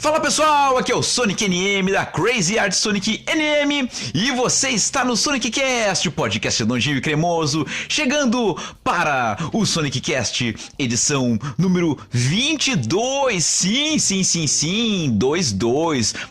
Fala pessoal, aqui é o Sonic NM da Crazy Art Sonic NM e você está no Sonic Cast, o podcast redondinho e cremoso, chegando para o Sonic Cast, edição número 22, sim, 22,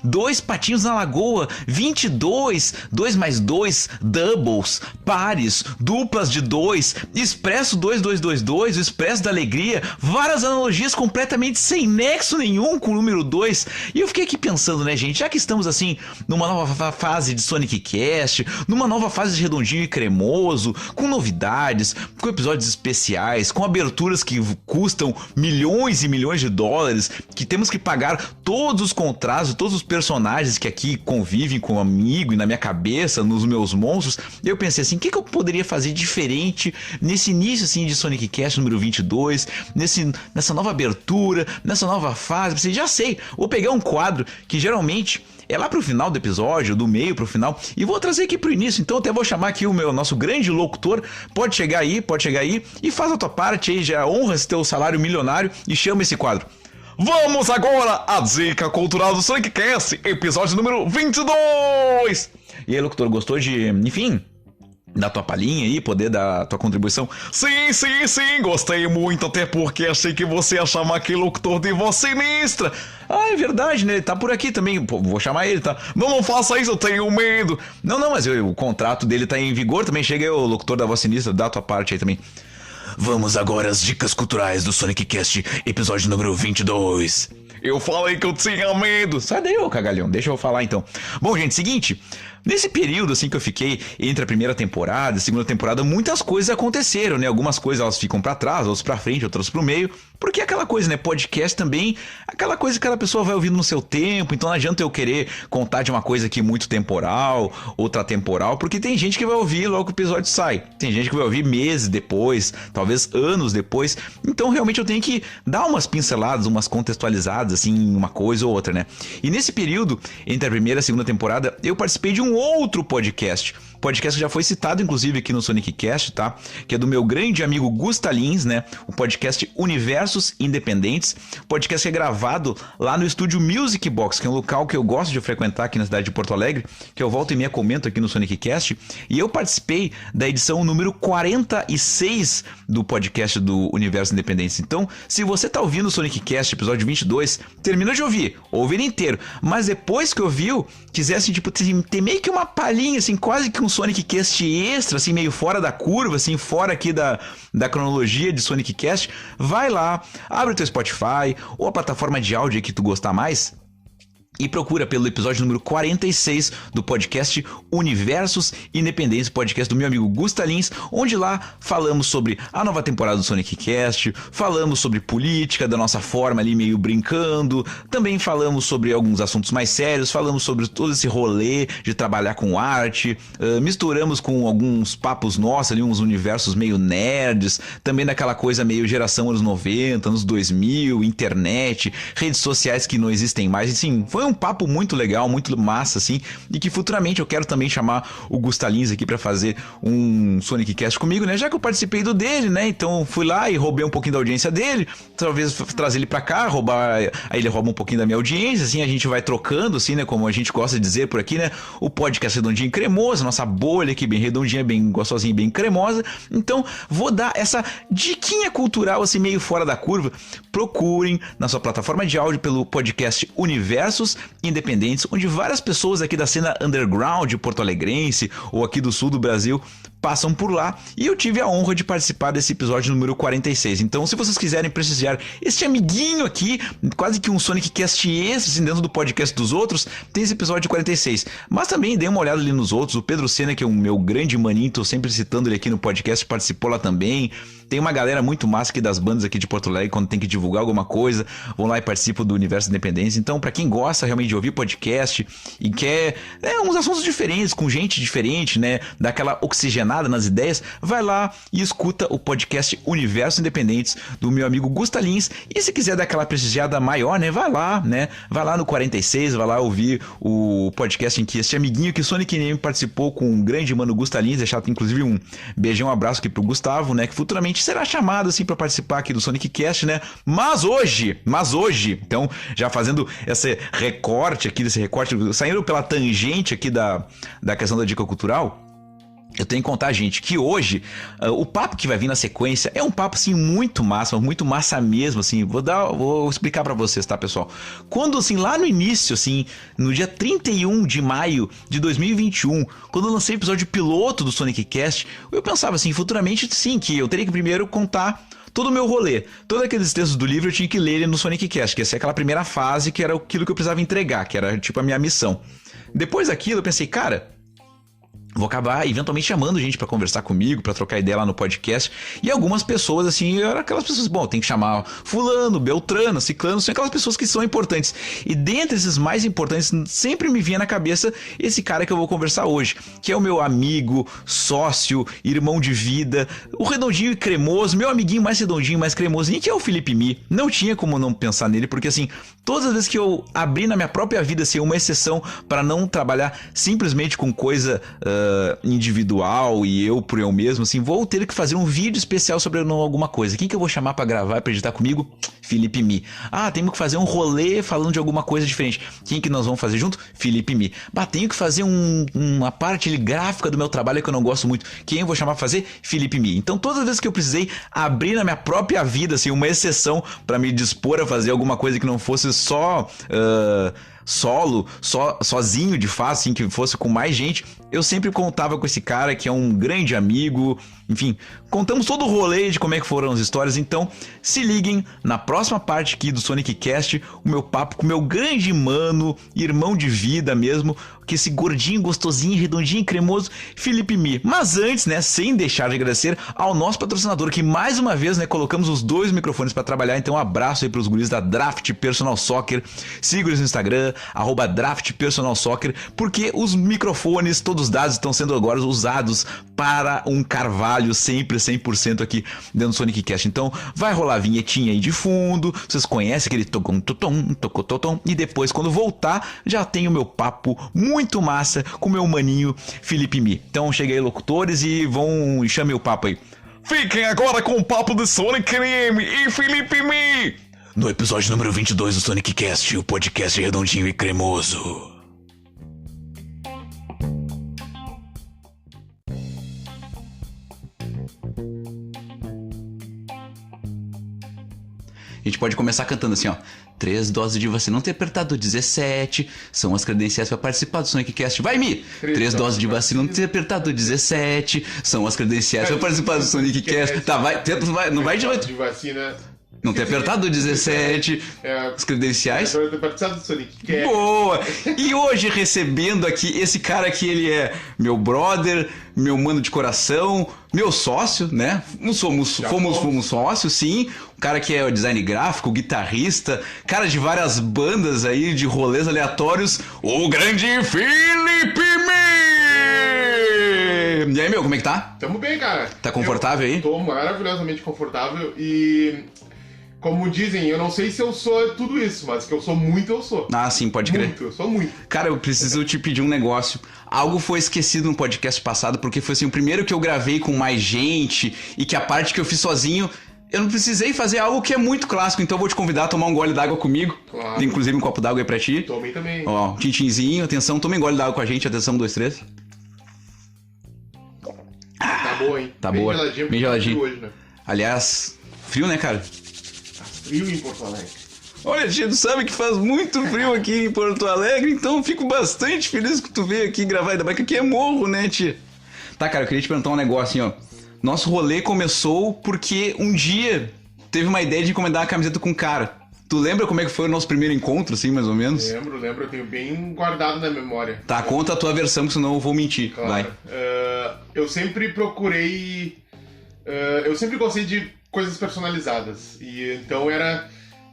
dois patinhos na lagoa, 22, 2 mais 2, doubles, pares, duplas de 2, expresso 2222, o expresso da alegria, várias analogias completamente sem nexo nenhum com o número 2. E eu fiquei aqui pensando, né, gente, já que estamos assim numa nova fase de Sonic Cast, numa nova fase de redondinho e cremoso, com novidades, com episódios especiais, com aberturas que custam milhões e milhões de dólares, que temos que pagar todos os contratos, todos os personagens que aqui convivem comigo e na minha cabeça, nos meus monstros, eu pensei assim, o que eu poderia fazer diferente nesse início assim de Sonic Cast número 22, nessa nova abertura, nessa nova fase. Pensei, já sei, vou pegar um quadro que geralmente é lá pro final do episódio, do meio pro final, e vou trazer aqui pro início. Então até vou chamar aqui o nosso grande locutor. Pode chegar aí e faz a tua parte aí, já honra esse teu salário milionário e chama esse quadro. Vamos agora à dica cultural do Sonic Cast, episódio número 22. E aí, locutor, gostou de, enfim, da tua palhinha aí, poder dar a tua contribuição? Sim, gostei muito, até porque achei que você ia chamar aquele locutor de voz sinistra. Ah, é verdade, né? Ele tá por aqui também. Pô, vou chamar ele, tá? Não faça isso, eu tenho medo. Não, mas o contrato dele tá em vigor também. Chega aí o locutor da voz sinistra, dá a tua parte aí também. Vamos agora às dicas culturais do Sonic Cast, episódio número 22. Eu falei que eu tinha medo. Sai daí, ô cagalhão, deixa eu falar então. Bom, gente, seguinte, nesse período assim que eu fiquei entre a primeira temporada e a segunda temporada, muitas coisas aconteceram, né? Algumas coisas elas ficam pra trás, outras pra frente, outras pro meio. Porque é aquela coisa, né? Podcast também, aquela coisa que cada pessoa vai ouvindo no seu tempo. Então não adianta eu querer contar de uma coisa aqui muito temporal, outra temporal, porque tem gente que vai ouvir logo que o episódio sai. Tem gente que vai ouvir meses depois, talvez anos depois. Então realmente eu tenho que dar umas pinceladas, umas contextualizadas, assim, uma coisa ou outra, né? E nesse período, entre a primeira e a segunda temporada, eu participei de um outro podcast. Podcast que já foi citado, inclusive, aqui no Sonic Cast, tá? Que é do meu grande amigo Gusta Lins, né? O podcast Universos Independentes. Podcast que é gravado lá no estúdio Music Box, que é um local que eu gosto de frequentar aqui na cidade de Porto Alegre, que eu volto e meia comento aqui no Sonic Cast. E eu participei da edição número 46 do podcast do Universos Independentes. Então, se você tá ouvindo o Sonic Cast, episódio 22, termina de ouvir, ouve ele inteiro. Mas depois que ouviu, quisesse, tipo, ter meio que uma palhinha, assim, quase que um Sonic Cast extra, assim, meio fora da curva, assim, fora aqui da cronologia de Sonic Cast, vai lá, abre o teu Spotify ou a plataforma de áudio que tu gostar mais e procura pelo episódio número 46 do podcast Universos Independentes, podcast do meu amigo Gusta Lins, onde lá falamos sobre a nova temporada do Sonic Cast, falamos sobre política, da nossa forma ali meio brincando, também falamos sobre alguns assuntos mais sérios, falamos sobre todo esse rolê de trabalhar com arte, misturamos com alguns papos nossos ali, uns universos meio nerds, também daquela coisa meio geração anos 90, anos 2000, internet, redes sociais que não existem mais, assim, foi um papo muito legal, muito massa, assim, e que futuramente eu quero também chamar o Gusta Lins aqui pra fazer um Sonic Cast comigo, né, já que eu participei do dele, né, então fui lá e roubei um pouquinho da audiência dele, talvez trazer ele pra cá, aí ele rouba um pouquinho da minha audiência, assim, a gente vai trocando, assim, né, como a gente gosta de dizer por aqui, né, o podcast redondinho e cremoso, nossa bolha aqui bem redondinha, bem gostosinha, bem cremosa, então vou dar essa diquinha cultural, assim, meio fora da curva. Procurem na sua plataforma de áudio pelo podcast Universos Independentes, onde várias pessoas aqui da cena underground porto-alegrense ou aqui do sul do Brasil passam por lá, e eu tive a honra de participar desse episódio número 46. Então, se vocês quiserem prestigiar este amiguinho aqui, quase que um Sonic Cast extra, assim, dentro do podcast dos outros, tem esse episódio 46. Mas também dê uma olhada ali nos outros. O Pedro Sena, que é o meu grande maninho, tô sempre citando ele aqui no podcast, participou lá também. Tem uma galera muito massa aqui das bandas aqui de Porto Alegre, quando tem que divulgar alguma coisa, vão lá e participam do Universo Independência. Então, pra quem gosta realmente de ouvir podcast e quer uns assuntos diferentes, com gente diferente, né, daquela oxigenada oxigenada nas ideias, vai lá e escuta o podcast Universo Independentes do meu amigo Gusta Lins. E se quiser dar aquela prestigiada maior, né, vai lá no 46, vai lá ouvir o podcast em que este amiguinho que Sonic NM participou com o grande mano Gusta Lins, deixar inclusive um beijão, um abraço aqui pro Gustavo, né, que futuramente será chamado assim para participar aqui do Sonic Cast, né? Mas hoje, então, já fazendo esse recorte, saindo pela tangente aqui da questão da dica cultural, eu tenho que contar, gente, que hoje o papo que vai vir na sequência é um papo, assim, muito massa mesmo, assim. Vou explicar pra vocês, tá, pessoal? Quando, assim, lá no início, assim, no dia 31 de maio de 2021, quando eu lancei o episódio piloto do Sonic Cast, eu pensava, assim, futuramente, sim, que eu teria que primeiro contar todo o meu rolê. Todos aqueles textos do livro eu tinha que ler ele no Sonic Cast, que ia ser aquela primeira fase, que era aquilo que eu precisava entregar, que era, tipo, a minha missão. Depois daquilo, eu pensei, cara, vou acabar eventualmente chamando gente pra conversar comigo, pra trocar ideia lá no podcast. E algumas pessoas, assim, eram aquelas pessoas, bom, tem que chamar fulano, beltrano, ciclano, são aquelas pessoas que são importantes. E dentre esses mais importantes, sempre me vinha na cabeça esse cara que eu vou conversar hoje, que é o meu amigo, sócio, irmão de vida, o redondinho e cremoso, meu amiguinho mais redondinho, mais cremosinho, que é o Felipe Mi. Não tinha como não pensar nele, porque assim, todas as vezes que eu abri na minha própria vida, assim, uma exceção para não trabalhar simplesmente com coisa individual e eu por eu mesmo, assim, vou ter que fazer um vídeo especial sobre alguma coisa. Quem que eu vou chamar pra gravar e pra editar comigo? Felipe Mi. Ah, temos que fazer um rolê falando de alguma coisa diferente. Quem que nós vamos fazer junto? Felipe Mi. Bah, tenho que fazer uma parte gráfica do meu trabalho que eu não gosto muito. Quem eu vou chamar pra fazer? Felipe Mi. Então, todas as vezes que eu precisei abrir na minha própria vida, assim, uma exceção pra me dispor a fazer alguma coisa que não fosse só sozinho de fato, assim, que fosse com mais gente, eu sempre contava com esse cara que é um grande amigo. Enfim, contamos todo o rolê de como é que foram as histórias. Então, se liguem na próxima parte aqui do Sonic Cast, o meu papo com o meu grande mano, irmão de vida mesmo, que esse gordinho, gostosinho, redondinho e cremoso, Felipe Mi. Mas antes, né, sem deixar de agradecer ao nosso patrocinador, que mais uma vez, né, colocamos os 2 microfones para trabalhar. Então, um abraço aí pros guris da Draft Personal Soccer. Siga eles no Instagram, @Draft Personal Soccer, porque os microfones, todos os dados estão sendo agora usados para um carvalho sempre 100% aqui dentro do Sonic Cast. Então, vai rolar a vinhetinha aí de fundo, vocês conhecem aquele tocototom, e depois, quando voltar, já tem o meu papo muito massa com o meu maninho Felipe Mi. Então, chega aí, locutores, e chamem o papo aí. Fiquem agora com o papo do Sonic NM e Felipe Mi, no episódio número 22 do Sonic Cast, o podcast redondinho e cremoso. A gente pode começar cantando assim, ó. 3 doses de vacina não ter apertado 17 são as credenciais para participar do Sonic Cast. Vai, Mi! 3 doses de vacina não ter apertado 17 são as credenciais para participar do Sonic Cast. Tá, vai, não vai de vacina. Não ter apertado 17 os credenciais. Não ter apertado do Sonic Cast. Boa! E hoje recebendo aqui esse cara que ele é meu brother, meu mano de coração, meu sócio, né? Fomos sócios, sim. Um cara que é design gráfico, guitarrista, cara de várias bandas aí, de rolês aleatórios, o grande Felipe Mi! E aí, meu, como é que tá? Tamo bem, cara. Tá confortável aí? Tô maravilhosamente confortável e... Como dizem, eu não sei se eu sou tudo isso, mas que eu sou muito, eu sou. Ah, sim, pode crer. Muito, eu sou muito. Cara, eu preciso te pedir um negócio. Algo foi esquecido no podcast passado, porque foi assim, o primeiro que eu gravei com mais gente e que a parte que eu fiz sozinho, eu não precisei fazer algo que é muito clássico, então eu vou te convidar a tomar um gole d'água comigo. Claro. Tem inclusive um copo d'água aí pra ti. Tomei também. Ó, um tintinzinho, atenção, toma um gole d'água com a gente, atenção, 1, 2, 3. Tá boa, hein? Tá boa. Bem geladinho. Hoje, né? Aliás, frio, né, cara? Frio em Porto Alegre. Olha, tia, tu sabe que faz muito frio aqui em Porto Alegre, então fico bastante feliz que tu veio aqui gravar, ainda mais que aqui é morro, né, tia? Tá, cara, eu queria te perguntar um negócio, assim, ó. Nosso rolê começou porque um dia teve uma ideia de encomendar uma camiseta com um cara. Tu lembra como é que foi o nosso primeiro encontro, assim, mais ou menos? Lembro, eu tenho bem guardado na memória. Tá, conta a tua versão, que senão eu vou mentir. Claro. Vai. Eu sempre procurei... eu sempre gostei de coisas personalizadas. E então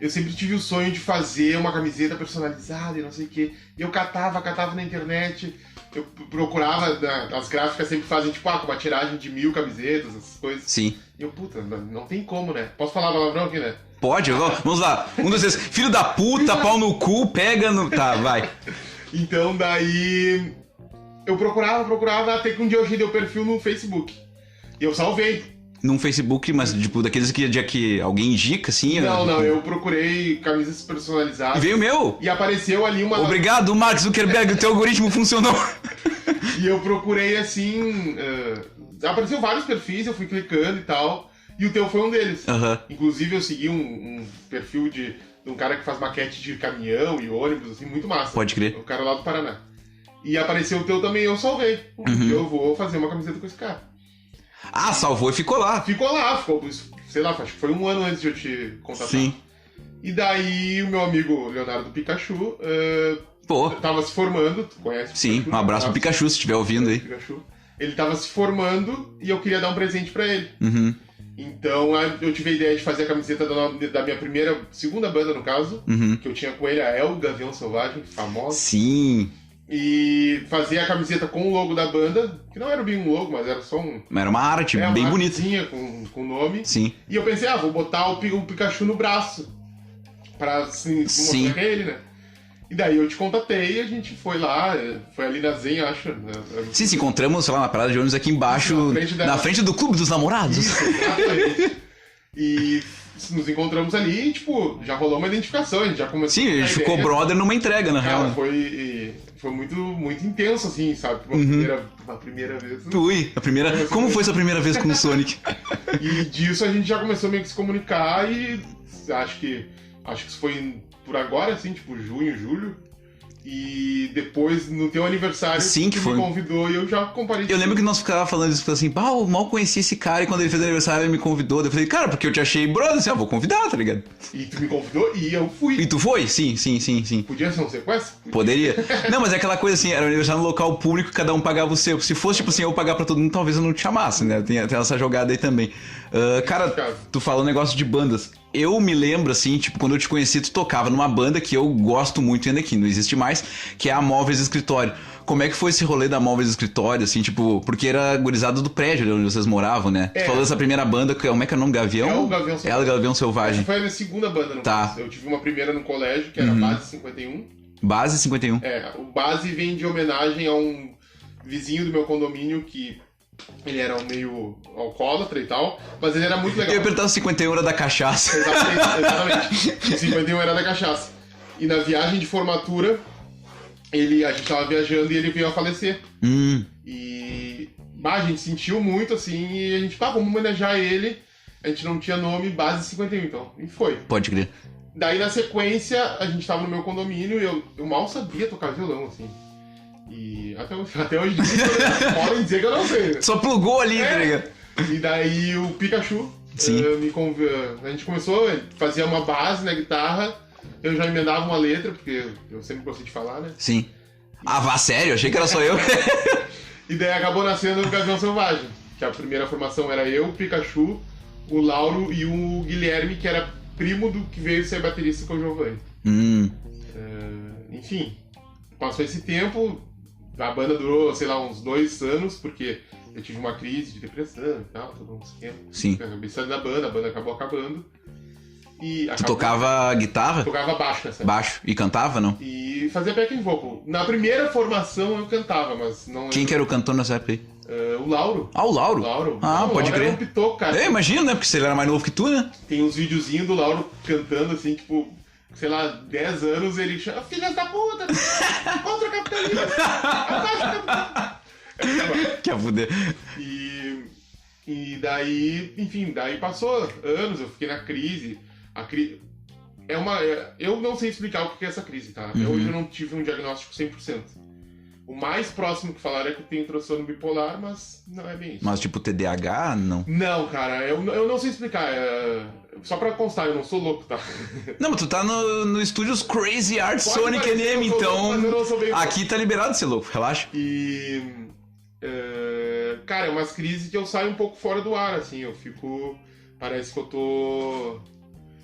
eu sempre tive o sonho de fazer uma camiseta personalizada e não sei o quê. E eu catava na internet. eu procurava, as gráficas sempre fazem, tipo, com uma tiragem de 1000 camisetas, essas coisas. Sim. E eu, puta, não tem como, né? Posso falar palavrão aqui, né? Pode, vamos lá. Um dos três. Filho da puta, pau no cu, pega no... Tá, vai. Então, daí... Eu procurava, até que um dia eu achei o perfil no Facebook. E eu salvei. Num Facebook, mas tipo, daqueles que alguém indica, assim... Não, eu procurei camisas personalizadas. Veio o meu. E apareceu ali uma... Obrigado, Mark Zuckerberg, o teu algoritmo funcionou. E eu procurei, assim... apareceu vários perfis, eu fui clicando e tal. E o teu foi um deles. Aham. Inclusive, eu segui um perfil de um cara que faz maquete de caminhão e ônibus, assim, muito massa. Pode crer. O cara lá do Paraná. E apareceu o teu também, eu salvei. Eu vou fazer uma camiseta com esse cara. Ah, salvou e ficou lá. Ficou, sei lá, acho que foi um ano antes de eu te contatar. Sim. E daí o meu amigo Leonardo Pikachu Pô. tava se formando, tu conhece o Sim, Pikachu? um abraço pro Pikachu, se estiver ouvindo aí. Pikachu. Ele tava se formando e eu queria dar um presente pra ele. Uhum. Então eu tive a ideia de fazer a camiseta da minha segunda banda, no caso, que eu tinha com ele, a El Gavião Selvagem, famosa. Sim. E fazer a camiseta com o logo da banda, que não era bem um logo, mas era só Era uma arte bem uma bonita. artezinha com nome. Sim. E eu pensei, vou botar o Pikachu no braço, pra assim, mostrar que é ele, né? E daí eu te contatei e a gente foi lá, foi ali na Zen, acho. Sim, se encontramos, sei lá, na parada de ônibus aqui embaixo, na frente do Clube dos Namorados. Isso, exatamente. E nos encontramos ali e, tipo, já rolou uma identificação, a gente já começou Sim, a gente ficou brother numa entrega, na real. Cara, foi muito, muito intenso, assim, sabe? Uma primeira vez. Ui, a primeira... Como foi sua primeira vez com o Sonic? E disso a gente já começou meio que se comunicar e acho que isso foi por agora, assim, tipo, junho, julho. E depois, no teu aniversário, Sim, que foi. me convidou e eu já comparei. Eu lembro que nós ficávamos falando isso, assim, eu mal conheci esse cara e quando ele fez aniversário ele me convidou. Eu falei, cara, porque eu te achei brother, assim, vou convidar, tá ligado? E tu me convidou e eu fui. E tu foi? Sim. Podia ser um sequestro? Poderia. Não, mas é aquela coisa assim, era um aniversário no local público e cada um pagava o seu. Se fosse, tipo assim, eu pagar pra todo mundo, talvez eu não te chamasse, né? Tem essa jogada aí também. Cara, tu falou um negócio de bandas. Eu me lembro, assim, tipo, quando eu te conheci, tu tocava numa banda que eu gosto muito ainda aqui, não existe mais, que é a Móveis Escritório. Como é que foi esse rolê da Móveis Escritório, assim, tipo, porque era gurizado do prédio onde vocês moravam, né? Tu falou dessa primeira banda, como é que é o nome? Gavião? É o Gavião Selvagem. É o Gavião Selvagem. Essa foi a minha segunda banda, no caso. Eu tive uma primeira no colégio, que era Base 51. Base 51. O Base vem de homenagem a um vizinho do meu condomínio que... Ele era um meio alcoólatra e tal, mas ele era muito legal. Eu ia perguntar se 51 era da cachaça. Exatamente. O 51 era da cachaça. E na viagem de formatura, a gente tava viajando e ele veio a falecer. E a gente sentiu muito, assim, e a gente, vamos homenagear ele. A gente não tinha nome, Base 51, então. E foi. Pode crer. Daí, na sequência, a gente tava no meu condomínio e eu mal sabia tocar violão, assim. E até hoje podem dizer que eu não sei. Só plugou ali, tá ligado? E daí o Pikachu me convidou. A gente começou, fazia uma base na guitarra, eu já emendava uma letra, porque eu sempre gostei de falar, né? Sim. Ah, sério? Achei que era só eu. E daí acabou nascendo o Gavião Selvagem, que a primeira formação era eu, o Pikachu, o Lauro e o Guilherme, que era primo do que veio ser baterista com o Giovanni. Enfim, passou esse tempo. A banda durou, sei lá, uns 2 anos, porque eu tive uma crise de depressão e tal, todo um esquema. Sim. Eu acabei saindo da banda, a banda acabou acabando. Tu tocava guitarra? Tocava baixo nessa época. Baixo. E cantava, não? E fazia backing vocal. Na primeira formação eu cantava, mas não... Quem que era o cantor nessa época aí? O Lauro. Ah, o Lauro? Ah, pode crer. Era um pitoco, cara. Eu imagino, né? Porque se ele era mais novo que tu, né? Tem uns videozinhos do Lauro cantando, assim, tipo... Sei lá, 10 anos, ele chama, filhas da puta, contra o capitalismo, abaixo do capitalismo. Que a fuder. E daí, enfim, daí passou anos, eu fiquei na crise. Eu não sei explicar o que é essa crise, tá? Até hoje eu não tive um diagnóstico 100%. O mais próximo que falaram é que eu tenho transtorno bipolar, mas não é bem isso. Mas tipo TDAH, não? Não, cara, eu não sei explicar. Só pra constar, eu não sou louco, tá? Não, mas tu tá no estúdios Crazy Art Sonic NM, então aqui tá liberado ser louco, relaxa. E... cara, é umas crises que eu saio um pouco fora do ar, assim, eu fico... Parece que eu tô...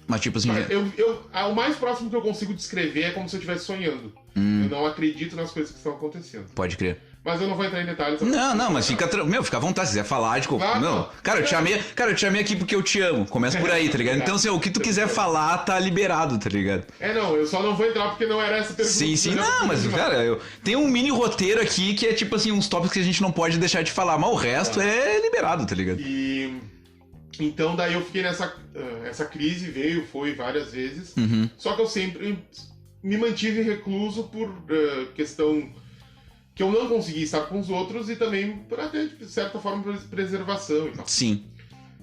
Mas tipo assim... O mais próximo que eu consigo descrever é como se eu estivesse sonhando. Eu não acredito nas coisas que estão acontecendo. Pode crer. Mas eu não vou entrar em detalhes. Não, mas fica à vontade, se quiser falar, tipo, Claro, não. não. Cara, eu te chamei aqui porque eu te amo. Começa por aí, tá ligado? Então, assim, o que tu quiser falar, tá liberado, tá ligado? Não, eu só não vou entrar porque não era essa pergunta. Sim, não, mas, cara, tem um mini roteiro aqui que é tipo assim, uns tópicos que a gente não pode deixar de falar, mas o resto é liberado, tá ligado? E então daí eu fiquei essa crise, foi várias vezes, só que eu sempre me mantive recluso por questão que eu não conseguia estar com os outros e também por até, de certa forma, preservação e tal. Sim.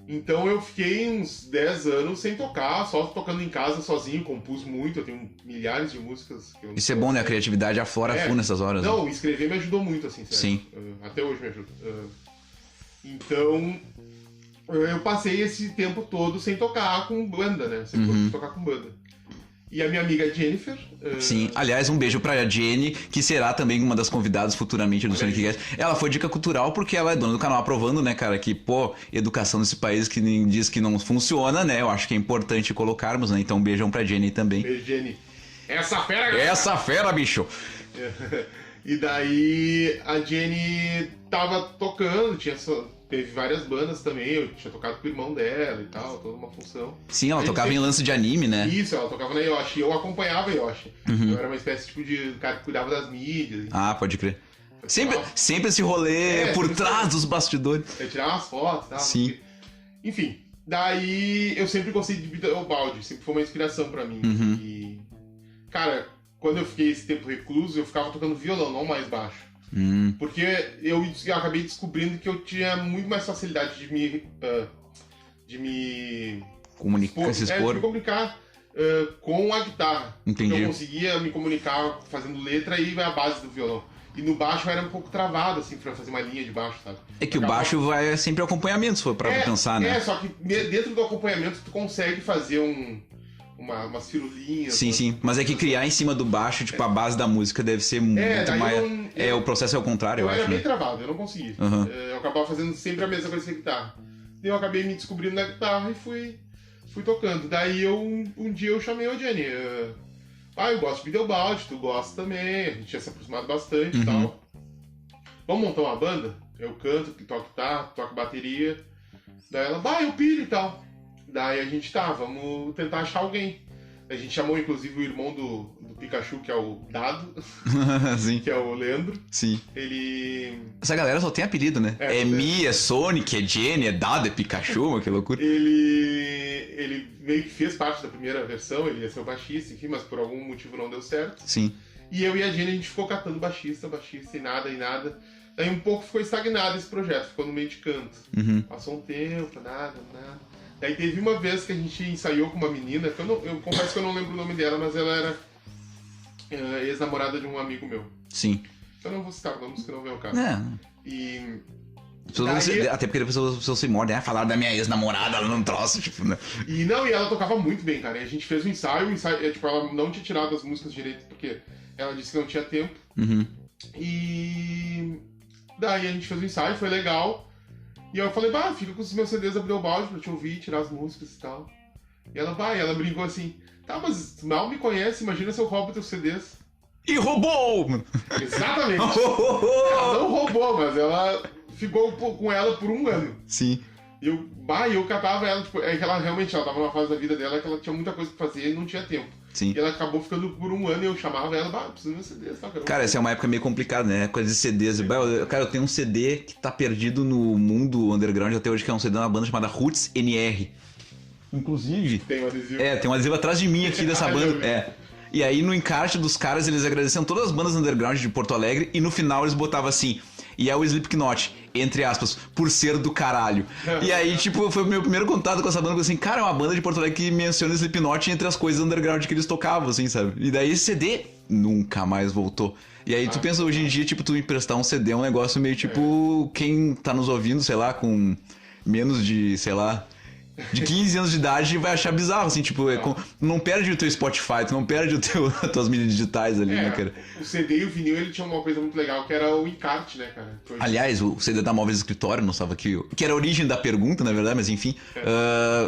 Então eu fiquei uns 10 anos sem tocar, só tocando em casa sozinho, compus muito, eu tenho milhares de músicas. Que eu Isso é bom, né? A criatividade aflora full nessas horas. Não, né? escrever me ajudou muito, assim, sério. Sim. Até hoje me ajuda. Então, eu passei esse tempo todo sem tocar com banda, né? Sem tocar com banda. E a minha amiga Jennifer... Sim, aliás, um beijo pra Jenny, que será também uma das convidadas futuramente do Sonic Cast. Ela foi dica cultural porque ela é dona do canal, aprovando, né, cara, que, pô, educação nesse país que diz que não funciona, né? Eu acho que é importante colocarmos, né? Então, um beijão pra Jenny também. Beijo, Jenny. Essa fera... Essa fera, bicho! E daí, a Jenny tava tocando, teve várias bandas também, eu tinha tocado com o irmão dela e tal, toda uma função. Sim, ela tocava em lance de anime, né? Isso, ela tocava na Yoshi, eu acompanhava a Yoshi. Eu era uma espécie tipo de cara que cuidava das mídias. Ah, pode crer. Sempre esse rolê por trás dos bastidores. Eu tirava umas fotos e tal. Sim. Enfim, daí eu sempre gostei de Balde, sempre foi uma inspiração pra mim. E, cara, quando eu fiquei esse tempo recluso, eu ficava tocando violão, não mais baixo. Porque eu acabei descobrindo que eu tinha muito mais facilidade de me Comunicar, se expor. de me comunicar com a guitarra. Entendi. Eu conseguia me comunicar fazendo letra e a base do violão. E no baixo eu era um pouco travado, assim, pra fazer uma linha de baixo, sabe? É que o baixo vai sempre acompanhamento, se for pra pensar, né? Só que dentro do acompanhamento tu consegue fazer umas firulinhas. Sim. Mas é que criar em cima do baixo, tipo, a base da música deve ser muito mais... o processo é o contrário, eu acho, era bem né? travado, eu não conseguia. Eu acabava fazendo sempre a mesma coisa que a guitarra. Daí eu acabei me descobrindo na guitarra e fui tocando. Daí um dia eu chamei a Jenny. Eu gosto de Videobaldi, tu gosta também, a gente tinha se aproximado bastante e tal. Vamos montar uma banda? Eu canto, toco guitarra, toco bateria. Daí ela, eu pilho e tal. Daí a gente vamos tentar achar alguém. A gente chamou inclusive o irmão do Pikachu, que é o Dado, Sim. que é o Leandro. Sim. Ele... Essa galera só tem apelido, né? É Mi, é Sonic, é Jenny, é Dado, é Pikachu, mano, que loucura. Ele meio que fez parte da primeira versão, ele ia ser o baixista, enfim, mas por algum motivo não deu certo. Sim. E eu e a Jenny, a gente ficou catando baixista, e nada. Daí um pouco ficou estagnado esse projeto, ficou no meio de canto. Passou um tempo, nada. Daí teve uma vez que a gente ensaiou com uma menina, que eu confesso que eu não lembro o nome dela, mas ela era ex-namorada de um amigo meu. Sim. Eu não vou citar nomes, que não vem o caso. E... Daí... Até porque depois as pessoas se mordem, falaram da minha ex-namorada, ela não trouxe, tipo, né? E ela tocava muito bem, cara. E a gente fez um ensaio, tipo, ela não tinha tirado as músicas direito, porque ela disse que não tinha tempo. E daí a gente fez um ensaio, foi legal. E eu falei, fica com os meus CDs da Videobaldi pra te ouvir, tirar as músicas e tal. E ela brincou assim, mas tu mal me conhece, imagina se eu roubo teus CDs. E roubou! Exatamente! Ela não roubou, mas ela ficou com ela por um ano. Sim. E eu catava ela, tipo, é que ela realmente, ela tava numa fase da vida dela que ela tinha muita coisa pra fazer e não tinha tempo. Sim. E ela acabou ficando por um ano e eu chamava ela, preciso de um CD, tá? Cara, essa é uma época meio complicada, né? Coisa de CDs. Cara, eu tenho um CD que tá perdido no mundo underground até hoje, que é um CD de uma banda chamada Roots NR. Inclusive... Tem um adesivo. Tem um adesivo atrás de mim aqui dessa banda. E aí no encarte dos caras eles agradeciam todas as bandas underground de Porto Alegre e no final eles botavam assim... E é o Slipknot, entre aspas, por ser do caralho. E aí, tipo, foi o meu primeiro contato com essa banda, assim, cara, é uma banda de Porto Alegre que menciona Slipknot entre as coisas underground que eles tocavam, assim, sabe? E daí esse CD nunca mais voltou. E aí tu pensa, hoje em dia, tipo, tu emprestar um CD é um negócio meio, tipo, quem tá nos ouvindo, sei lá, com menos de, sei lá... de 15 anos de idade vai achar bizarro, assim, tipo, não perde o teu Spotify, tu não perde as tuas mídias digitais ali, né, cara? O CD e o vinil, ele tinha uma coisa muito legal, que era o encarte, né, cara? Aliás, o CD da Móveis Escritório, não estava aqui, que era a origem da pergunta, na verdade, mas enfim.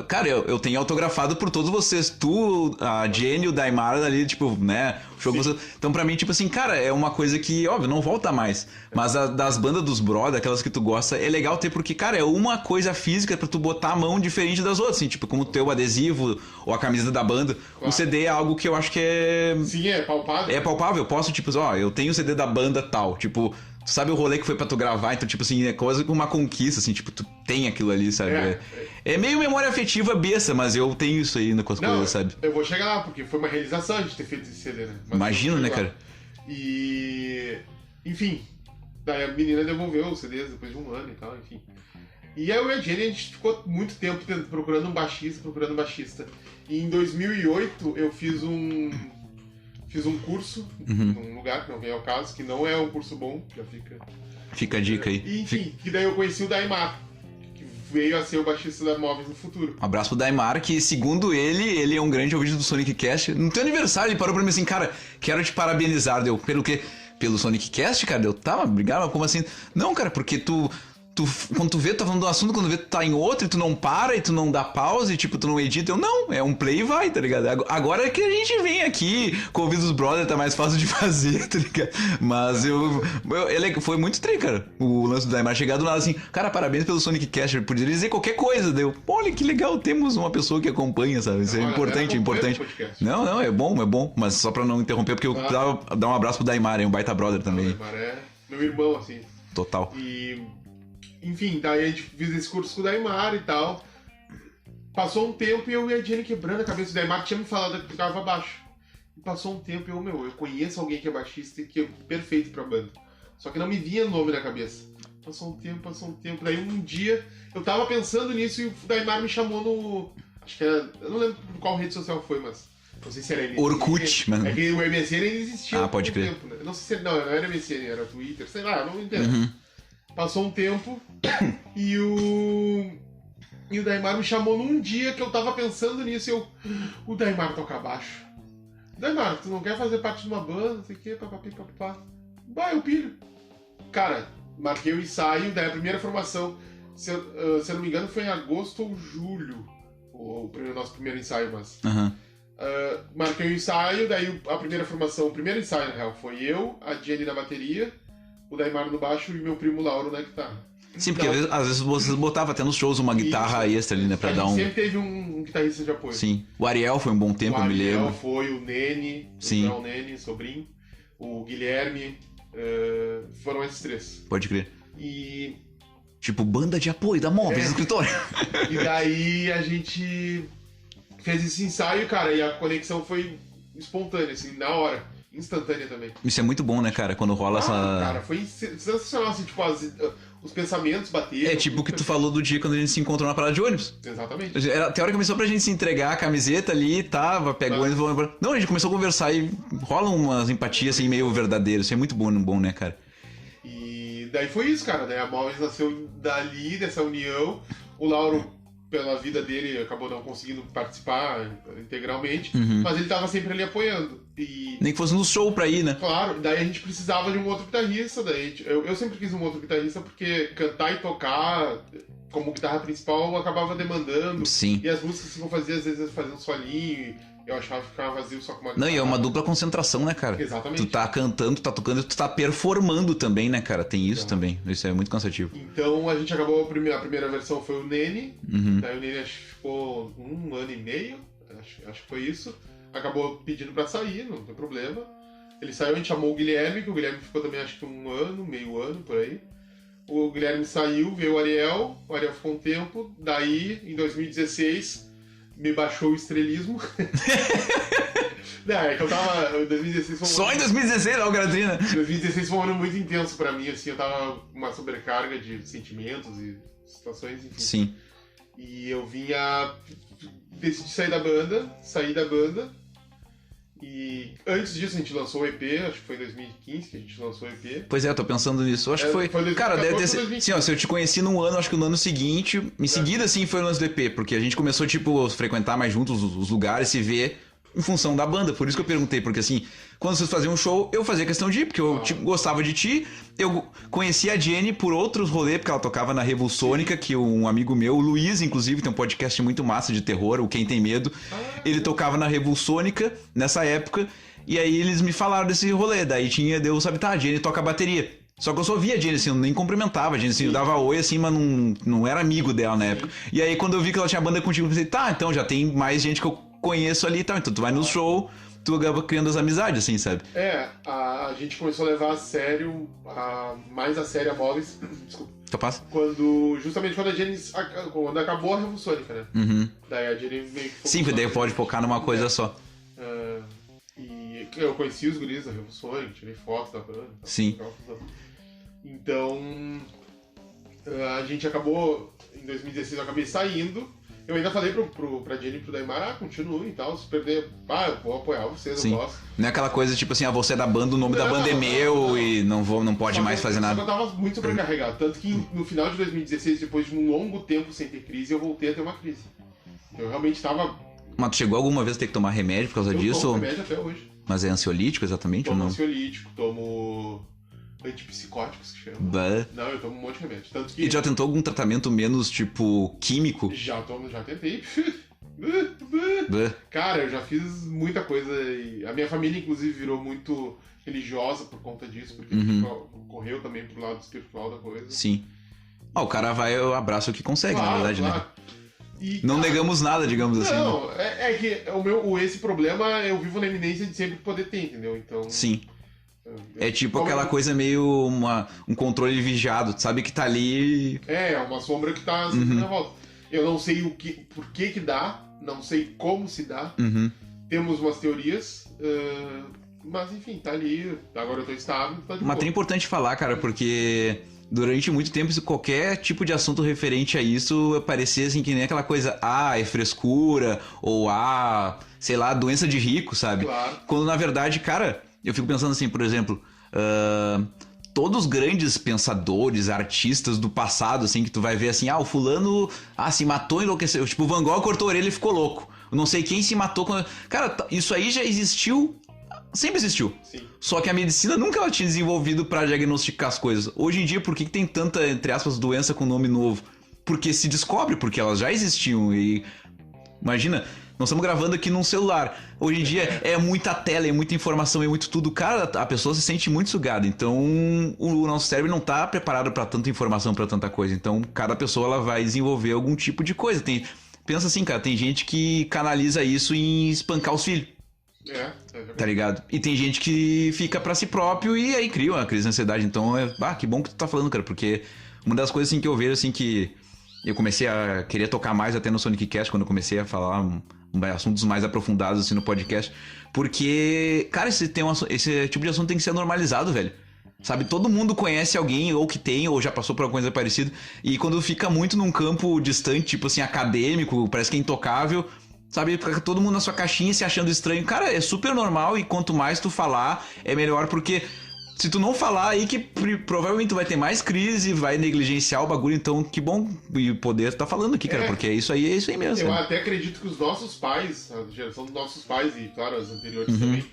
Cara, eu tenho autografado por todos vocês, tu, a Jenny, o Daimar ali, tipo, né, Show com você. Então, pra mim, tipo assim, cara, é uma coisa que, óbvio, não volta mais. Mas das bandas dos brother, aquelas que tu gosta, é legal ter, porque, cara, é uma coisa física pra tu botar a mão diferente das outras, assim, tipo, como o teu adesivo ou a camisa da banda. Claro. O CD é algo que eu acho que é... Sim, é palpável. É palpável, eu posso, tipo, ó, eu tenho o CD da banda tal, tipo... Tu sabe o rolê que foi pra tu gravar, então, tipo assim, é quase uma conquista, assim, tipo, tu tem aquilo ali, sabe? É meio memória afetiva besta, mas eu tenho isso aí com as coisas, sabe? Eu vou chegar lá, porque foi uma realização a gente ter feito esse CD, né? Mas imagina, né, cara? E... Enfim, daí a menina devolveu os CDs depois de um ano e tal, enfim. E aí eu e a Jenny, a gente ficou muito tempo procurando um baixista. E em 2008 eu fiz um curso num lugar que não vem ao caso, que não é um curso bom, já fica a dica aí. E, enfim, que daí eu conheci o Daimar, que veio a ser o baixista da Móveis no futuro. Um abraço pro Daimar, que segundo ele é um grande ouvinte do Sonic Cast. No teu aniversário ele parou pra mim assim, cara, quero te parabenizar, deu, pelo quê? Pelo Sonic Cast, cara, eu tava brigado, como assim? Não, cara, porque quando tu vê, tu tá falando de um assunto, quando vê, tu tá em outro e tu não para e tu não dá pausa e tipo, tu não edita. Não, é um play e vai, tá ligado? Agora é que a gente vem aqui, convida os brothers, tá mais fácil de fazer, tá ligado? Mas foi muito tri, cara, o lance do Daimar chegar do nada assim, cara, parabéns pelo Sonic Cast, eu poderia dizer qualquer coisa, deu. Olha que legal, temos uma pessoa que acompanha, sabe? Isso é importante, importante. Não, é bom, mas só pra não interromper, porque eu precisava dar um abraço pro Daimar, é um baita brother também. O Daimar é meu irmão, assim. Total. Enfim, daí a gente fez esse curso com o Daimar e tal. Passou um tempo e eu e a Jenny quebrando a cabeça. O Daimar tinha me falado que tocava baixo. E passou um tempo e eu conheço alguém que é baixista e que é perfeito pra banda. Só que não me vinha o nome na cabeça. Passou um tempo. Daí um dia eu tava pensando nisso e o Daimar me chamou no... Acho que era... Eu não lembro qual rede social foi, mas... Não sei se era MSN. Orkut, mano. É que o MSN ainda existia há pode crer. tempo, né? Não sei se... Não era MSN, era Twitter. Sei lá, não entendo. Passou um tempo e o Daimar me chamou num dia que eu tava pensando nisso o Daimar toca baixo. Daimar, tu não quer fazer parte de uma banda, não sei o que, papapá. Vai, eu pilho. Cara, marquei o ensaio, daí a primeira formação, se eu não me engano, foi em agosto ou julho, o nosso primeiro ensaio, mas... marquei o ensaio, daí a primeira formação, o primeiro ensaio, na real, foi eu, a Jenny na bateria, o Daimar no baixo e meu primo Lauro na guitarra. Sim, porque às vezes vocês botavam até nos shows uma guitarra extra ali, né? Pra dar um... sempre teve um guitarrista de apoio. Sim. O Ariel foi um bom tempo, eu me lembro. O Ariel foi, o Nene, o Nene, sobrinho, o Guilherme, foram esses três. Pode crer. E... Tipo, banda de apoio da Móveis no escritório. E daí a gente fez esse ensaio, cara, e a conexão foi espontânea, assim, na hora. Instantânea também. Isso é muito bom, né, cara? Quando rola essa... Cara, foi sensacional, assim, tipo, os pensamentos bateram. É tipo o que tu falou do dia quando a gente se encontrou na parada de ônibus. Exatamente. Teoricamente só pra gente se entregar a camiseta ali, tava, pegou o ônibus, vamos... Não, a gente começou a conversar e rolam umas empatias assim meio verdadeiras. Isso é muito bom, né, cara? E daí foi isso, cara, né? A Móveis nasceu dali, dessa união. O Lauro, pela vida dele, acabou não conseguindo participar integralmente, mas ele tava sempre ali apoiando. Nem que fosse no show pra ir, né? Claro, daí a gente precisava de um outro guitarrista, daí eu sempre quis um outro guitarrista porque cantar e tocar como guitarra principal acabava demandando. Sim. E as músicas que eu fazia, às vezes fazendo um solinho, eu achava que ficava vazio só com uma guitarra. Não, e é uma dupla concentração, né, cara? Exatamente. Tu tá cantando, tu tá tocando e tu tá performando também, né, cara? Tem isso também. Isso é muito cansativo. Então a gente acabou, a primeira versão foi o Nene, daí o Nene acho que ficou 1 ano e meio, acho que foi isso. Acabou pedindo pra sair, não tem problema. Ele saiu, a gente chamou o Guilherme, que o Guilherme ficou também acho que 1 ano, meio ano, por aí. O Guilherme saiu, veio o Ariel ficou um tempo, daí em 2016 me baixou o estrelismo. Não, é que eu tava. 2016 foi Só em 2016, não, Gratrina? 2016 foi um ano muito intenso pra mim, assim, eu tava com uma sobrecarga de sentimentos e situações, enfim. Sim. E eu decidi sair da banda. E antes disso a gente lançou o EP, acho que foi em 2015 que a gente lançou o EP. Pois é, eu tô pensando nisso. Acho que foi. 2014, Cara, deve ter sido. 2015. Sim, ó, se eu te conheci num ano, acho que no ano seguinte. Em seguida, sim, foi o lance do EP, porque a gente começou, tipo, a frequentar mais juntos os lugares, se ver em função da banda. Por isso que eu perguntei, porque assim, quando vocês faziam um show, eu fazia questão de ir, porque eu gostava de ti. Eu conheci a Jenny por outros rolês, porque ela tocava na Revoluçônica, que um amigo meu, o Luiz, inclusive, tem um podcast muito massa de terror, o Quem Tem Medo. Ele tocava na Revoluçônica nessa época. E aí eles me falaram desse rolê. Daí deu, sabe, tá, a Jenny toca bateria. Só que eu só via a Jenny, assim, eu nem cumprimentava a Jenny, assim, eu dava oi, assim, mas não era amigo dela na época. E aí quando eu vi que ela tinha banda contigo, eu pensei, tá, então já tem mais gente que eu conheço ali e tal. Então tu vai no show, tu acaba criando as amizades, assim, sabe? A gente começou a levar a sério, mais a sério a Móveis, desculpa. Capaz? Justamente quando a Jenny, quando acabou a Revoluçônica, né? Uhum. Daí a Jenny meio que Sim, daí pode focar numa coisa só. E eu conheci os guris da Revoluçônica, tirei fotos da banda. Sim. Então, a gente acabou, em 2016 eu acabei saindo. Eu ainda falei pra Jenny e pro Daimar, continue e tal, se perder, eu vou apoiar vocês, Sim. eu gosto. Não é aquela coisa tipo assim, você é da banda, o nome da banda é meu e não pode mais fazer nada. Eu tava muito sobrecarregado, tanto que no final de 2016, depois de um longo tempo sem ter crise, eu voltei a ter uma crise. Eu realmente tava... Mas tu chegou alguma vez a ter que tomar remédio por causa disso? Eu tomo remédio até hoje. Mas é ansiolítico exatamente ou não? Tomo ansiolítico, tomo antipsicóticos que chamam. Não, eu tomo um monte de remédio. Tanto que... E já tentou algum tratamento menos, tipo, químico? Já tentei. Cara, eu já fiz muita coisa. E a minha família, inclusive, virou muito religiosa por conta disso, porque correu também pro lado espiritual da coisa. Sim. O cara vai, eu abraço o que consegue, na verdade, né? E, não negamos nada, digamos assim. Não, é que esse problema eu vivo na iminência de sempre poder ter, entendeu? Então... Sim. É tipo aquela coisa meio um controle vigiado, tu sabe que tá ali... uma sombra que tá sempre na volta. Eu não sei por que dá, não sei como se dá. Temos umas teorias, mas enfim, tá ali, agora eu tô estável, tá de boa. Mas é importante falar, cara, porque durante muito tempo qualquer tipo de assunto referente a isso parecia assim que nem aquela coisa, é frescura, ou sei lá, doença de rico, sabe? Claro. Quando na verdade, cara... Eu fico pensando assim, por exemplo, todos os grandes pensadores, artistas do passado, assim, que tu vai ver assim, o fulano se matou, enlouqueceu. Tipo, o Van Gogh cortou a orelha e ficou louco. Eu não sei quem se matou. Cara, isso aí já existiu, sempre existiu. Sim. Só que a medicina nunca ela tinha desenvolvido pra diagnosticar as coisas. Hoje em dia, por que tem tanta, entre aspas, doença com nome novo? Porque se descobre, porque elas já existiam e... Imagina... Nós estamos gravando aqui num celular. Hoje em dia é muita tela, é muita informação, é muito tudo. Cara, a pessoa se sente muito sugada. Então, o nosso cérebro não está preparado para tanta informação, para tanta coisa. Então, cada pessoa ela vai desenvolver algum tipo de coisa. Pensa assim, cara, tem gente que canaliza isso em espancar os filhos. Tá ligado? E tem gente que fica para si próprio e aí cria uma crise de ansiedade. Então, que bom que tu tá falando, cara. Porque uma das coisas assim, que eu vejo assim que... Eu comecei a querer tocar mais até no Sonic Cast, quando eu comecei a falar assuntos mais aprofundados assim no podcast. Porque, cara, esse tipo de assunto tem que ser normalizado, velho. Sabe, todo mundo conhece alguém ou que tem, ou já passou por alguma coisa parecida. E quando fica muito num campo distante, tipo assim, acadêmico, parece que é intocável... Sabe, fica todo mundo na sua caixinha se achando estranho. Cara, é super normal e quanto mais tu falar, é melhor, porque... Se tu não falar aí que provavelmente tu vai ter mais crise, vai negligenciar o bagulho, então que bom e poder tá falando aqui, cara, porque é isso aí mesmo. Eu até acredito que os nossos pais, a geração dos nossos pais e, claro, as anteriores também,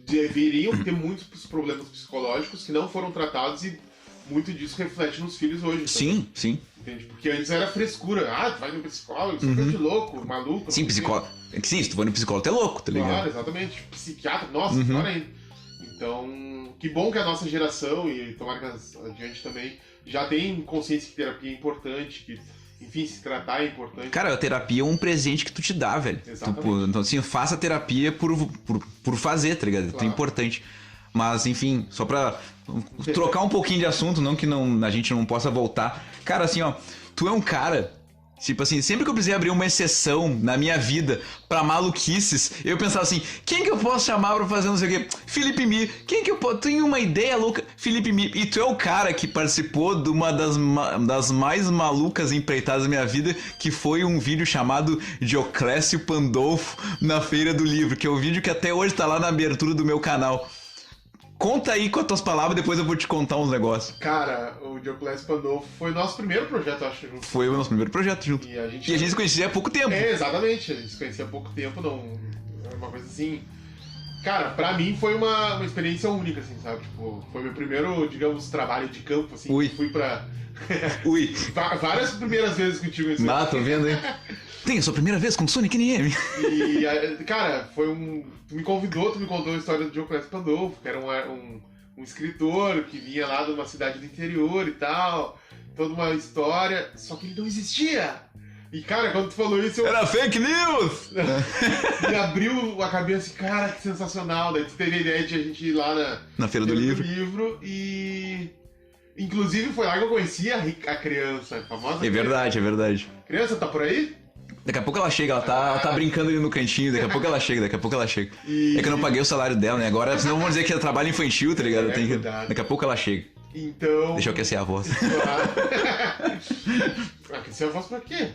deveriam ter muitos problemas psicológicos que não foram tratados e muito disso reflete nos filhos hoje. Sim, sim. Entende? Porque antes era frescura. Tu vai no psicólogo, isso é de louco, maluco. Sim, psicólogo. Sim, se tu for no psicólogo, tu é louco, tá ligado? Claro, exatamente. Psiquiatra, nossa, pior ainda. Então, que bom que a nossa geração, e tomara que adiante também, já tem consciência que terapia é importante, que, enfim, se tratar é importante. Cara, a terapia é um presente que tu te dá, velho. Exatamente. Então, assim, faça terapia por fazer, tá ligado? Claro. É importante. Mas, enfim, só pra trocar um pouquinho de assunto, não que a gente não possa voltar. Cara, assim, ó, tu é um cara... Tipo assim, sempre que eu precisei abrir uma exceção na minha vida pra maluquices, eu pensava assim, quem que eu posso chamar pra fazer não sei o quê? Felipe Mi. Quem que eu posso... Tenho uma ideia louca. Felipe Mi. E tu é o cara que participou de uma das mais malucas empreitadas da minha vida, que foi um vídeo chamado Dioclésio Pandolfo na Feira do Livro, que é o vídeo que até hoje tá lá na abertura do meu canal. Conta aí com as tuas palavras, depois eu vou te contar uns negócios. Cara, o Dioclésio Pandolfo foi o nosso primeiro projeto, acho, junto. Foi o nosso primeiro projeto junto. E a gente se conhecia há pouco tempo. Exatamente. A gente se conhecia há pouco tempo, não... Era uma coisa assim... Cara, pra mim foi uma experiência única, assim, sabe? Tipo, foi meu primeiro, digamos, trabalho de campo, assim. Ui. Fui pra... Ui. Várias primeiras vezes contigo isso. Ah, tô vendo, hein? Tem a sua primeira vez com Sonic NM. E, cara, foi um... Tu me contou a história do Dioclésio Pandolfo, que era um escritor que vinha lá de uma cidade do interior e tal. Toda uma história, só que ele não existia. E, cara, quando tu falou isso, Era fake news! me abriu a cabeça, cara, que sensacional. Daí tu teve a ideia de a gente ir lá na Feira do Livro. E... Inclusive, foi lá que eu conheci a criança, a famosa É verdade, é verdade. Criança, tá por aí? Daqui a pouco ela chega, ela tá brincando ali no cantinho, daqui a pouco ela chega. E... É que eu não paguei o salário dela, né? Agora, senão vão dizer que é trabalho infantil, tá ligado? Daqui a pouco ela chega. Então... Deixa eu aquecer a voz. Aquecer a voz pra quê?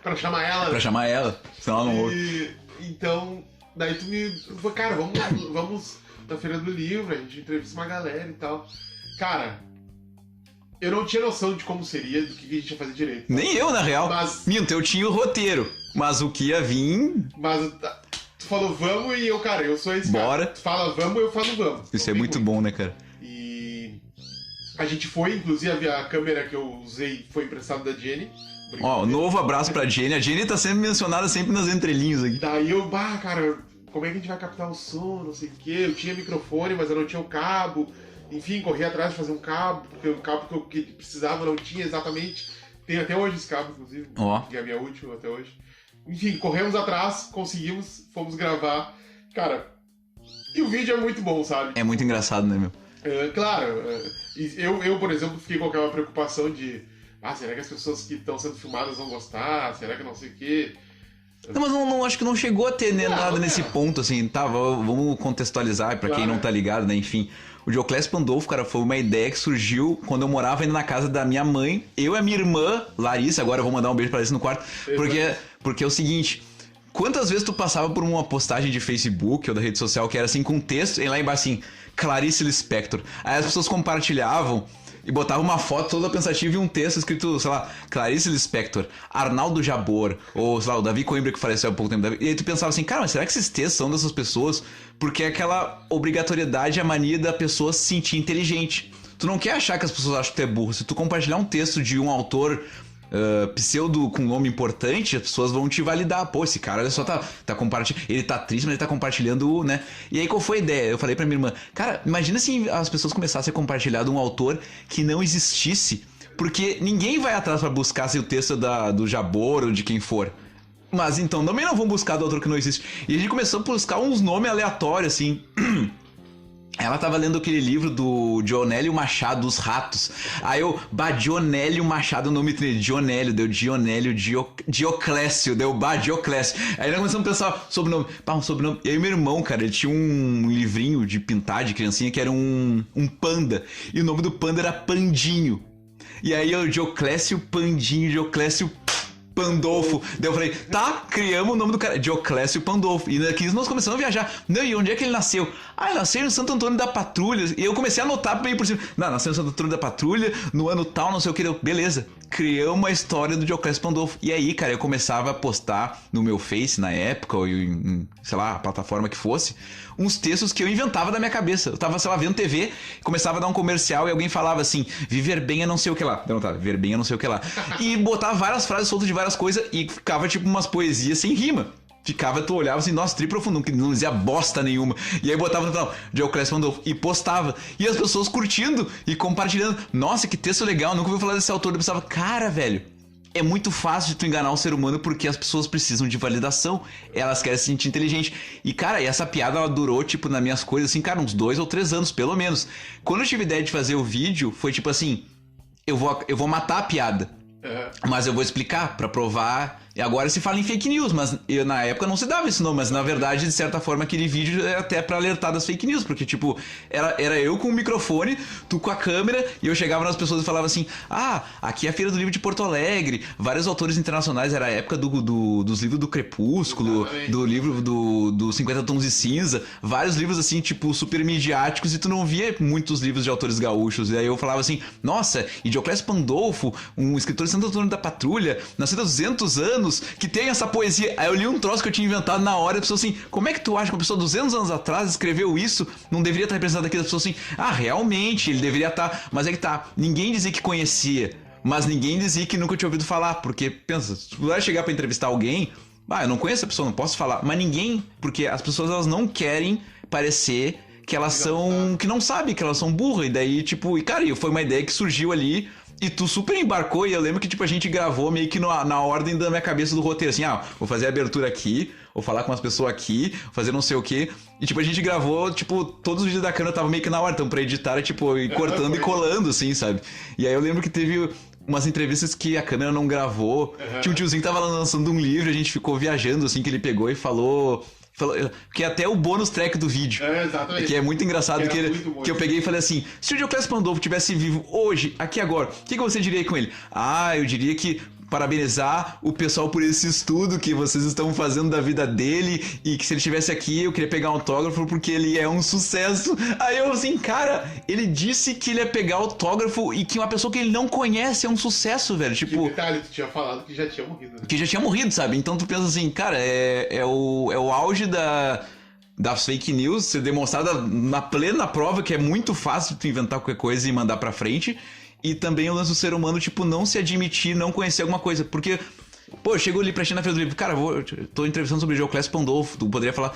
Pra chamar ela. Pra chamar ela, senão ela não ouve. Então, daí tu me... Falei, cara, vamos na Feira do Livro, a gente entrevista uma galera e tal. Cara, eu não tinha noção de como seria, do que a gente ia fazer direito. Nem eu, na real. Minto, eu tinha o roteiro, mas o que ia vir... Mas tu falou vamos e eu, cara, eu sou esse Bora. cara. Tu fala vamos, eu falo vamos. Isso é muito bom, né, cara? E a gente foi, inclusive a câmera que eu usei foi emprestada da Jenny. Ó, novo abraço pra Jenny. A Jenny tá sendo mencionada sempre nas entrelinhas aqui. Daí eu, cara, como é que a gente vai captar o som, não sei o quê. Eu tinha microfone, mas eu não tinha o cabo. Enfim, corri atrás de fazer um cabo, porque o cabo que precisava não tinha exatamente. Tem até hoje esse cabo, inclusive, que é a minha última até hoje. Enfim, corremos atrás, conseguimos, fomos gravar. Cara, e o vídeo é muito bom, sabe? É muito engraçado, né, meu? Claro, eu, por exemplo, fiquei com aquela preocupação de será que as pessoas que estão sendo filmadas vão gostar? Será que não sei o quê? Não, mas não, acho que não chegou a ter nada nesse ponto, assim, tá? Vamos contextualizar pra quem não tá ligado, né? Enfim, o Dioclésio Pandolfo, cara, foi uma ideia que surgiu quando eu morava ainda na casa da minha mãe. Eu e a minha irmã, Larissa, agora eu vou mandar um beijo pra Larissa no quarto, porque é o seguinte... Quantas vezes tu passava por uma postagem de Facebook ou da rede social que era assim com texto e lá embaixo assim, Clarice Lispector. Aí as pessoas compartilhavam e botavam uma foto toda pensativa e um texto escrito, sei lá, Clarice Lispector, Arnaldo Jabor, ou sei lá, o Davi Coimbra que faleceu há pouco tempo. E aí tu pensava assim, cara, mas será que esses textos são dessas pessoas? Porque é aquela obrigatoriedade, a mania da pessoa se sentir inteligente. Tu não quer achar que as pessoas acham que tu é burro. Se tu compartilhar um texto de um autor... pseudo com nome importante, as pessoas vão te validar. Pô, esse cara ele só tá compartilhando. Ele tá triste, mas ele tá compartilhando, né? E aí qual foi a ideia? Eu falei pra minha irmã, cara, imagina se as pessoas começassem a compartilhar de um autor que não existisse. Porque ninguém vai atrás pra buscar se o texto do Jabor ou de quem for. Mas então também não vão buscar do autor que não existe. E a gente começou a buscar uns nomes aleatórios, assim. Ela tava lendo aquele livro do Dionélio Machado, Os Ratos. Aí eu, Dionélio Machado, o nome dele, Dionélio, deu Dionélio, Dioclésio, deu Dioclésio. Aí nós começamos a pensar sobrenome, um sobrenome. E aí meu irmão, cara, ele tinha um livrinho de pintar de criancinha que era um panda. E o nome do panda era Pandinho. E aí eu, Dioclésio Pandinho, Dioclésio Pandolfo. Daí eu falei, tá, criamos o nome do cara, Dioclésio Pandolfo. E daqui nós começamos a viajar. Não, e onde é que ele nasceu? Ele nasceu em Santo Antônio da Patrulha. E eu comecei a anotar bem por cima. Não, nasceu em Santo Antônio da Patrulha, no ano tal, não sei o que. Beleza, criamos uma história do Dioclésio Pandolfo. E aí, cara, eu começava a postar no meu Face na época, ou em, sei lá, a plataforma que fosse, uns textos que eu inventava da minha cabeça. Eu tava, sei lá, vendo TV, começava a dar um comercial e alguém falava assim, viver bem é não sei o que lá. Não, tá, viver bem é não sei o que lá. E botava várias frases soltas de várias coisas e ficava tipo umas poesias sem rima. Ficava, tu olhava assim, nossa, triprofundo, que não dizia bosta nenhuma. E aí botava no canal, Dioclésio Pandolfo, e postava. E as pessoas curtindo e compartilhando. Nossa, que texto legal, nunca ouvi falar desse autor. Eu pensava, cara, velho, é muito fácil de tu enganar um ser humano porque as pessoas precisam de validação. Elas querem se sentir inteligente. E, cara, essa piada, ela durou, tipo, nas minhas coisas, assim, cara, uns 2 ou 3 anos, pelo menos. Quando eu tive ideia de fazer o vídeo, foi tipo assim, eu vou matar a piada. Mas eu vou explicar pra provar. E agora se fala em fake news, mas na época não se dava esse nome. Mas na verdade, de certa forma, aquele vídeo é até pra alertar das fake news. Porque tipo, era eu com o microfone, tu com a câmera. E eu chegava nas pessoas e falava assim, aqui é a Feira do Livro de Porto Alegre. Vários autores internacionais, era a época dos livros do Crepúsculo. Exatamente. Do livro do 50 Tons de Cinza. Vários livros assim, tipo, super midiáticos. E tu não via muitos livros de autores gaúchos. E aí eu falava assim, nossa, e Dioclésio Pandolfo, um escritor de Santo Antônio da Patrulha, nascido há 200 anos, anos que tem essa poesia. Aí eu li um troço que eu tinha inventado na hora e a pessoa assim, como é que tu acha que uma pessoa 200 anos atrás escreveu isso? Não deveria estar representado aqui? A pessoa assim, realmente, ele deveria estar. Mas é que tá, ninguém dizia que conhecia, mas ninguém dizia que nunca tinha ouvido falar. Porque, pensa, se tu vai chegar pra entrevistar alguém, eu não conheço a pessoa, não posso falar. Mas ninguém, porque as pessoas elas não querem parecer que elas são, que não sabem, que elas são burras. E daí, tipo, e cara, foi uma ideia que surgiu ali. E tu super embarcou, e eu lembro que tipo a gente gravou meio que na ordem da minha cabeça do roteiro, assim, vou fazer a abertura aqui, vou falar com umas pessoas aqui, vou fazer não sei o quê. E tipo, a gente gravou, tipo, todos os vídeos da câmera tava meio que na ordem, então pra editar era tipo, ir cortando e colando, assim, sabe? E aí eu lembro que teve umas entrevistas que a câmera não gravou, tinha um tiozinho que tava lançando um livro, a gente ficou viajando, assim, que ele pegou e falou que é até o bônus track do vídeo. Exatamente. Que é muito engraçado, que eu peguei e falei assim, se o Dioclésio Pandolfo tivesse vivo hoje, aqui agora, o que você diria com ele? Eu diria que parabenizar o pessoal por esse estudo que vocês estão fazendo da vida dele e que se ele estivesse aqui eu queria pegar um autógrafo porque ele é um sucesso. Aí eu assim, cara, ele disse que ele ia pegar autógrafo e que uma pessoa que ele não conhece é um sucesso, velho. Tipo, que detalhe, tu tinha falado que já tinha morrido, né? Que já tinha morrido, sabe? Então tu pensa assim, cara, é o auge das fake news ser demonstrada na plena prova que é muito fácil tu inventar qualquer coisa e mandar pra frente. E também o lance do ser humano, tipo, não se admitir, não conhecer alguma coisa. Porque, eu chego ali pra ti na feira do livro, cara, tô entrevistando sobre Dioclésio Pandolfo, tu poderia falar,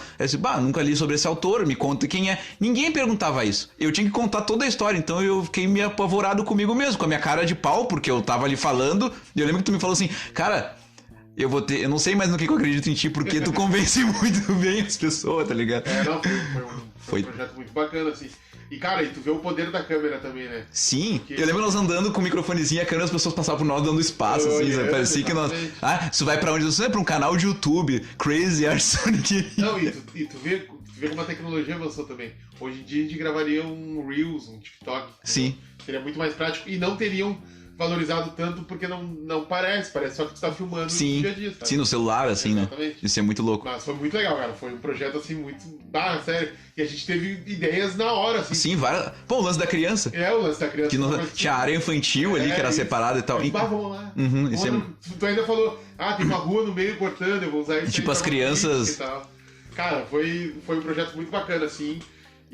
nunca li sobre esse autor, me conta quem é. Ninguém perguntava isso. Eu tinha que contar toda a história, então eu fiquei meio apavorado comigo mesmo, com a minha cara de pau, porque eu tava ali falando, e eu lembro que tu me falou assim, cara, eu não sei mais no que eu acredito em ti, porque tu convence muito bem as pessoas, tá ligado? Foi um projeto muito bacana, assim. E, cara, tu vê o poder da câmera também, né? Sim, porque... eu lembro nós andando com o microfonezinho, a câmera, as pessoas passavam por nós dando espaço, assim, sabe? Parecia que nós... isso vai pra onde? Isso vai pra um canal de YouTube, Crazy Art Sonic. Não, e tu vê como a tecnologia avançou também. Hoje em dia a gente gravaria um Reels, um TikTok. Sim. Seria muito mais prático e não teriam valorizado tanto porque não parece só que tu tá filmando no dia a dia, sabe? Sim, no celular, assim, exatamente, né? Isso é muito louco. Mas foi muito legal, cara. Foi um projeto, assim, muito... sério. E a gente teve ideias na hora, assim. Sim, várias... o lance da criança. O lance da criança. Que tinha área infantil ali, que era separada e tal. Vamos lá. Isso Tu ainda falou, tem uma rua no meio cortando, eu vou usar isso. E tipo, as crianças... E tal. Cara, foi um projeto muito bacana, assim.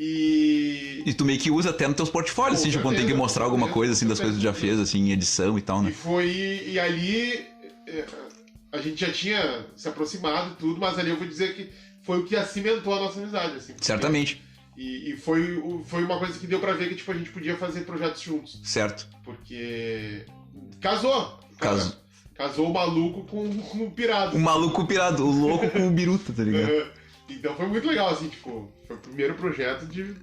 E tu meio que usa até nos teus portfólios, assim, tipo, quando tem que mostrar alguma coisa, assim, das coisas que tu já fez, assim, em edição e tal, né? E ali a gente já tinha se aproximado e tudo, mas ali eu vou dizer que foi o que cimentou a nossa amizade, assim. Certamente. E foi uma coisa que deu pra ver que, tipo, a gente podia fazer projetos juntos. Certo. Porque casou. Casou o maluco com o pirado. O maluco com o pirado, o louco com o biruta, tá ligado? Então foi muito legal, assim, tipo, foi o primeiro projeto de...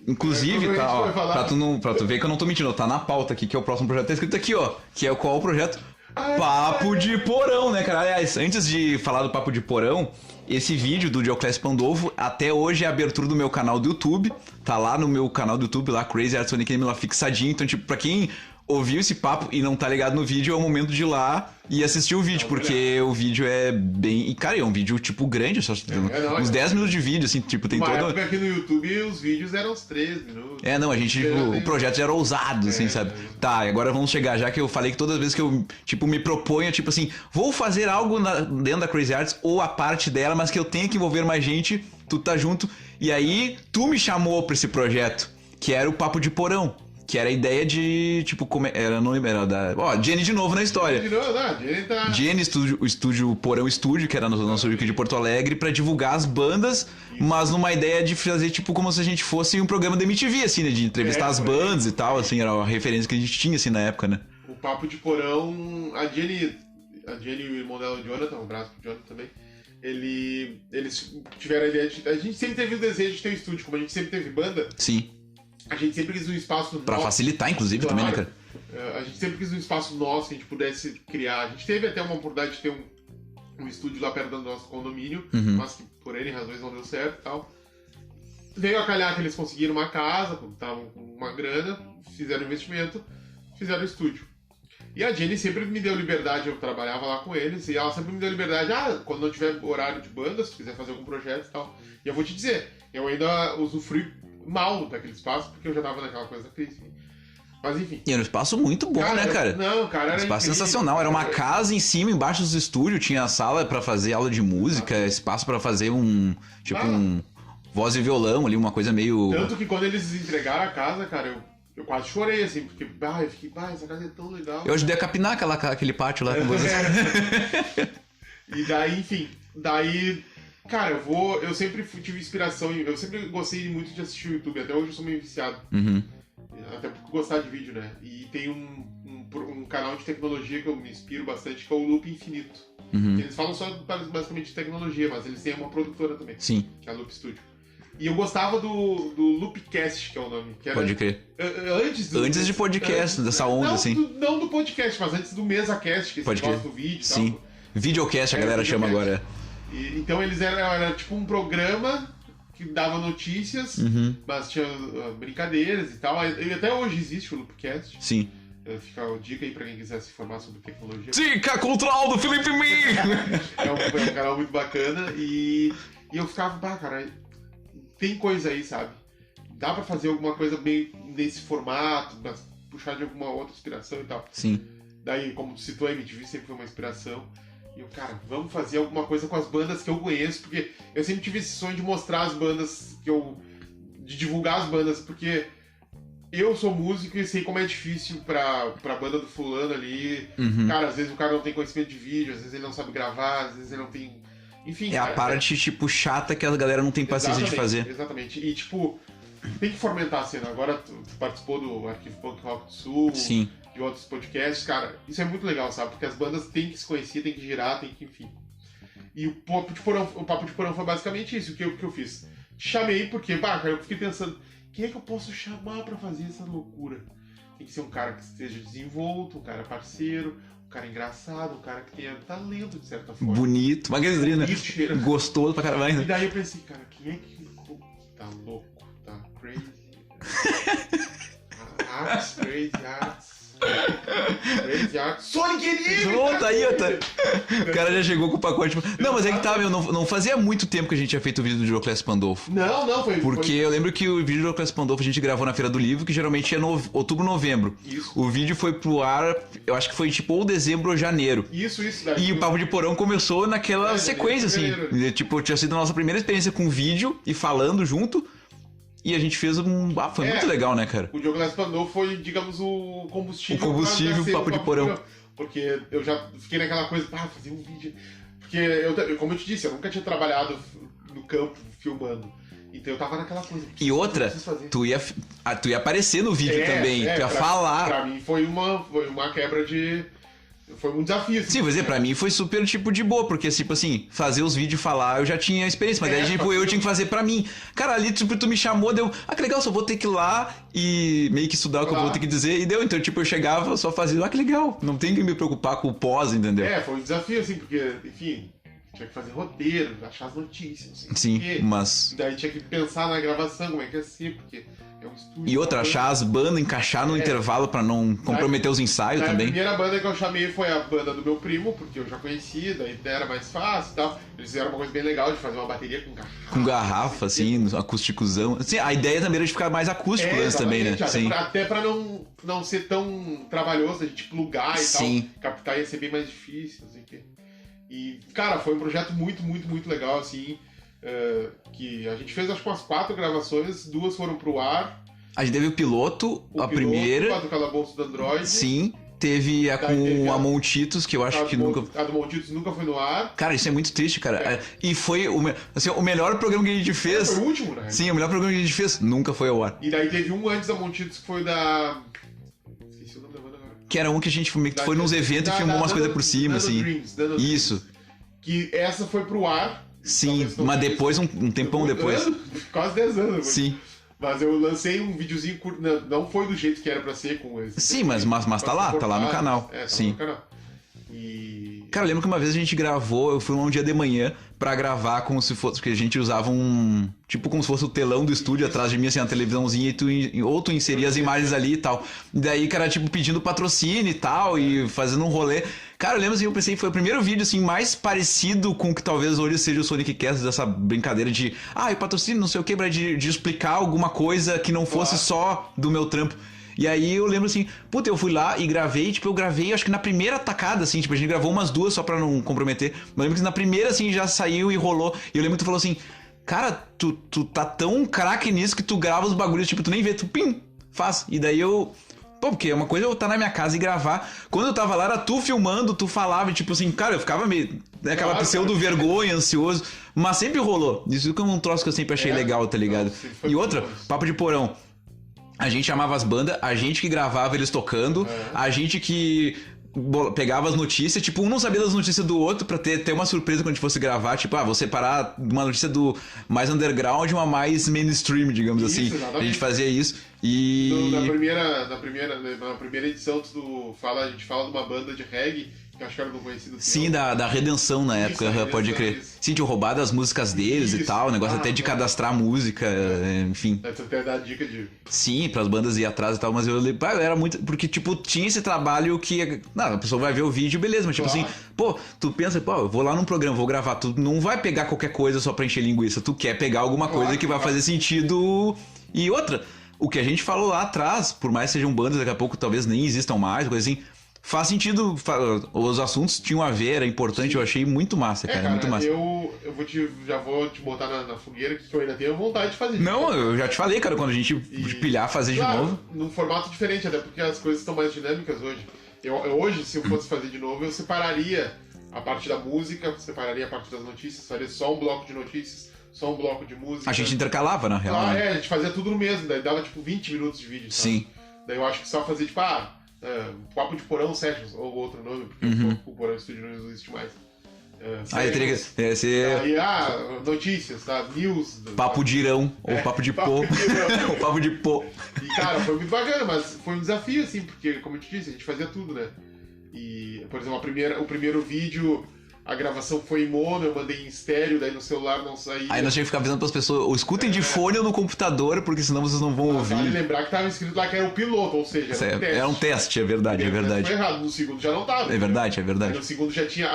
Inclusive, pra tu ver que eu não tô mentindo, tá na pauta aqui, que é o próximo projeto, tá escrito aqui, ó, que é qual o projeto? Papo de Porão, né, cara? Aliás, antes de falar do Papo de Porão, esse vídeo do Dioclésio Pandolfo, até hoje é a abertura do meu canal do YouTube, tá lá no meu canal do YouTube, lá, Crazy Art Sonic lá fixadinho, então, tipo, pra quem... ouviu esse papo e não tá ligado no vídeo, é o momento de ir lá e assistir o vídeo, porque o vídeo é bem... E, cara, é um vídeo, tipo, grande, só uns 10 minutos de vídeo, assim, tipo, tem uma todo... época aqui no YouTube, os vídeos eram uns 3 minutos. A gente, tipo, o projeto já era ousado, assim, sabe? Tá, agora vamos chegar, já que eu falei que todas as vezes que eu, tipo, me proponho, tipo assim, vou fazer algo dentro da Crazy Arts, ou a parte dela, mas que eu tenho que envolver mais gente, tu tá junto, e aí tu me chamou pra esse projeto, que era o Papo de Porão. Que era a ideia de, tipo, como era, não lembro, era da... Jenny de novo na história. Jenny tá... Jenny, o estúdio Porão Estúdio, que era no nosso estúdio aqui de Porto Alegre, pra divulgar as bandas, mas numa ideia de fazer, tipo, como se a gente fosse um programa da MTV, assim, né? De entrevistar as bandas e tal, assim, era a referência que a gente tinha, assim, na época, né? O Papo de Porão, a Jenny e o irmão dela, o Jonathan, um abraço pro Jonathan também, eles tiveram a ideia de... A gente sempre teve o desejo de ter um estúdio, como a gente sempre teve banda. Sim. A gente sempre quis um espaço pra facilitar, inclusive, claro, também, né, cara? A gente sempre quis um espaço nosso que a gente pudesse criar. A gente teve até uma oportunidade de ter um estúdio lá perto do nosso condomínio, mas que por N razões não deu certo e tal. Veio a calhar que eles conseguiram uma casa, estavam com uma grana, fizeram investimento, fizeram o estúdio. E a Jenny sempre me deu liberdade, eu trabalhava lá com eles, e ela sempre me deu liberdade, quando não tiver horário de banda, se quiser fazer algum projeto e tal. E eu vou te dizer, eu ainda usufrui mal daquele espaço, porque eu já tava naquela coisa da crise. Mas enfim. E era um espaço muito bom, né, cara? Não, cara, era espaço incrível, sensacional. Era uma casa em cima, embaixo dos estúdios, tinha a sala pra fazer aula de música, espaço pra fazer um voz e violão ali, uma coisa meio... Tanto que quando eles entregaram a casa, cara, eu quase chorei, assim, porque, eu fiquei, essa casa é tão legal. Eu ajudei a capinar aquele pátio lá com vocês. E daí, enfim, cara, eu sempre tive inspiração, eu sempre gostei muito de assistir o YouTube, até hoje eu sou meio viciado. Até por gostar de vídeo, né? E tem um canal de tecnologia que eu me inspiro bastante, que é o Loop Infinito. Eles falam só basicamente de tecnologia, mas eles têm uma produtora também. Sim. Que é a Loop Studio. E eu gostava do Loopcast, que é o nome. Que era, pode crer. Antes de podcast, dessa onda, assim. Não do podcast, mas antes do MesaCast, que pode gosta do vídeo e Sim. tal. Videocast a galera chama agora. Então eles era tipo um programa que dava notícias, mas tinha brincadeiras e tal. E até hoje existe o Loopcast. Sim. Fica a dica aí pra quem quiser se informar sobre tecnologia. Dica cultural do Felipe Mi! É um canal muito bacana e eu ficava, cara, tem coisa aí, sabe? Dá pra fazer alguma coisa meio nesse formato, mas puxar de alguma outra inspiração e tal. Sim. Daí, como tu citou, a MTV sempre foi uma inspiração. E eu, cara, vamos fazer alguma coisa com as bandas que eu conheço, porque eu sempre tive esse sonho de mostrar as bandas de divulgar as bandas, porque eu sou músico e sei como é difícil pra banda do fulano ali. Cara, às vezes o cara não tem conhecimento de vídeo, às vezes ele não sabe gravar, às vezes ele não tem... Enfim, a parte, tipo, chata que a galera não tem paciência de fazer. Exatamente. E, tipo, tem que fomentar a cena. Agora tu participou do Arquivo Punk Rock do Sul, Sim. de outros podcasts, cara, isso é muito legal, sabe? Porque as bandas têm que se conhecer, têm que girar, têm que, enfim. E o Papo de Porão foi basicamente isso que eu fiz. Chamei porque, cara, eu fiquei pensando, quem é que eu posso chamar pra fazer essa loucura? Tem que ser um cara que esteja desenvolto, um cara parceiro, um cara engraçado, um cara que tenha talento, de certa forma. Bonito, magrinho, né? Gostoso pra caralho. E daí eu pensei, cara, quem é que tá louco, tá crazy? Crazy Arts. Sonic Enigma! Pronto, aí, o cara já chegou com o pacote. Não, mas é que tá, meu, não fazia muito tempo que a gente tinha feito o vídeo do Dioclésio Pandolfo. Não, foi. Porque eu lembro que o vídeo do Dioclésio Pandolfo a gente gravou na Feira do Livro, que geralmente é outubro, novembro. Isso. O vídeo foi pro ar, eu acho que foi tipo ou dezembro ou janeiro. Isso. Daí, e o Papo de Porão começou naquela sequência, assim. Tipo, tinha sido a nossa primeira experiência com vídeo e falando junto. E a gente fez foi muito legal, né, cara? O Dioclésio Pandolfo foi, digamos, o combustível. O combustível, o Papo de Porão. Porque eu já fiquei naquela coisa, fazer um vídeo. Porque, como eu te disse, eu nunca tinha trabalhado no campo filmando. Então eu tava naquela coisa. E outra, tu ia aparecer no vídeo também, tu ia falar. Pra mim foi uma quebra de... Foi um desafio. Assim, sim, vou dizer, pra mim foi super, tipo, de boa, porque, tipo assim, fazer os vídeos falar, eu já tinha experiência, mas daí, tipo, eu tinha que fazer pra mim. Cara, ali, tipo, tu me chamou, deu, que legal, só vou ter que ir lá e meio que estudar o que eu vou ter que dizer, e deu, então, tipo, eu chegava, só fazia, que legal, não tem que me preocupar com o pós, entendeu? Foi um desafio, assim, porque, enfim, tinha que fazer roteiro, achar as notícias, assim. Sim, mas... Daí tinha que pensar na gravação, como é que ia ser, porque... É um estúdio, e outra, achar as bandas, encaixar no intervalo pra não comprometer os ensaios também. A primeira banda que eu chamei foi a banda do meu primo, porque eu já conhecia, daí era mais fácil e tal. Eles fizeram uma coisa bem legal de fazer uma bateria com garrafa. Com garrafa, assim, acústicozão. Assim, a ideia também era de ficar mais acústico antes também, né? Até pra não ser tão trabalhoso, a gente plugar e tal. Captar ia ser bem mais difícil, não sei o quê. E, cara, foi um projeto muito, muito, muito legal, assim... que a gente fez acho que umas 4 gravações, 2 foram pro ar. A gente teve o piloto, primeira. A do Calabouço do Android. Sim. Teve a com a Montitos, que eu acho que nunca... A do Montitos nunca foi no ar. Cara, isso é muito triste, cara. E foi o melhor programa que a gente fez... Foi o último, né? Sim, o melhor programa que a gente fez nunca foi ao ar. E daí teve um antes da Montitos, que foi da... Esqueci o nome da banda agora. Que era um que a gente foi nos eventos e filmou umas coisas por cima, assim. Isso. Que essa foi pro ar... Sim, mas depois, um tempão depois. Quase 10 anos. Sim. Mas eu lancei um videozinho curto, não foi do jeito que era pra ser com esse. Sim, mas tá lá no canal. Sim. Lá no canal. E... Cara, eu lembro que uma vez a gente gravou, eu fui um dia de manhã pra gravar como se fosse, porque a gente usava tipo como se fosse o telão do estúdio atrás de mim, assim, uma televisãozinha, ou tu inseria as imagens ali e tal. E daí, cara, tipo, pedindo patrocínio e tal, e fazendo um rolê. Cara, eu lembro assim, eu pensei, foi o primeiro vídeo, assim, mais parecido com o que talvez hoje seja o Sonic Cast, dessa brincadeira de, e patrocínio, não sei o que, de explicar alguma coisa que não fosse só do meu trampo. E aí eu lembro assim, puta, eu fui lá e gravei, tipo, eu gravei, acho que na primeira tacada, assim, tipo, a gente gravou umas 2 só pra não comprometer. Mas eu lembro que na primeira, assim, já saiu e rolou. E eu lembro que tu falou assim, cara, tu tá tão craque nisso que tu grava os bagulhos, tipo, tu nem vê, tu pim, faz. E daí eu... Pô, porque uma coisa é eu estar na minha casa e gravar. Quando eu tava lá, era tu filmando, tu falava, tipo assim, cara, eu ficava meio... Aquela pseudo-vergonha, ansioso. Mas sempre rolou. Isso que é um troço que eu sempre achei legal, tá ligado? E outra, papo de porão. A gente chamava as bandas, a gente que gravava eles tocando, a gente que pegava as notícias, tipo, um não sabia das notícias do outro pra ter uma surpresa quando a gente fosse gravar, tipo, vou separar uma notícia do mais underground e uma mais mainstream, digamos isso, assim. Exatamente. A gente fazia isso e... Na primeira edição, a gente fala de uma banda de reggae, que acho que era do conhecido. Sim, da Redenção na época, pode crer. Sim, tinha roubado as músicas deles e tal, o negócio até de cadastrar música, enfim. Tu até dá dica de... Sim, pras bandas ir atrás e tal, mas eu era muito... Porque, tipo, tinha esse trabalho que... Não, a pessoa vai ver o vídeo, beleza, mas tipo assim, pô, tu pensa, pô, eu vou lá num programa, vou gravar, tu não vai pegar qualquer coisa só pra encher linguiça, tu quer pegar alguma coisa que vai fazer sentido. E outra, o que a gente falou lá atrás, por mais que sejam bandas, daqui a pouco talvez nem existam mais, coisa assim... Faz sentido, os assuntos tinham a ver, era importante. Sim. Eu achei muito massa, cara, muito massa. Eu já vou te botar na fogueira, que eu ainda tenho vontade de fazer. Não, eu já te falei, cara, quando a gente pilhar, fazer de novo. Num formato diferente, até porque as coisas estão mais dinâmicas hoje. Hoje, se eu fosse fazer de novo, eu separaria a parte da música, separaria a parte das notícias, faria só um bloco de notícias, só um bloco de música. A gente intercalava, na real. A gente fazia tudo no mesmo, daí dava tipo 20 minutos de vídeo, sabe? Sim. Daí eu acho que só fazer tipo, Papo de Porão Sessions, ou outro nome, porque o Porão Studio não existe mais. Aí teria que ser... Aí, notícias, tá? News. Papo de Irão, ou Papo de Pô. Ou Papo de Pô. E, cara, foi muito bacana, mas foi um desafio, assim, porque, como eu te disse, a gente fazia tudo, né? E, por exemplo, o primeiro vídeo... A gravação foi em mono, eu mandei em estéreo, daí no celular não saía. Aí nós tínhamos que ficar avisando pras pessoas, ou escutem de fone ou no computador, porque senão vocês não vão ouvir. Vale lembrar que tava escrito lá que era o piloto, ou seja, era um teste. Era um teste, é verdade, é verdade. Foi errado, no segundo já não tava. É verdade, é verdade. Aí no segundo já tinha,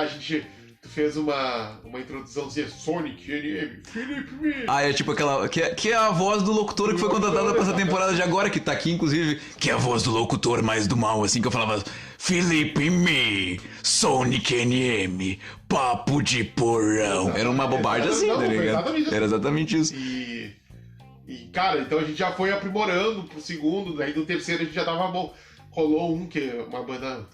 tu fez uma introduçãozinha, Sonic, NM, Felipe Me. É tipo aquela, que é a voz do locutor que foi contratada pra essa temporada de agora, que tá aqui, inclusive, que é a voz do locutor mais do mal, assim, que eu falava... Felipe Me, Sonic NM, Papo de Porão. Era uma bobagem assim, tá ligado? Era exatamente isso. E, cara, então a gente já foi aprimorando pro segundo, daí no terceiro a gente já tava bom. Rolou um que uma banda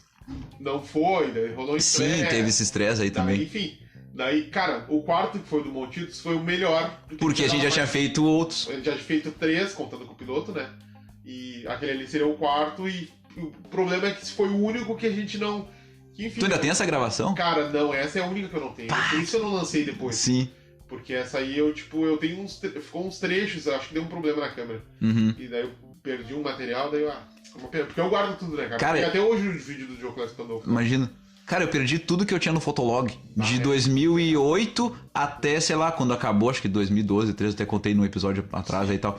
não foi, daí rolou estresse. Sim, teve esse estresse aí também. Enfim, daí, cara, o quarto que foi do Montitos foi o melhor. Porque a gente já tinha feito outros. A gente já tinha feito 3, contando com o piloto, né? E aquele ali seria o quarto e... O problema é que esse foi o único que a gente não... Que, enfim, tu ainda tem essa gravação? Cara, não, essa é a única que eu não tenho. Por isso eu não lancei depois. Sim. Porque essa aí eu tenho ficou uns trechos, eu acho que deu um problema na câmera. E daí eu perdi um material, daí porque eu guardo tudo, né, cara? Porque até hoje o vídeo do Joe Classic andou. Imagina. Cara, eu perdi tudo que eu tinha no Fotolog. De 2008 até, sei lá, quando acabou, acho que 2012, 2013, até contei no episódio atrás aí e tal.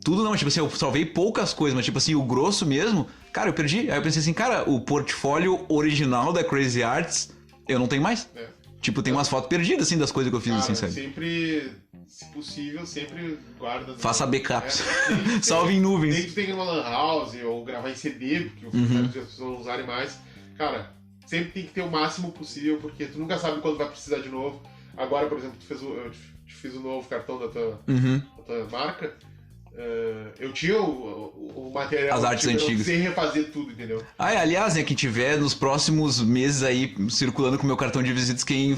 Tudo não, tipo assim, eu salvei poucas coisas, mas tipo assim, o grosso mesmo, cara, eu perdi. Aí eu pensei assim, cara, o portfólio original da Crazy Arts, eu não tenho mais. Tipo, tem umas fotos perdidas, assim, das coisas que eu fiz, assim, sabe? Sempre, se possível, sempre guarda... Faça backups. Salve em nuvens. Nem que tem uma lan house, ou gravar em CD, porque as pessoas não usarem mais. Cara, sempre tem que ter o máximo possível, porque tu nunca sabe quando vai precisar de novo. Agora, por exemplo, eu te fiz o novo cartão da tua marca... eu tinha o material, as artes antigas, sem refazer tudo, entendeu? Aliás, né, quem tiver nos próximos meses aí circulando com o meu cartão de visitas, quem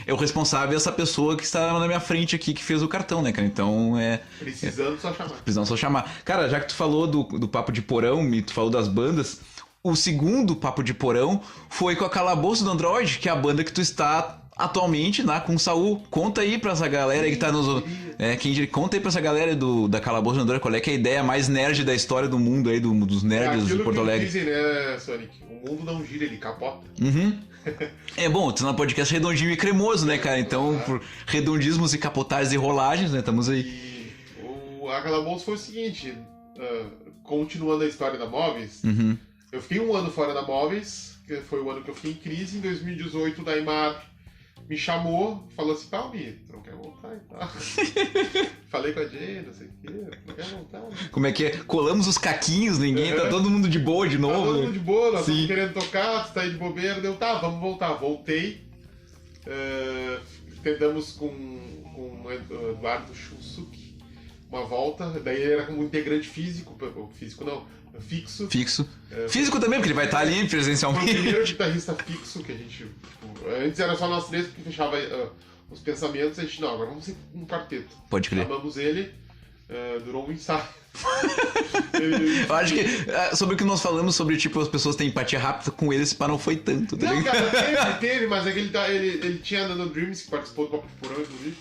é o responsável é essa pessoa que está na minha frente aqui, que fez o cartão, né, cara? Então precisando só chamar. Cara, já que tu falou do Papo de Porão e tu falou das bandas, o segundo Papo de Porão foi com a Calabouço do Android, que é a banda que tu está atualmente, né, com o Saul. Conta aí pra essa galera aí que tá nos... conta aí pra essa galera da Calabouço do Android qual é que é a ideia mais nerd da história do mundo aí, dos nerds de Porto Alegre. Dizem, né, Sonic? O mundo não gira, ele capota. É bom, tu na podcast redondinho e cremoso, né, cara? Então, por redondismos e capotagens e rolagens, né, estamos aí. E a Calabouço foi o seguinte, continuando a história da Móveis, eu fiquei um ano fora da Móveis, que foi o ano que eu fiquei em crise. Em 2018, da Imar me chamou, falou assim, Palmi, tu não quer voltar e tal. falei com a Jay, não sei o quê, não quer voltar. Como é que é? Colamos os caquinhos, ninguém, tá todo mundo de boa de novo. Tá todo mundo de boa, nós Sim. estamos querendo tocar, tu tá aí de bobeira, deu, tá, vamos voltar. Voltei, tentamos com o Eduardo Shunsuke uma volta, daí ele era como integrante físico não, fixo. Físico também, porque ele vai estar ali Foi o presencialmente. primeiro guitarrista fixo que a gente, tipo, antes era só nós três que fechava os pensamentos, a gente, não, agora vamos ser um quarteto. Pode crer. Chamamos ele, durou um ensaio. Eu acho que sobre o que nós falamos sobre, tipo, as pessoas têm empatia rápida com ele, esse pá não foi tanto, tá Não, ligado? cara, teve, mas é que ele tinha Nano Dreams, que participou do Papo de Porão, inclusive,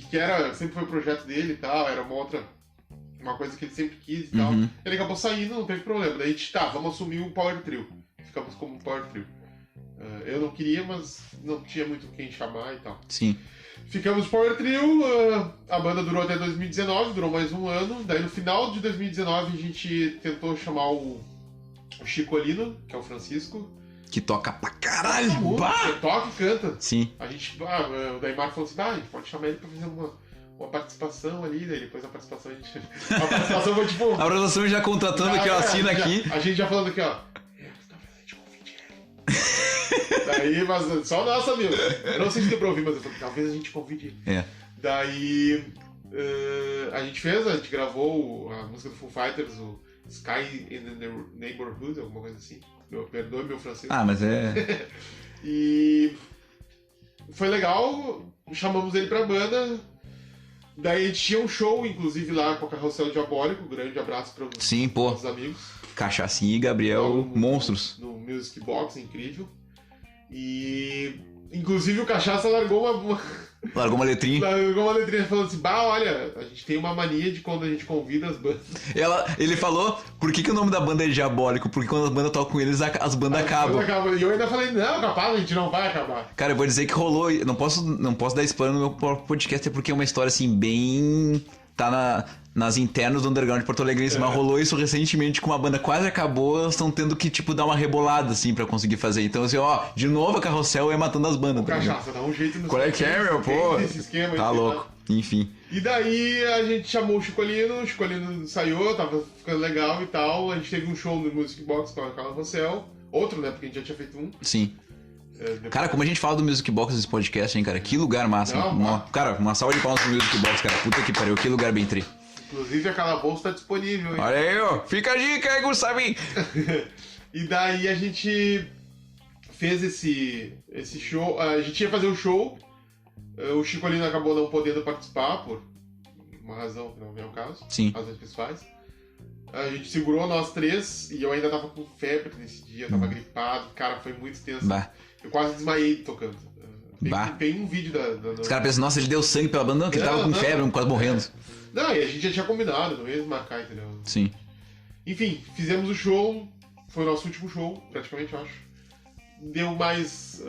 que era, sempre foi o projeto dele e tal, era uma coisa que ele sempre quis e tal. Ele acabou saindo, não teve problema. Daí a gente, tá, vamos assumir o Power Trio. Ficamos como um Power Trio. Eu não queria, mas não tinha muito quem chamar e tal. Sim. Ficamos Power Trio, a banda durou até 2019, durou mais um ano. Daí no final de 2019 a gente tentou chamar o Chico Olino, que é o Francisco. Que toca pra caralho! Muito, Bah! toca e canta. Sim. A gente, o Daimar falou assim, a gente pode chamar ele pra fazer uma participação ali, daí depois a participação a gente... A participação foi tipo... A organização já contratando aqui, ó, assina aqui. A gente já falando aqui, ó. Talvez a gente convide ele. Daí, mas só nossa, meu. Eu não sei se deu pra ouvir, mas eu falei, talvez a gente convide ele. É. Daí a gente gravou a música do Foo Fighters, o Sky in the Neighborhood, alguma coisa assim. Perdoe meu francês. Ah, mas é... E foi legal, chamamos ele pra banda. Daí a gente tinha um show, inclusive, lá com a Carrossel Diabólico. Grande abraço para os Sim, pô. nossos amigos. Cachacinha e Gabriel, monstros. No Music Box, incrível. E inclusive o Cachaça largou Largou uma letrinha. falando assim, olha, a gente tem uma mania de quando a gente convida as bandas. Ele falou, por que o nome da banda é Diabólico? Porque quando as bandas tocam com eles, as bandas acabam. E eu ainda falei, não, capaz, a gente não vai acabar. Cara, eu vou dizer que rolou, não posso dar spoiler no meu próprio podcast, é porque é uma história assim, bem... Tá nas internas do Underground de Porto Alegre, mas rolou isso recentemente com uma banda quase acabou, elas estão tendo que, tipo, dar uma rebolada, assim, pra conseguir fazer. Então, assim, de novo a Carrossel é matando as bandas. O Cachaça, dá um jeito no... Qual é que é, meu, pô? Esse esquema tá aí, louco. Enfim. E daí a gente chamou o Chico Olino saiu, tava ficando legal e tal. A gente teve um show no Music Box com a Carrossel. Outro, né, porque a gente já tinha feito um. Sim. Cara, como a gente fala do Music Box nesse podcast, hein, cara? Que lugar massa. Cara, uma salva de palmas pro Music Box, cara. Puta que pariu, que lugar bem tri. Inclusive a Calabouço tá disponível, hein? Olha aí, ó. Fica a dica aí, Gustavinho. E daí a gente fez esse show. A gente ia fazer um show. O Chico Olino acabou não podendo participar por uma razão que não vem ao caso. Sim. Razões pessoais. A gente segurou nós três e eu ainda tava com febre nesse dia, eu tava gripado. Cara, foi muito tenso. Bah. Eu quase desmaiei tocando. Tem um vídeo Os caras pensam, nossa, ele deu sangue pela banda. Não, que ele tava com febre, quase morrendo. Não, e a gente já tinha combinado, não ia desmarcar, entendeu? Sim. Enfim, fizemos o show, foi o nosso último show, praticamente, eu acho. Deu mais...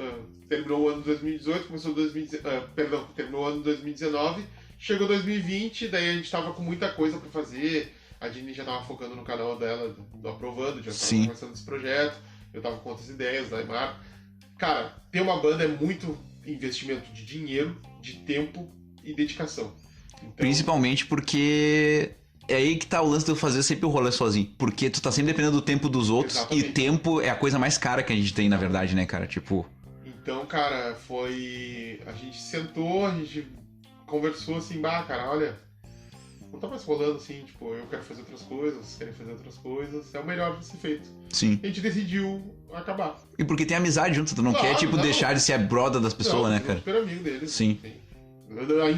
terminou o ano de 2018, terminou o ano de 2019, chegou 2020, daí a gente tava com muita coisa pra fazer, a Dini já tava focando no canal dela, do Aprovando, já tava começando esse projeto, eu tava com outras ideias, da Aymar. Cara, ter uma banda é muito investimento de dinheiro, de tempo e dedicação. Então... Principalmente porque é aí que tá o lance de eu fazer sempre o rolê sozinho. Porque tu tá sempre dependendo do tempo dos outros. Exatamente. E tempo é a coisa mais cara que a gente tem, na verdade, né, cara? Tipo... Então, cara, foi... A gente sentou, a gente conversou assim, cara, olha... Não tá mais rolando assim, tipo, eu quero fazer outras coisas, vocês querem fazer outras coisas. É o melhor pra ser feito. Sim. A gente decidiu acabar. E porque tem amizade junto, tu não quer, tipo, deixar de ser a brother das pessoas, né, cara? Eu sou super amigo deles. Sim.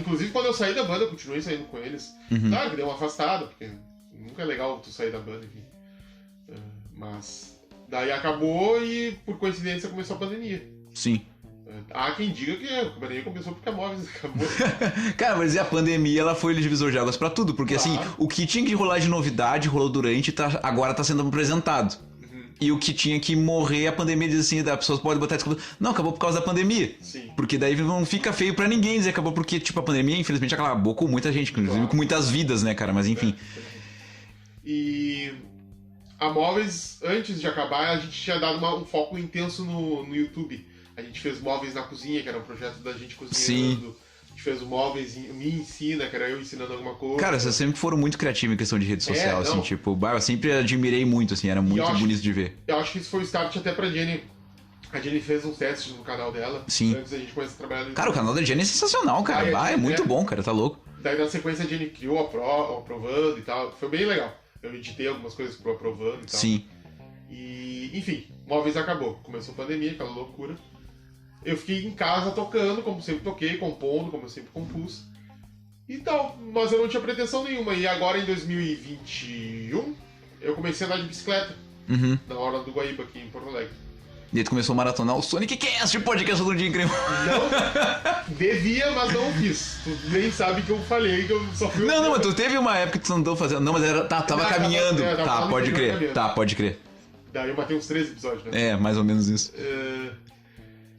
Inclusive, quando eu saí da banda, eu continuei saindo com eles. Claro que deu uma afastada, porque nunca é legal tu sair da banda, enfim. Mas daí acabou e, por coincidência, começou a pandemia. Sim. Há quem diga que a pandemia começou porque a Móveis acabou. Cara, mas a pandemia, ela foi o divisor de águas pra tudo. Porque, assim, o que tinha que rolar de novidade, rolou durante, agora tá sendo apresentado. E o que tinha que morrer, a pandemia diz assim, as pessoas podem botar desculpa. Não, acabou por causa da pandemia. Sim. Porque daí não fica feio pra ninguém dizer acabou porque, tipo, a pandemia, infelizmente, acabou com muita gente, inclusive com muitas vidas, né, cara? Mas enfim. E a Móveis, antes de acabar, a gente tinha dado um foco intenso no YouTube. A gente fez Móveis na Cozinha, que era um projeto da gente cozinhando. gente fez o Móveis Me Ensina, que era eu ensinando alguma coisa. Cara, vocês sempre foram muito criativos em questão de rede social, assim, não. tipo, eu sempre admirei muito, assim, era muito bonito de ver. Eu acho que isso foi o start até pra Jenny. A Jenny fez uns testes no canal dela. Sim. Antes da gente começar a trabalhar no Cara, o canal da Jenny é sensacional, cara. É muito bom, cara, tá louco. Daí na sequência a Jenny criou o Aprovando e tal. Foi bem legal. Eu editei algumas coisas pro Aprovando e tal. Sim. E, enfim, Móveis acabou. Começou a pandemia, aquela loucura. Eu fiquei em casa tocando, como sempre toquei, compondo, como eu sempre compus. E tal, mas eu não tinha pretensão nenhuma. E agora em 2021, eu comecei a andar de bicicleta. Uhum. Na hora do Guaíba, aqui em Porto Alegre. E aí tu começou a maratonar o Sonic Cast, podcast do dia incrível. Não, devia, mas não fiz. Tu nem sabe que eu falei, que eu só fui... Não, mas tu teve uma época que tu não andou fazendo... Não, mas tava caminhando. Tá, pode crer. Tá, pode crer. Daí eu matei uns 13 episódios, né? É, mais ou menos isso.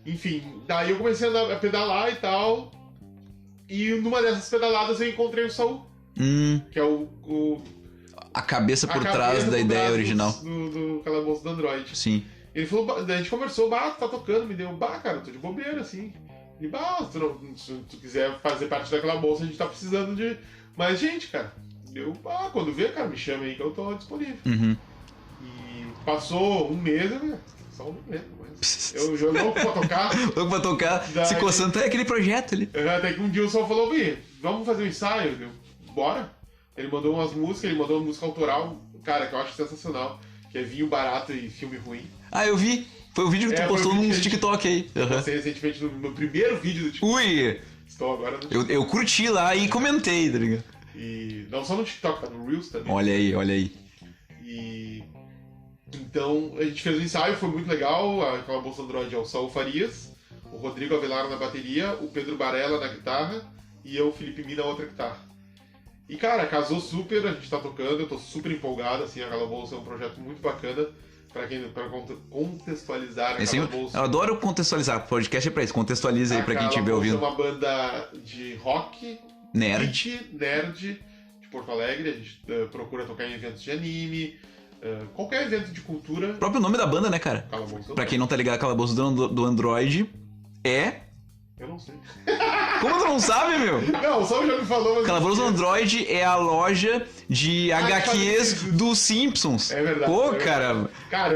Enfim, daí eu comecei a pedalar e tal. E numa dessas pedaladas eu encontrei o Saul. Que é a cabeça por trás da ideia original. Do calabouço do Android. Sim. Ele falou, a gente conversou, tá tocando, me deu, cara, eu tô de bobeira, assim. E, se tu quiser fazer parte daquela bolsa, a gente tá precisando de mais gente, cara. Eu, quando vê, cara, me chama aí que eu tô disponível. Uhum. E passou um mês, só um mês, mas eu louco pra tocar. Louco pra tocar, daí, se coçando, é aquele projeto ali. Até que um dia o Sol falou, vamos fazer um ensaio? Eu, bora. Ele mandou umas músicas, ele mandou uma música autoral, cara, que eu acho sensacional, que é Vinho Barato e Filme Ruim. Ah, eu vi. Foi o vídeo que tu postou num TikTok aí. Eu postei recentemente no meu primeiro vídeo do TikTok. Ui! Estou agora no TikTok. Eu curti lá e comentei, tá ligado? E não só no TikTok, tá no Reels também. Olha aí. E... Então, a gente fez um ensaio, foi muito legal. Aquela bolsa Android é o Saul Farias, o Rodrigo Avelar na bateria, o Pedro Barella na guitarra e eu, Felipe Mi, na outra guitarra. E, cara, casou super, a gente tá tocando, eu tô super empolgado, assim, a Calabouço é um projeto muito bacana. Pra contextualizar a Calabouço. Eu adoro contextualizar, o podcast é pra isso, contextualiza aí pra quem estiver ouvindo. É uma banda de rock, nerd de Porto Alegre, a gente procura tocar em eventos de anime, qualquer evento de cultura. O próprio nome da banda, né, cara? Calabouço. Pra quem não tá ligado, Calabouço do Android é... Eu não sei. Como tu não sabe, meu? Não, só já me falou. Mas Calabouço do Android é a loja de HQs dos Simpsons. É verdade. Pô, cara,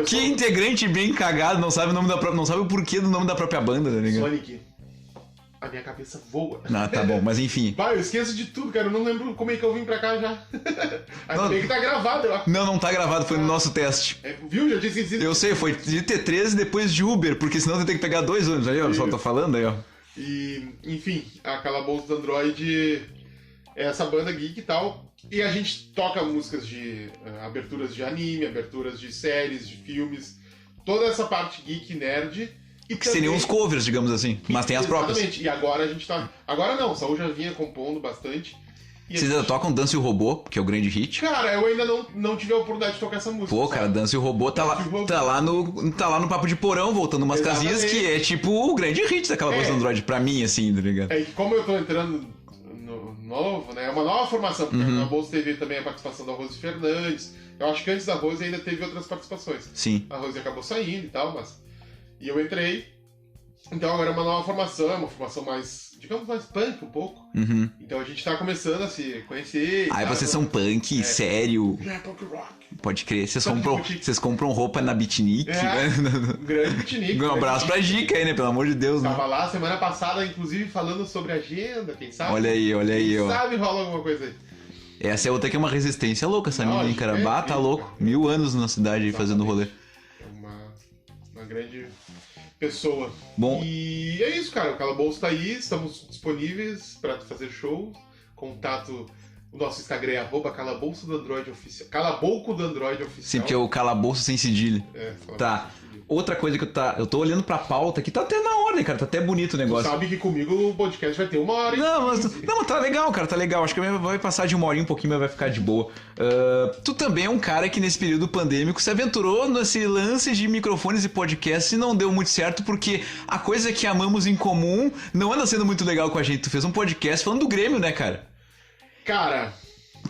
que integrante bem cagado, não sabe o nome não sabe o porquê do nome da própria banda, tá ligado? Sonic. A minha cabeça voa. Ah, tá bom, mas enfim. Vai, eu esqueço de tudo, cara. Eu não lembro como é que eu vim pra cá já. Ainda bem que tá gravado, ó. Não tá gravado, foi no nosso teste. Viu? Já tinha esquecido. Eu sei, foi de T13 depois de Uber, porque senão tu tem que pegar 2 ônibus. Aí, ó, só tô falando aí, ó. E, enfim, a Calabouço do Android é essa banda geek e tal. E a gente toca músicas de aberturas de anime, aberturas de séries, de filmes. Toda essa parte geek nerd. E que seriam os covers, digamos assim. Mas tem as próprias. Exatamente. E agora a gente tá... Agora não, o Saul já vinha compondo bastante. Vocês ainda tocam Dance e o Robô, que é o grande hit? Cara, eu ainda não tive a oportunidade de tocar essa música. Pô, cara, Dance e o Robô tá lá no Papo de Porão, voltando umas casinhas, que é tipo o grande hit daquela voz do Android, pra mim, assim, tá ligado? É que como eu tô entrando no novo, né, é uma nova formação, porque na Bolsa teve também a participação da Rose Fernandes. Eu acho que antes da Rose ainda teve outras participações. Sim. A Rose acabou saindo e tal, mas... E eu entrei. Então agora é uma nova formação, é uma formação mais, digamos, mais punk um pouco. Uhum. Então a gente tá começando a se conhecer. Aí vocês são punk, sério. É, punk rock. Pode crer. Vocês compram roupa na Beatnik. Um grande Beatnik. Um abraço pra Dica aí, né? Pelo amor de Deus. Tava lá semana passada, inclusive, falando sobre agenda, quem sabe? Olha aí, ó. Quem sabe rola alguma coisa aí. Essa é outra que é uma resistência louca, essa menina, cara. Tá louco. 1000 anos na cidade aí fazendo rolê. É uma grande... pessoa. Bom, e é isso, cara. O Calabouço tá aí, estamos disponíveis para fazer shows. Contato, o nosso Instagram é @calabouço do Android oficial. Calabouco do Android oficial. Sim, porque é o calabouço sem cedilha. Tá. Outra coisa que eu tô olhando pra pauta aqui, tá até na ordem, cara, tá até bonito o negócio. Tu sabe que comigo o podcast vai ter 1 hora. Não, mas tá legal, cara, tá legal. Acho que vai passar de 1 horinha um pouquinho, mas vai ficar de boa. Tu também é um cara que nesse período pandêmico se aventurou nesse lance de microfones e podcasts e não deu muito certo porque a coisa que amamos em comum não anda sendo muito legal com a gente. Tu fez um podcast falando do Grêmio, né, cara? Cara...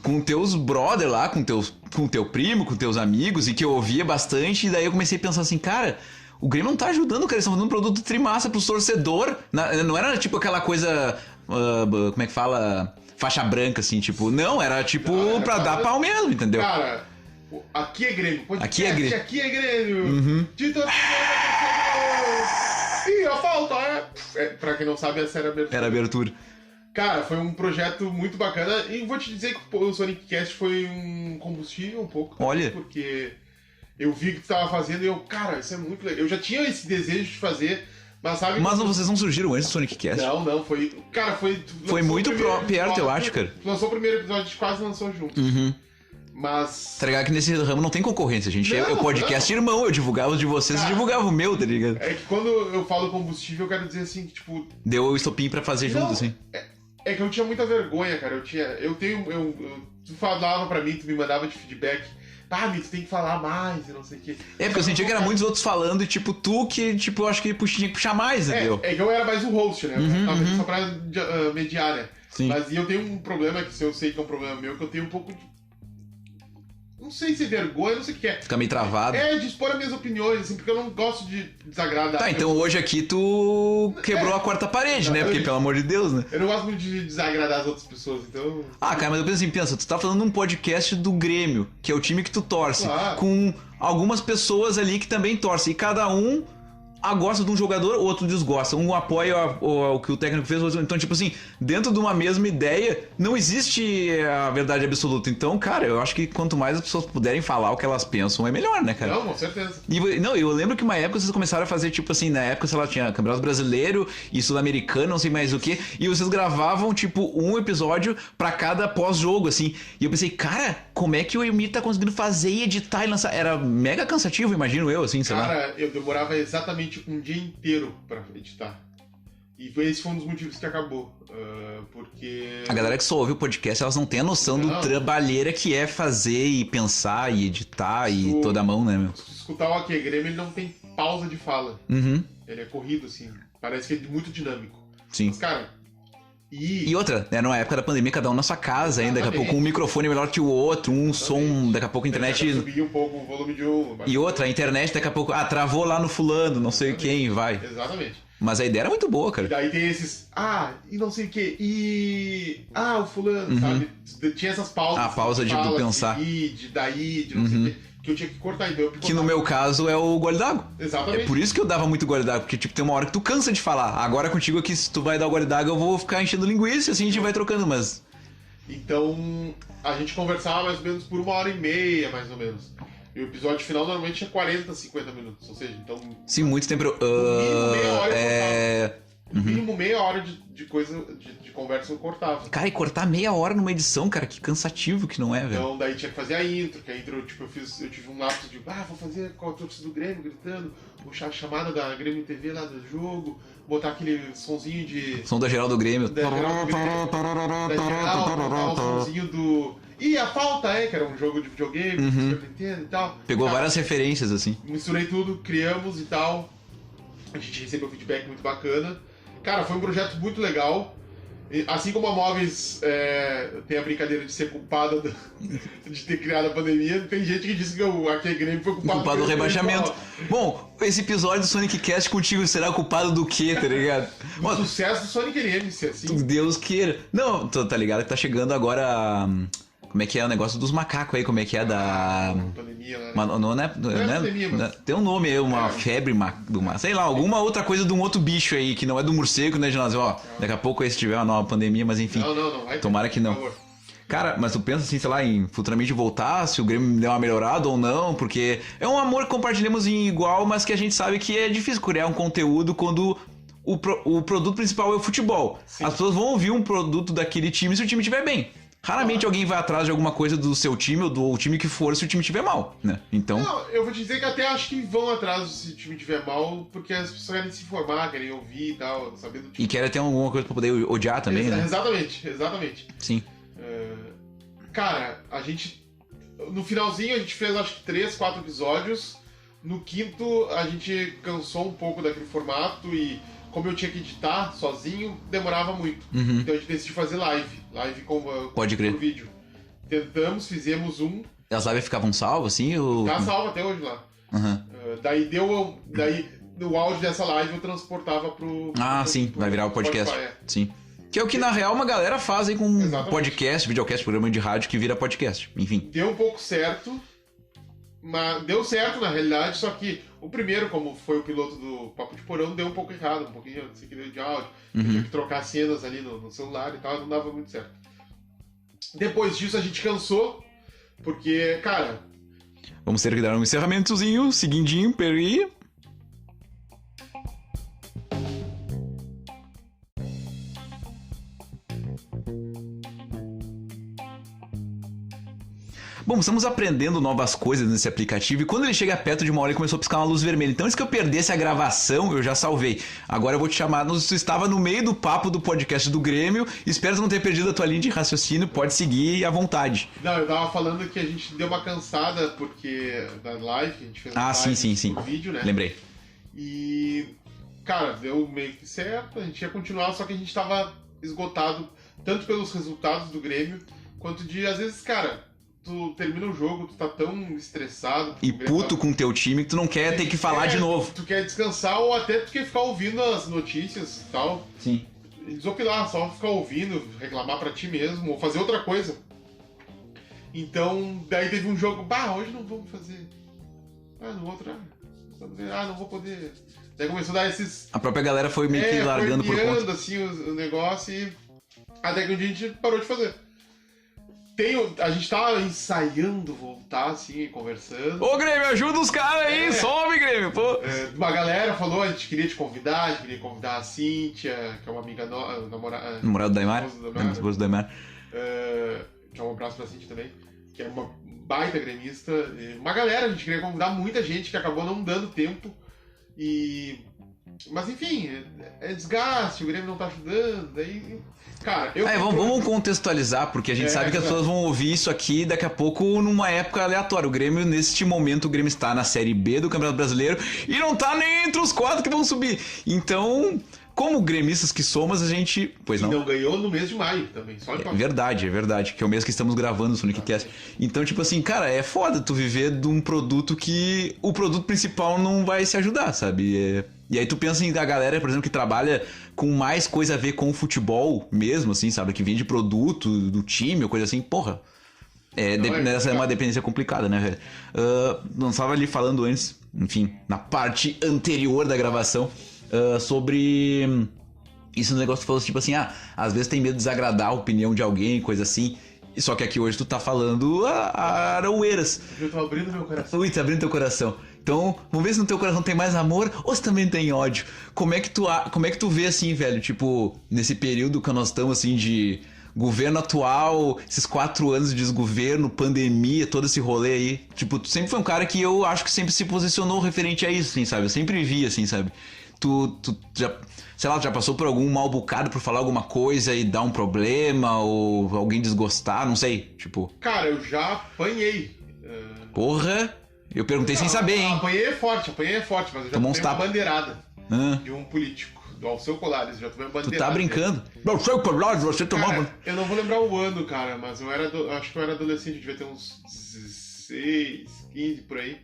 Com teus brother lá, com teu primo, com teus amigos, e que eu ouvia bastante, e daí eu comecei a pensar assim, cara, o Grêmio não tá ajudando, cara, eles estão fazendo um produto trimassa pros torcedor. Não era tipo aquela coisa como é que fala? Faixa branca, assim, tipo... Não, era tipo pra dar pau mesmo, entendeu? Cara, aqui é Grêmio. Aqui é Grêmio. Aqui é Grêmio. De todo Ih, a falta, pra quem não sabe, essa era a abertura. Era a abertura. Cara, foi um projeto muito bacana. E vou te dizer que o Sonic Cast foi um combustível um pouco. Olha. Porque eu vi que tu tava fazendo e eu, cara, isso é muito legal. Eu já tinha esse desejo de fazer, mas sabe... Mas vocês não surgiram antes do Sonic Cast? Não, foi... Cara, foi... Foi muito perto, eu acho, cara. Lançou o primeiro episódio, a gente quase lançou junto. Mas... Tá ligado que nesse ramo não tem concorrência, gente. É o podcast irmão, eu divulgava os de vocês, cara, e divulgava o meu, tá ligado? É que quando eu falo combustível, eu quero dizer assim, que tipo... Deu o estopim pra fazer junto, assim. É que eu tinha muita vergonha, cara. Tu falava pra mim, tu me mandava de feedback. Mi, tu tem que falar mais e não sei o quê. Porque eu sentia que era muitos outros falando e tipo, tu que, tipo, eu acho que tinha que puxar mais, entendeu? É que eu era mais o host, né? Só pra mediar, né? Sim. Mas eu tenho um problema, que eu sei que é um problema meu, que eu tenho um pouco de... Não sei se é vergonha, não sei o que é. Fica meio travado. De expor as minhas opiniões, assim, porque eu não gosto de desagradar. Tá, então hoje aqui tu quebrou a quarta parede, né? Porque, pelo amor de Deus, né? Eu não gosto muito de desagradar as outras pessoas, então... Cara, mas eu penso assim, tu tá falando num podcast do Grêmio, que é o time que tu torce, com algumas pessoas ali que também torcem, e cada um gosta de um jogador, o outro desgosta. Um apoia o que o técnico fez, então, tipo assim, dentro de uma mesma ideia, não existe a verdade absoluta. Então, cara, eu acho que quanto mais as pessoas puderem falar o que elas pensam, é melhor, né, cara? Não, com certeza. Eu lembro que uma época vocês começaram a fazer, tipo assim, na época, sei lá, tinha Campeonato Brasileiro e Sul-Americano, não sei mais o que, e vocês gravavam, tipo, um episódio pra cada pós-jogo, assim. E eu pensei, cara, como é que o Emir tá conseguindo fazer e editar e lançar? Era mega cansativo, imagino eu, assim, sei lá. Cara, eu demorava exatamente um dia inteiro pra editar. E esse foi um dos motivos que acabou. Porque... A galera que só ouve o podcast, elas não têm a noção do trabalheira que é fazer e pensar e editar e toda a mão, né, meu? Se escutar o Aqui Grêmio, ele não tem pausa de fala. Ele é corrido, assim. Parece que é muito dinâmico. Sim. Mas, cara... E outra, né, numa época da pandemia, cada um na sua casa ainda, daqui a pouco um microfone melhor que o outro, um som, daqui a pouco a internet... Subir um pouco o volume de um... E outra, a internet daqui a pouco, travou lá no fulano, não sei quem, vai. Exatamente. Mas a ideia era muito boa, cara. E daí tem esses, e não sei o que, o fulano, sabe? Tinha essas pausas. A pausa de pensar. De não sei o que, que eu tinha que cortar. Então que no meu caso é o gole d'água. Exatamente. É por isso que eu dava muito gole d'água, porque tipo, tem uma hora que tu cansa de falar. Agora contigo aqui, se tu vai dar o gole d'água, eu vou ficar enchendo linguiça, assim a gente vai trocando, mas... Então, a gente conversava mais ou menos por 1h30, mais ou menos. E o episódio final normalmente é 40, 50 minutos, ou seja, então... Sim, muito tempo... No mínimo meia hora de coisa, de conversa eu cortava. Cara, e cortar meia hora numa edição, cara, que cansativo que não é, velho. Então, daí tinha que fazer a intro, que a intro, tipo, eu tive um lapso de, vou fazer com a torcida do Grêmio gritando, puxar a chamada da Grêmio TV lá do jogo, botar aquele sonzinho de... Som da geral do Grêmio. Da geral, botar o sonzinho do... E a falta que era um jogo de videogame, Super Nintendo e tal. Pegou várias referências, assim. Misturei tudo, criamos e tal. A gente recebeu feedback muito bacana. Cara, foi um projeto muito legal. Assim como a Móveis tem a brincadeira de ser culpada de ter criado a pandemia, tem gente que diz que o Aqui Grêmio foi culpado do rebaixamento. Bom, esse episódio do Sonic Cast contigo será culpado do quê, tá ligado? O sucesso do Sonic NM, assim. Deus queira. Não, tá ligado que tá chegando agora... Como é que é o negócio dos macacos aí? Como é que é da... pandemia, né? Não é pandemia, mas... Tem um nome aí, uma febre, sei lá, alguma outra coisa de um outro bicho aí, que não é do morcego, né, Ginásio? Daqui a pouco aí se tiver uma nova pandemia, mas enfim. Não. Vai tomara que não. Por favor. Cara, mas tu pensa assim, sei lá, em futuramente voltar, se o Grêmio deu uma melhorada ou não, porque é um amor que compartilhamos em igual, mas que a gente sabe que é difícil criar um conteúdo quando... O produto principal é o futebol. Sim. As pessoas vão ouvir um produto daquele time se o time estiver bem. Raramente alguém vai atrás de alguma coisa do seu time ou do time que for se o time estiver mal, né? Então... Não, eu vou te dizer que até acho que vão atrás se o time estiver mal, porque as pessoas querem se informar, querem ouvir e tal, saber do time. E querem ter alguma coisa pra poder odiar também, né? Exatamente. Sim. Cara, a gente... No finalzinho a gente fez acho que 3, 4 episódios. No quinto a gente cansou um pouco daquele formato e... Como eu tinha que editar sozinho, demorava muito. Então a gente decidiu fazer live Pode crer. por vídeo. Tentamos, fizemos um. As lives ficavam salvas, assim? Ou... Tá salvo até hoje lá. Daí no áudio dessa live eu transportava pro... sim, vai virar o podcast. Sim. Que é o que na real uma galera faz aí com Exatamente. podcast, videocast, programa de rádio que vira podcast. Enfim. Deu um pouco certo, mas deu certo na realidade, só que o primeiro, como foi o piloto do Papo de Porão, deu um pouco errado, um pouquinho de áudio. Tinha que trocar cenas ali no celular e tal, não dava muito certo. Depois disso a gente cansou, porque, cara... Vamos ter que dar um encerramentozinho, seguindinho, peraí. Bom, estamos aprendendo novas coisas nesse aplicativo e quando ele chega perto de uma hora ele começou a piscar uma luz vermelha. Então antes que eu perdesse a gravação, eu já salvei. Agora eu vou te chamar, tu estava no meio do papo do podcast do Grêmio, espero não ter perdido a tua linha de raciocínio, pode seguir à vontade. Não, eu tava falando que a gente deu uma cansada, porque da live, a gente fez Ah, live sim. no vídeo, né? Lembrei. E, cara, deu meio que certo, a gente ia continuar, só que a gente tava esgotado, tanto pelos resultados do Grêmio, quanto de, às vezes, cara... Tu termina o jogo, tu tá tão estressado... E puto com o teu time que tu não quer ter que falar de novo. Tu quer descansar ou até tu quer ficar ouvindo as notícias e tal. Sim. E desopilar, só ficar ouvindo, reclamar pra ti mesmo, ou fazer outra coisa. Então, daí teve um jogo, hoje não vamos fazer. No outro, não vou poder. Daí começou a dar esses... A própria galera foi meio que largando por conta. Assim, o negócio e... Até que um dia a gente parou de fazer. A gente tava ensaiando voltar, assim, conversando. Ô, Grêmio, ajuda os caras aí, some, Grêmio, pô. Uma galera falou, a gente queria te convidar, a gente queria convidar a Cíntia, que é uma amiga namorada Namorado da Aymar? Esposa Da Aymar. Que é um abraço pra Cíntia também, que é uma baita gremista. Uma galera, a gente queria convidar muita gente que acabou não dando tempo. Mas enfim, é desgaste, o Grêmio não tá ajudando, daí... Cara, vamos contextualizar, porque a gente sabe que as pessoas vão ouvir isso aqui daqui a pouco numa época aleatória. O Grêmio, neste momento, o Grêmio está na Série B do Campeonato Brasileiro e não tá nem entre os 4 que vão subir. Então, como gremistas que somos, a gente... Pois não. E não ganhou no mês de maio também, só de É verdade, que é o mês que estamos gravando o Sonic Cast. Então, tipo assim, cara, é foda tu viver de um produto que o produto principal não vai se ajudar, sabe? E aí tu pensa em a galera, por exemplo, que trabalha com mais coisa a ver com o futebol mesmo, assim, sabe? Que vende produto do time ou coisa assim, porra. Essa é uma dependência complicada, né, velho? Não estava ali falando antes, enfim, na parte anterior da gravação, sobre... Isso no negócio que tu falou, tipo assim, às vezes tem medo de desagradar a opinião de alguém, coisa assim. Só que aqui hoje tu tá falando a araueiras. Eu tô abrindo meu coração. Ui, tá abrindo teu coração. Então, vamos ver se no teu coração tem mais amor ou se também tem ódio. Como é que tu vê assim, velho? Tipo, nesse período que nós estamos assim de governo atual, esses 4 anos de desgoverno, pandemia, todo esse rolê aí. Tipo, tu sempre foi um cara que eu acho que sempre se posicionou referente a isso, assim, sabe? Eu sempre vi, assim, sabe? Tu já, sei lá, já passou por algum mal bocado por falar alguma coisa e dar um problema ou alguém desgostar, não sei, tipo... Cara, eu já apanhei. Porra, eu perguntei sem saber, hein? Apanhei é forte, mas eu já tomei uma bandeirada de um político, do Alceu Colares, já tomei uma bandeirada. Tu tá brincando? Alceu Colares, você tomou... Cara, eu não vou lembrar o ano, cara, mas acho que eu era adolescente, eu devia ter uns 16, 15, por aí.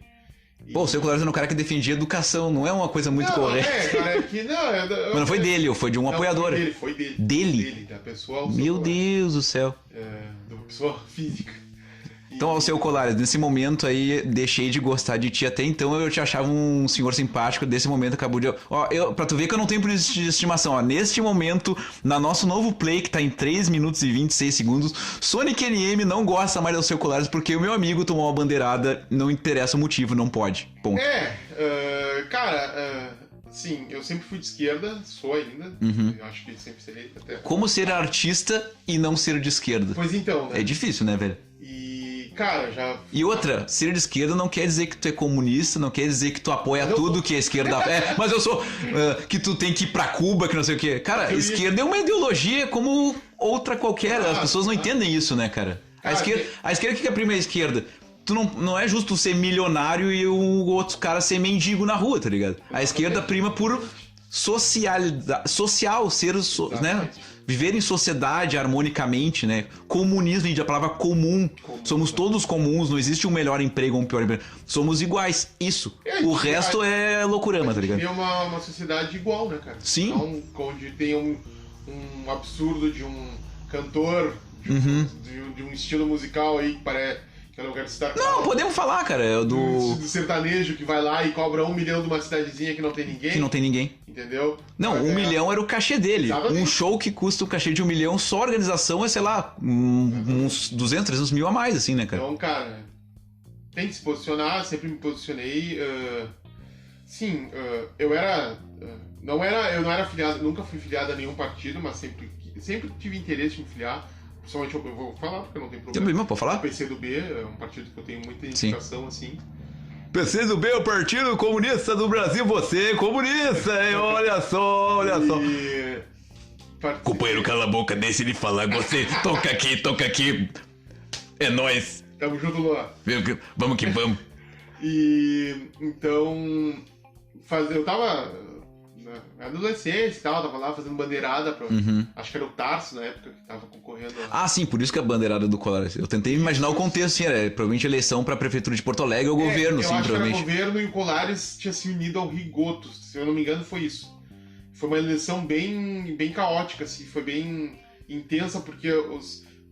Pô, o Alceu Colares era um cara que defendia educação, não é uma coisa muito correta. Cara, é que não... Mas não foi dele, foi de um apoiador. Foi dele. Dele? Da pessoa Alceu Meu Colares. Deus do céu. Da pessoa física. Então, Alceu Colares, nesse momento aí, deixei de gostar de ti. Até então eu te achava um senhor simpático. Desse momento acabou de... Pra tu ver que eu não tenho polícia de estimação, neste momento, na nosso novo play, que tá em 3 minutos e 26 segundos, Sonic NM não gosta mais do Alceu Colares porque o meu amigo tomou uma bandeirada, não interessa o motivo, não pode. Ponto. Sim, eu sempre fui de esquerda, sou ainda. Eu acho que sempre serei até. Como ser artista e não ser de esquerda? Pois então, né? É difícil, né, velho? Cara, já... E outra, ser de esquerda não quer dizer que tu é comunista, não quer dizer que tu apoia tudo que a esquerda... mas eu sou... que tu tem que ir pra Cuba, que não sei o quê. Cara, esquerda é uma ideologia como outra qualquer. As pessoas não entendem isso, né, cara? A esquerda, o que é a primeira esquerda? Tu não é justo ser milionário e o outro cara ser mendigo na rua, tá ligado? A esquerda prima por social, ser... né? Viver em sociedade harmonicamente, né? Comunismo, a palavra comum. Somos todos comuns, não existe um melhor emprego ou um pior emprego. Somos iguais, isso. O resto é loucurama, tá ligado? É uma sociedade igual, né, cara? Sim. Então, onde tem um absurdo de um cantor, de um estilo musical aí que parece... que eu não quero citar... Não, podemos falar, cara. É do sertanejo que vai lá e cobra 1 milhão de uma cidadezinha que não tem ninguém. Que não tem ninguém. Entendeu? Não, 1 milhão era o cachê dele. Exatamente. Um show que custa o cachê de 1 milhão, só a organização é, sei lá, uns 200, 300 mil a mais, assim, né, cara? Então, cara, tem que se posicionar, sempre me posicionei. Sim, eu não era filiado, nunca fui filiado a nenhum partido, mas sempre tive interesse em me filiar. Principalmente eu vou falar, porque eu não tenho problema. Tem problema, pode falar? O PCdoB é um partido que eu tenho muita identificação, assim. PCdoB é o Partido Comunista do Brasil, você é comunista, hein? Olha só, olha só. Companheiro, cala a boca, deixa ele falar, você toca aqui. É nóis. Tamo junto, Luan. Vamos que vamos. E então, eu tava na adolescência e tal, tava lá fazendo bandeirada pra, acho que era o Tarso na época que tava concorrendo Ah, sim, por isso que a bandeirada do Colares. Eu tentei imaginar o contexto, sim, era provavelmente eleição pra prefeitura de Porto Alegre ou governo, sim, provavelmente. Eu acho que era governo e o Colares tinha se unido ao Rigoto, se eu não me engano foi isso. Foi uma eleição bem caótica, assim, foi bem intensa, porque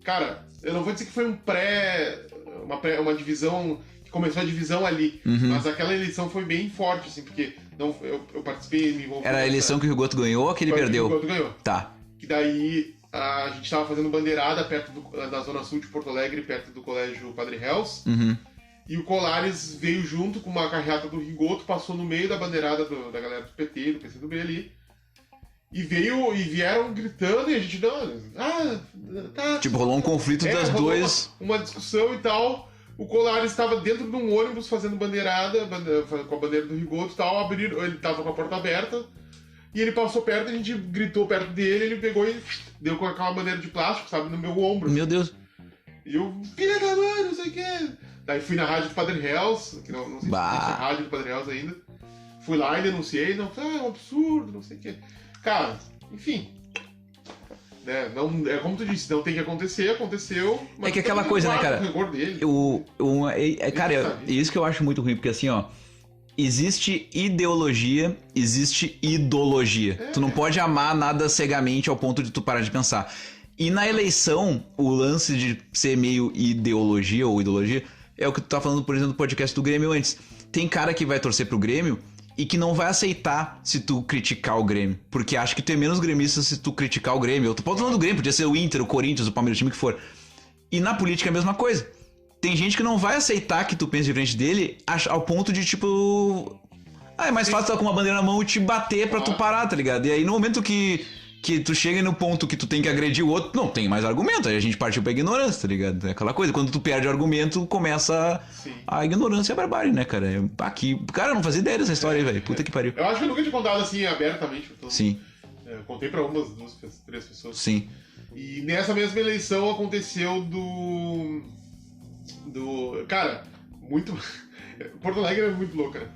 cara, eu não vou dizer que foi uma divisão, que começou a divisão ali, mas aquela eleição foi bem forte, assim, porque eu participei, me envolvi. Era a eleição que o Rigoto ganhou ou que ele perdeu? O Rigoto ganhou. Tá. Que daí a gente tava fazendo bandeirada perto da Zona Sul de Porto Alegre, perto do Colégio Padre Reus, e o Colares veio junto com uma carreata do Rigoto, passou no meio da bandeirada da galera do PT, do PCdoB ali, e vieram gritando e a gente tá... Tipo, rolou um conflito das duas... Uma discussão e tal. O Colares estava dentro de um ônibus fazendo bandeirada, com a bandeira do Rigoto e tal, ele tava com a porta aberta, e ele passou perto, a gente gritou perto dele, ele pegou e deu com aquela bandeira de plástico, sabe, no meu ombro. Meu Deus. E eu, filha da mãe, não sei o quê. Daí fui na rádio do Padre Reus, que não sei se tem essa rádio do Padre Reus ainda. Fui lá e denunciei, é um absurdo, não sei o quê. Cara, enfim. Né, não, é como tu disse, não tem que acontecer, aconteceu. Mas é que aquela coisa, né, cara? Cara, é isso que eu acho muito ruim, porque assim, ó. Existe ideologia, existe idologia. Tu não pode amar nada cegamente ao ponto de tu parar de pensar. E na eleição, o lance de ser meio ideologia ou ideologia é o que tu tá falando, por exemplo, no podcast do Grêmio antes. Tem cara que vai torcer pro Grêmio e que não vai aceitar se tu criticar o Grêmio. Porque acha que tu é menos gremista se tu criticar o Grêmio. Eu tô falando do Grêmio, podia ser o Inter, o Corinthians, o Palmeiras, o time que for. E na política é a mesma coisa. Tem gente que não vai aceitar que tu pense diferente dele ao ponto de, tipo... é mais fácil tu com uma bandeira na mão e te bater pra tu parar, tá ligado? E aí no momento que tu chega no ponto que tu tem que agredir o outro, não tem mais argumento. Aí a gente partiu pra ignorância, tá ligado? É aquela coisa, quando tu perde o argumento, começa a ignorância e a barbárie, né, cara? Aqui, cara, eu não fazia ideia dessa história aí, velho. Puta que pariu. Eu acho que eu nunca tinha contado assim, abertamente. Sim. Eu contei pra umas, duas, três pessoas. Sim. E nessa mesma eleição aconteceu cara, muito... Porto Alegre é muito louco, cara.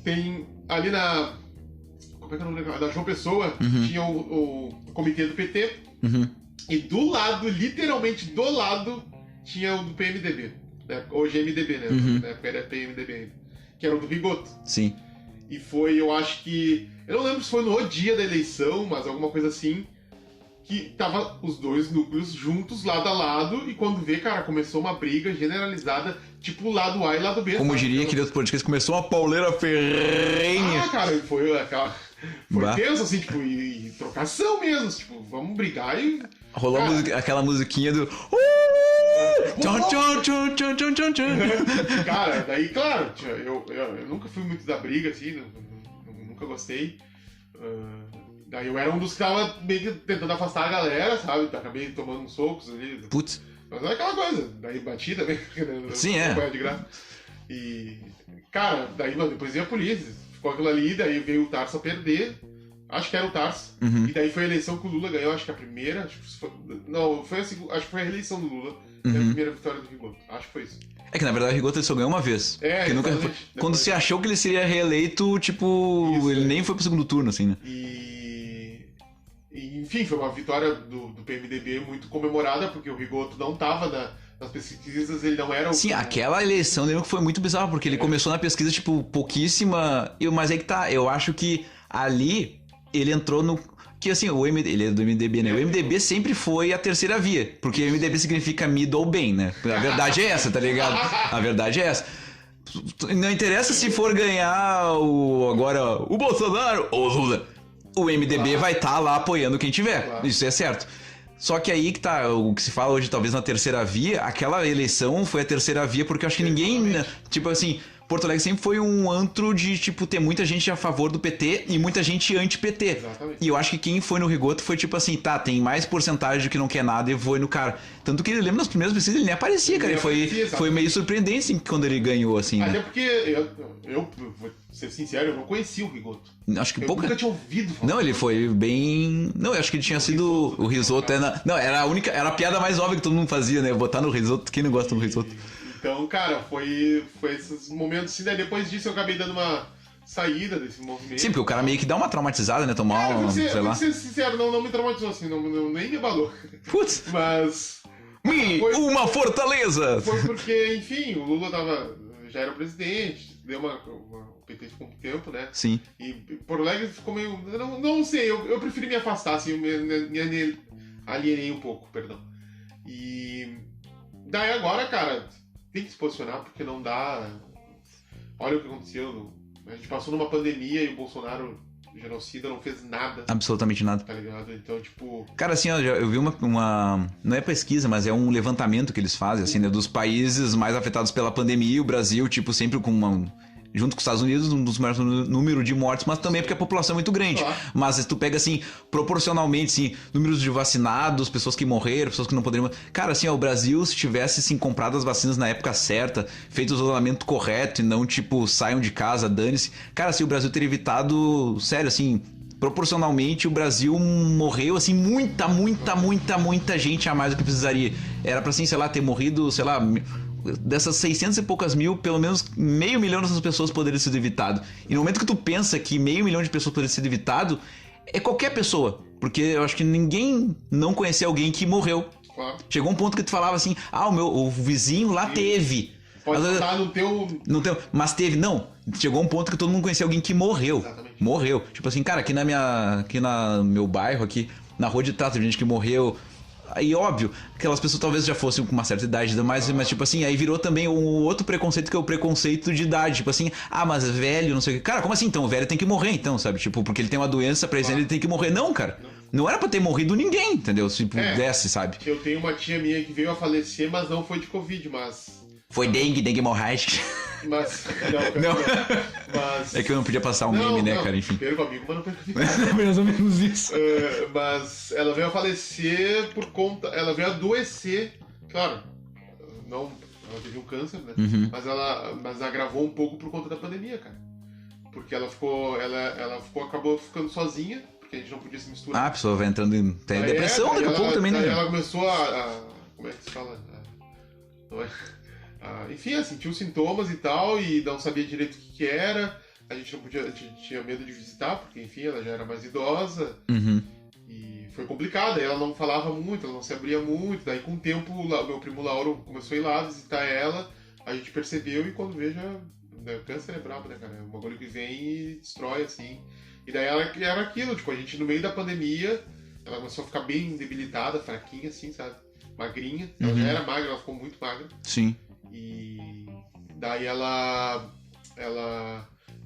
Tem ali na... Como é que é o nome da João Pessoa, tinha o comitê do PT, e do lado, literalmente do lado, tinha o do PMDB. Né? Hoje é MDB, né? Na época era PMDB ainda. Que era o do Rigoto. Sim. E foi, eu acho que... Eu não lembro se foi no dia da eleição, mas alguma coisa assim, que tava os dois núcleos juntos, lado a lado, e quando vê, cara, começou uma briga generalizada, tipo lado A e lado B. Como diria aquele outro podcast, começou uma pauleira ferrenha. Ah, cara, foi aquela... Foi tenso, assim, tipo, e trocação mesmo, tipo, vamos brigar e... Rolou aquela musiquinha do... Cara, daí, claro, eu nunca fui muito da briga, assim, nunca gostei. Daí eu era um dos que tava meio que tentando afastar a galera, sabe? Acabei tomando uns socos ali. Putz. Mas é aquela coisa, daí bati também. Sim, de graça. E, cara, daí depois veio a polícia, ficou aquilo ali, daí veio o Tarso a perder. Acho que era o Tarso. E daí foi a eleição que o Lula ganhou, acho que a primeira. Acho que foi a reeleição do Lula. A primeira vitória do Rigoto. Acho que foi isso. É que na verdade o Rigoto ele só ganhou uma vez. Nunca... Quando se achou que ele seria reeleito, tipo, isso, ele nem foi pro segundo turno, assim, né? Enfim, foi uma vitória do PMDB muito comemorada, porque o Rigoto não tava nas pesquisas, ele não era o... Sim, aquela eleição eu lembro que foi muito bizarra, porque ele começou na pesquisa, tipo, pouquíssima... Mas aí que tá, eu acho que ali... ele entrou no... Que assim, ele é do MDB, né? O MDB sempre foi a terceira via, porque o MDB significa middle bem, né? A verdade é essa, tá ligado? A verdade é essa. Não interessa se for ganhar agora o Bolsonaro ou o Lula. O MDB vai estar lá apoiando quem tiver. Isso é certo. Só que aí que tá, o que se fala hoje talvez na terceira via, aquela eleição foi a terceira via porque eu acho que ninguém, tipo assim, Porto Alegre sempre foi um antro de, tipo, ter muita gente a favor do PT e muita gente anti-PT. Exatamente. E eu acho que quem foi no Rigoto foi tipo assim, tá, tem mais porcentagem do que não quer nada e foi no cara. Tanto que ele lembra nas primeiras pesquisas, ele nem aparecia, cara. Foi meio surpreendente assim, quando ele ganhou, assim. Até né? porque eu vou ser sincero, eu não conhecia o Rigoto. Acho que Eu pouca... nunca tinha ouvido falar. Não, ele foi bem... Não, eu acho que ele tinha sido... O risoto Não, era a única... Era a piada mais óbvia que todo mundo fazia, né? Botar no risoto. Quem não gosta do risoto? Então, cara, foi esses momentos assim, daí depois disso eu acabei dando uma saída desse movimento. Sim, porque o cara meio que dá uma traumatizada, né? Tomar Cara, sei lá. vou ser sincero, não me traumatizou assim, nem me abalou. Putz! Mas... Uma fortaleza! Foi porque, enfim, o Lula já era presidente, deu o PT ficou um tempo, né? Sim. E Porto Alegre ficou meio... Não sei, eu preferi me afastar, assim, eu me alienei um pouco, perdão. E daí agora, cara, tem que se posicionar porque não dá... Olha o que aconteceu, a gente passou numa pandemia e o Bolsonaro, genocida, não fez nada. Absolutamente nada. Tá ligado? Então, tipo... Cara, assim, ó, eu vi uma... Não é pesquisa, mas é um levantamento que eles fazem, assim, né? Dos países mais afetados pela pandemia, o Brasil, tipo, sempre com uma... Junto com os Estados Unidos, um dos maiores números de mortes, mas também porque a população é muito grande. Claro. Mas se tu pega, assim, proporcionalmente, assim, números de vacinados, pessoas que morreram, pessoas que não poderiam... Cara, assim, ó, o Brasil, se tivesse, assim, comprado as vacinas na época certa, feito o isolamento correto e não, tipo, saiam de casa, dane-se... Cara, assim, o Brasil teria evitado, sério, assim... Proporcionalmente, o Brasil morreu, assim, muita gente a mais do que precisaria. Era pra, assim, sei lá, ter morrido, sei lá... Dessas 600 e poucas mil, pelo menos 500 mil dessas pessoas poderiam ser evitado. E no momento que tu pensa que 500 mil de pessoas poderiam ser evitado, é qualquer pessoa. Porque eu acho que ninguém não conhecia alguém que morreu. Claro. Chegou um ponto que tu falava assim, o vizinho lá teve. Pode estar no teu... Mas teve, não. Chegou um ponto que todo mundo conhecia alguém que morreu. Exatamente. Morreu. Tipo assim, cara, aqui no meu bairro, aqui na rua de trás, teve gente que morreu. Aí, óbvio, aquelas pessoas talvez já fossem com uma certa idade, mas tipo assim, aí virou também um outro preconceito que é o preconceito de idade. Tipo assim, mas velho, não sei o que. Cara, como assim? Então o velho tem que morrer, então, sabe? Tipo, porque ele tem uma doença, pra ele tem que morrer. Não, cara. Não era pra ter morrido ninguém, entendeu? Se pudesse, sabe? Eu tenho uma tia minha que veio a falecer, mas não foi de Covid, mas... Foi dengue hemorrágica. Mas... Não. Mas... É que eu não podia passar um meme, né, cara? Enfim. Perco amigo, mas não perco amigo. Mais ou menos isso. Mas ela veio a falecer por conta... Ela veio a adoecer. Claro, não... Ela teve um câncer, né? Uhum. Mas agravou um pouco por conta da pandemia, cara. Porque ela acabou ficando sozinha, porque a gente não podia se misturar. A pessoa vai entrando em depressão daqui a pouco também, né? Ela começou como é que se fala? Enfim, ela sentiu sintomas e tal, e não sabia direito o que era. A gente não podia, a gente tinha medo de visitar, porque enfim, ela já era mais idosa. Uhum. E foi complicado, ela não falava muito, ela não se abria muito. Daí com o tempo, o meu primo Lauro começou a ir lá visitar ela, a gente percebeu e quando veja, câncer é brabo, né, cara? É um bagulho que vem e destrói, assim. E daí ela era aquilo, tipo, a gente no meio da pandemia, ela começou a ficar bem debilitada, fraquinha, assim, sabe? Magrinha. Ela já era magra, ela ficou muito magra. Sim. E daí ela...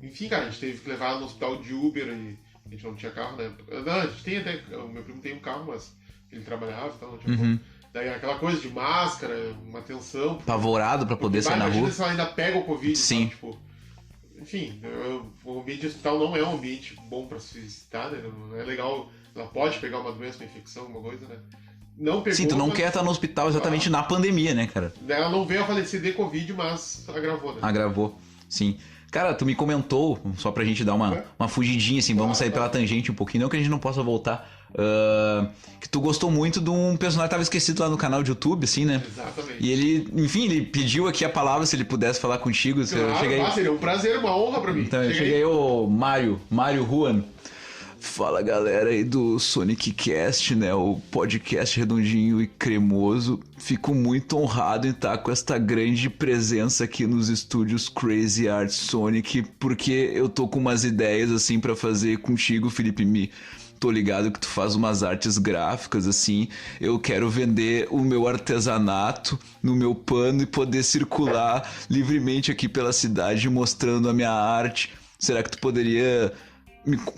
Enfim, cara, a gente teve que levar ela no hospital de Uber e a gente não tinha carro na época. Não, a gente tem até... O meu primo tem um carro, mas ele trabalhava e tal, não tinha como. Daí aquela coisa de máscara, uma atenção. Apavorado pra poder sair na rua. Imagina se ela ainda pega o Covid. Sim. Sabe? Tipo, enfim, o ambiente de hospital não é um ambiente bom pra se visitar, né? Não é legal. Ela pode pegar uma doença, uma infecção, alguma coisa, né? Não pegou, sim, tu não quer estar no hospital exatamente na pandemia, né, cara? Ela não veio a falecer de Covid, mas agravou, né? Agravou, sim. Cara, tu me comentou, só pra gente dar uma fugidinha, assim, vamos sair pela tangente um pouquinho, não que a gente não possa voltar, que tu gostou muito de um personagem que tava esquecido lá no canal de YouTube, assim, né? Exatamente. E ele, enfim, ele pediu aqui a palavra, se ele pudesse falar contigo. Claro, seria um prazer, uma honra pra mim. Então, eu cheguei o Mário Juan. Fala galera aí do Sonic Cast, né? O podcast redondinho e cremoso. Fico muito honrado em estar com esta grande presença aqui nos estúdios Crazy Art Sonic, porque eu tô com umas ideias assim pra fazer contigo, Felipe Mi. Tô ligado que tu faz umas artes gráficas assim. Eu quero vender o meu artesanato no meu pano e poder circular livremente aqui pela cidade mostrando a minha arte. Será que tu poderia...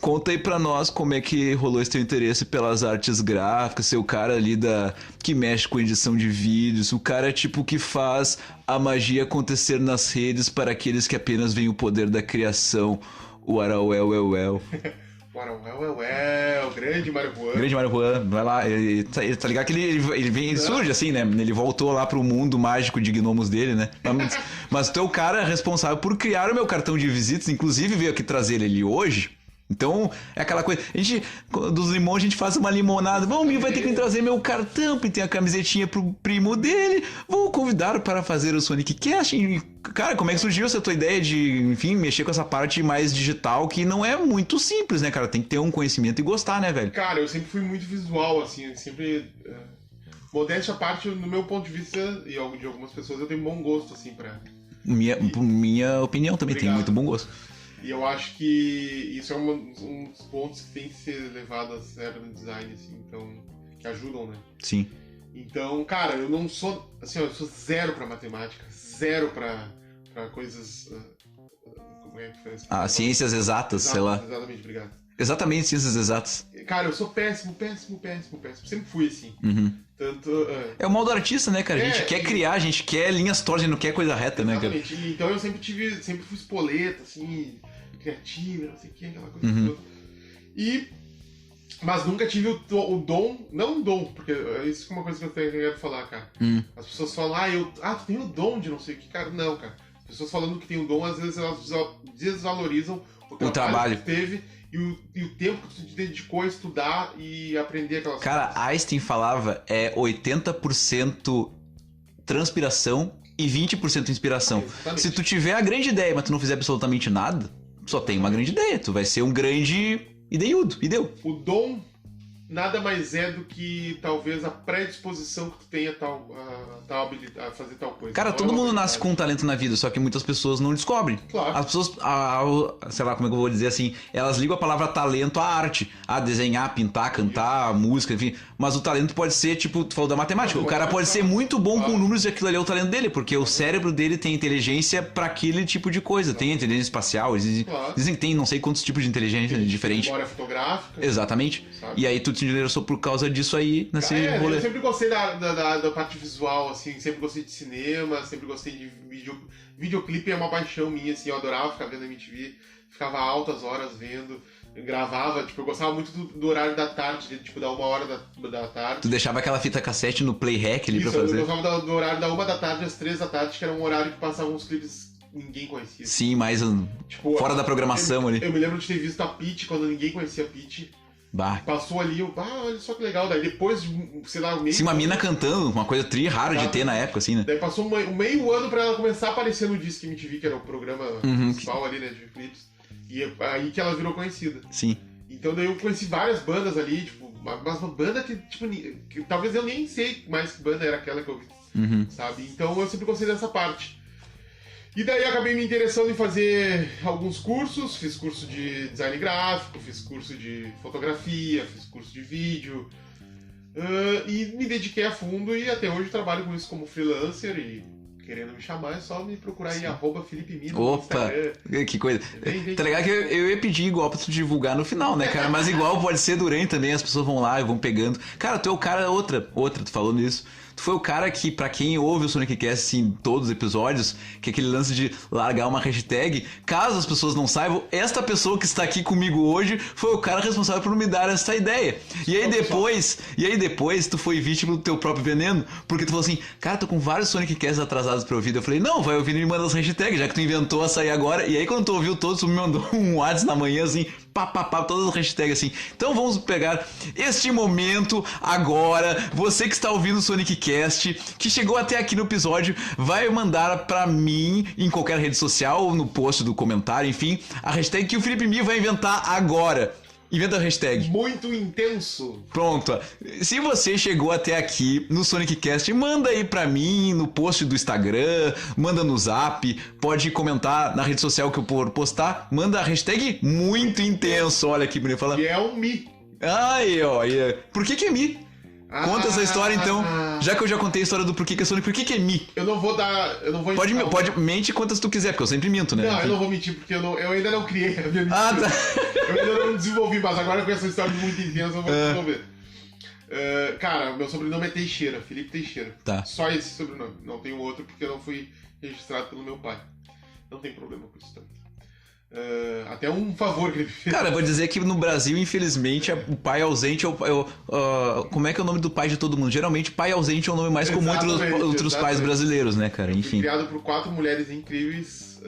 Conta aí pra nós como é que rolou esse teu interesse pelas artes gráficas, ser o cara ali que mexe com edição de vídeos, o cara tipo que faz a magia acontecer nas redes para aqueles que apenas veem o poder da criação, o Arauel. O grande Mário Juan. Grande Mário Juan, vai lá, ele tá ligado que ele vem, ele surge assim, né? Ele voltou lá pro mundo mágico de gnomos dele, né? Mas tu é o cara responsável por criar o meu cartão de visitas, inclusive veio aqui trazer ele ali hoje. Então, é aquela coisa, dos limões a gente faz uma limonada, bom, vai ter que me trazer meu cartão, e tem a camisetinha pro primo dele, vou convidar para fazer o Sonic Cast. Cara, como é que surgiu essa tua ideia de, enfim, mexer com essa parte mais digital, que não é muito simples, né, cara? Tem que ter um conhecimento e gostar, né, velho? Cara, eu sempre fui muito visual, assim, eu sempre... Modéstia à parte, no meu ponto de vista, e de algumas pessoas, eu tenho bom gosto, assim, pra... Minha opinião também. Obrigado. Tem muito bom gosto. E eu acho que isso é um dos pontos que tem que ser levado a sério no design, assim, então, que ajudam, né? Sim. Então, cara, eu não sou, assim, eu sou zero pra matemática, zero pra coisas, como é que foi? Ciências exatas, sei lá. Exatamente, obrigado. Exatamente, ciências exatas. Cara, eu sou péssimo. Sempre fui assim. Uhum. Tanto... É o mal do artista, né, cara? A gente quer criar, a gente quer linhas tortas, a gente não quer coisa reta, exatamente. Né, cara? Então eu sempre fui espoleta, assim, criativa, não sei o que, aquela coisa toda. Mas nunca tive o dom, não o dom, porque isso é uma coisa que eu quero falar, cara. As pessoas falam, tu tem o dom de não sei o que, cara. Não, cara. As pessoas falando que tem o dom, às vezes elas desvalorizam o trabalho que teve e o tempo que tu te dedicou a estudar e aprender aquelas coisas. Cara, Einstein falava 80% transpiração e 20% inspiração. Se tu tiver a grande ideia, mas tu não fizer absolutamente nada, só tem uma grande ideia. Tu vai ser um grande ideiudo. E deu. O dom nada mais é do que talvez a predisposição que tu tenha a fazer tal coisa. Cara, todo mundo nasce com um talento na vida, só que muitas pessoas não descobrem. Claro. As pessoas, sei lá como é que eu vou dizer assim, elas ligam a palavra talento à arte. A desenhar, pintar, cantar, música, enfim. Mas o talento pode ser, tipo, tu falou da matemática. O cara pode ser muito bom com números e aquilo ali é o talento dele, porque o cérebro dele tem inteligência pra aquele tipo de coisa. Tem inteligência espacial, dizem que tem não sei quantos tipos de inteligência diferentes. Memória fotográfica. Exatamente. Sabe? E aí tu te interessou por causa disso aí, nesse rolê. Eu sempre gostei da parte visual, assim, sempre gostei de cinema, sempre gostei de videoclipe, é uma paixão minha, assim, eu adorava ficar vendo MTV, ficava altas horas vendo, gravava, tipo, eu gostava muito do horário da tarde, tipo, da 1h da tarde. Tu deixava aquela fita cassete no Playhack ali pra fazer? Eu gostava do horário da 1 da tarde às 3 da tarde, que era um horário que passavam uns clipes que ninguém conhecia. Sim, mais tipo, fora da programação ali. Eu me lembro de ter visto a Pitty quando ninguém conhecia a Pitty. Bah. Passou ali, olha só que legal. Daí depois de, sei lá, meio... Sim, uma mina cantando, uma coisa rara de ter na época, assim, né? Daí passou meio ano pra ela começar a aparecer no Disque MTV, que era o programa principal ali, né, de clipes. E é aí que ela virou conhecida. Sim. Então daí eu conheci várias bandas ali, tipo, mas uma banda que, tipo, que talvez eu nem sei mais que banda era aquela que eu vi, sabe? Então eu sempre gostei dessa parte. E daí acabei me interessando em fazer alguns cursos, fiz curso de design gráfico, fiz curso de fotografia, fiz curso de vídeo, e me dediquei a fundo e até hoje trabalho com isso como freelancer e querendo me chamar é só me procurar aí, @FelipeMi no Instagram. Que coisa. Tá ligado que eu ia pedir igual pra tu divulgar no final, né, cara? Mas igual pode ser durante também, as pessoas vão lá e vão pegando. Cara, tu é o cara, outra, tu falou nisso. Tu foi o cara que, pra quem ouve o Sonic Cast assim, em todos os episódios, que é aquele lance de largar uma hashtag, caso as pessoas não saibam, esta pessoa que está aqui comigo hoje foi o cara responsável por me dar essa ideia. E aí depois tu foi vítima do teu próprio veneno, porque tu falou assim, cara, tô com vários Sonic Casts atrasados pra ouvir. Eu falei, não, vai ouvir e me manda as hashtags, já que tu inventou a sair agora. E aí quando tu ouviu todos, tu me mandou um WhatsApp na manhã assim, todas as hashtags assim. Então vamos pegar este momento agora. Você que está ouvindo o Sonic Cast, que chegou até aqui no episódio, vai mandar pra mim em qualquer rede social ou no post do comentário, enfim, a hashtag que o Felipe Mi vai inventar agora. Inventa a hashtag. Muito intenso. Pronto. Se você chegou até aqui no Sonic Cast, manda aí pra mim no post do Instagram, manda no Zap, pode comentar na rede social que eu for postar, manda a hashtag muito intenso. Olha aqui, bonito fala. Que é um Mi. Ai, ó. Por que é Mi? Conta essa história então. Já que eu já contei a história do porquê que é Sonic, por que é Mi? Eu não vou dar. Eu não vou Pode mente quantas tu quiser, porque eu sempre minto, né? Não, eu não vou mentir, porque eu ainda não criei a minha mentira. Ah, tá. Eu ainda não desenvolvi, mas agora com essa história muito intensa eu vou desenvolver. Cara, meu sobrenome é Teixeira, Felipe Teixeira. Tá. Só esse sobrenome. Não tenho outro porque eu não fui registrado pelo meu pai. Não tem problema com isso também. Até um favor que ele fez. Cara, eu vou dizer que no Brasil, infelizmente, o pai ausente como é que é o nome do pai de todo mundo? Geralmente, pai ausente é o nome mais comum entre outros pais brasileiros, né, cara? Enfim. Fui criado por 4 mulheres incríveis.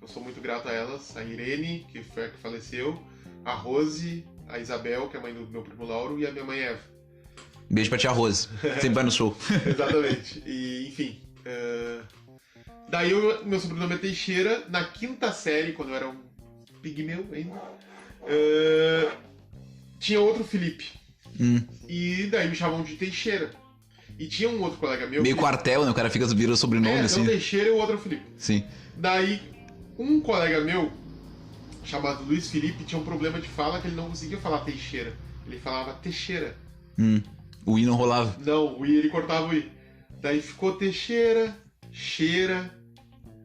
Eu sou muito grato a elas. A Irene, que foi a que faleceu. A Rose, a Isabel, que é a mãe do meu primo Lauro. E a minha mãe Eva. Beijo pra tia Rose. Sempre vai no show. Exatamente. E, enfim... Daí meu sobrenome é Teixeira. Na 5ª série, quando eu era um pigmeu ainda, tinha outro Felipe. E daí me chamavam de Teixeira. E tinha um outro colega meu... Meio quartel, né? O cara vira o sobrenome, assim. Um Teixeira e o outro Felipe. Sim. Daí, um colega meu, chamado Luiz Felipe, tinha um problema de fala que ele não conseguia falar Teixeira. Ele falava Teixeira. O I não rolava. Não, o I ele cortava o I. Daí ficou Teixeira, Cheira...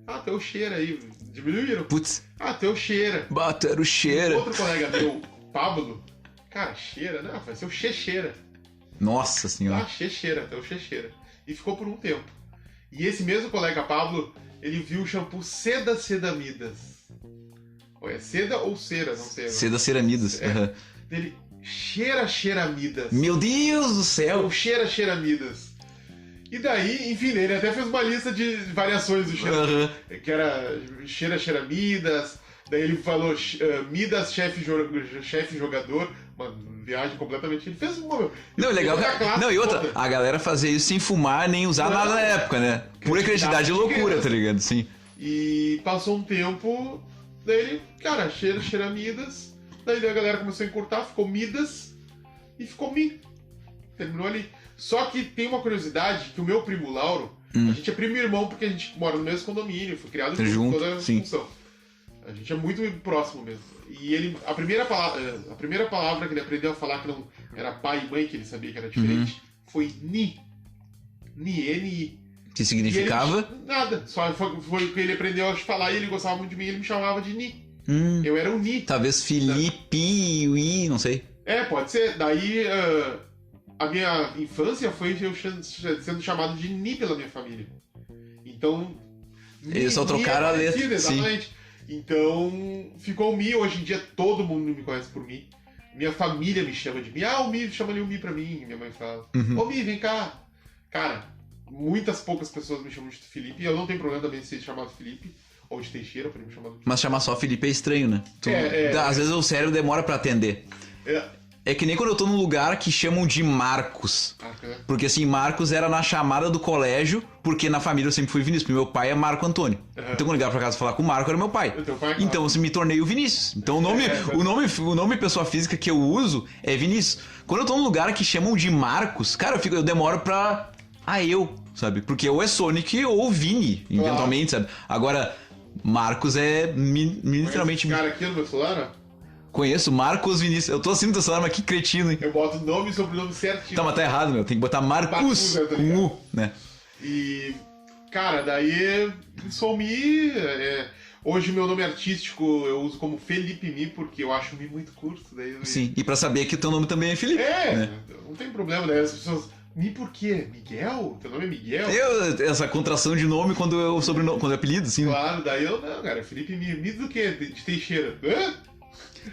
Ah, teu cheira aí, diminuíram. Putz. Ah, teu cheira. Bateram cheira. Outro colega meu, Pablo, cara, cheira, não, vai ser o cheira. Nossa senhora. Ah, cheira, teu cheira. E ficou por um tempo. E esse mesmo colega Pablo, ele viu o shampoo Seda Sedamidas. Ou é seda ou cera, não sei. Seda Ceramidas. Ele, Cheiramidas. Meu Deus do céu. Ou Cheiramidas. E daí, enfim, ele até fez uma lista de variações do cheiro. Que era Cheiramidas. Daí ele falou Midas, chefe jogador. Uma viagem completamente... Ele fez uma... Não, legal. Não, e outra, a galera fazia isso sem fumar nem usar nada na época, né? Pura criatividade e loucura, tá ligado? Sim. E passou um tempo, daí ele, cara, Cheiramidas. Daí a galera começou a encurtar, ficou Midas e ficou Mi. Terminou ali. Só que tem uma curiosidade, que o meu primo Lauro, a gente é primo e irmão porque a gente mora no mesmo condomínio, foi criado junto, toda a função. A gente é muito próximo mesmo. E ele, a primeira palavra que ele aprendeu a falar que não era pai e mãe, que ele sabia que era diferente, foi Ni. Ni, N-I. Que significava? Nada, só foi o que ele aprendeu a falar e ele gostava muito de mim, ele me chamava de Ni. Eu era o Ni. Talvez Felipe, I, não sei. Pode ser. Daí... a minha infância foi eu sendo chamado de Ni pela minha família. Então... Eles só trocaram a letra. Exatamente. Sim. Então, ficou o Mi. Hoje em dia todo mundo me conhece por Mi. Minha família me chama de Mi. Ah, o Mi, chama ali o Mi pra mim. Minha mãe fala. Ô Mi, vem cá. Cara, muitas poucas pessoas me chamam de Felipe. E eu não tenho problema também de ser chamado Felipe. Ou de Teixeira, pra me chamar de... Mas chamar só Felipe é estranho, né? Às vezes o cérebro demora pra atender. É que nem quando eu tô num lugar que chamam de Marcos. Porque assim, Marcos era na chamada do colégio, porque na família eu sempre fui Vinícius, porque meu pai é Marco Antônio. Então quando eu ligava pra casa falar com o Marco, era meu pai. Então eu me tornei o Vinícius. Então o nome pessoa física que eu uso é Vinícius. Quando eu tô num lugar que chamam de Marcos, cara, eu demoro pra... sabe? Porque ou é Sonic ou Vini, eventualmente, sabe? Agora, Marcos é literalmente... Esse cara aqui no meu celular, ó. Conheço, Marcos Vinícius. Eu tô assim no teu celular, mas que cretino, hein? Eu boto nome e sobrenome certinho. Tá, mas tá errado, meu. Tem que botar Marcos com U, né? E, cara, daí sou Mi. Hoje meu nome artístico eu uso como Felipe Mi, porque eu acho Mi muito curto. Daí Sim, e pra saber que o teu nome também é Felipe. Né? Não tem problema. Daí as pessoas... Mi por quê? Miguel? Teu nome é Miguel? Essa contração de nome quando é apelido, assim. Claro, daí eu não, cara. Felipe Mi. Mi do quê? De Teixeira.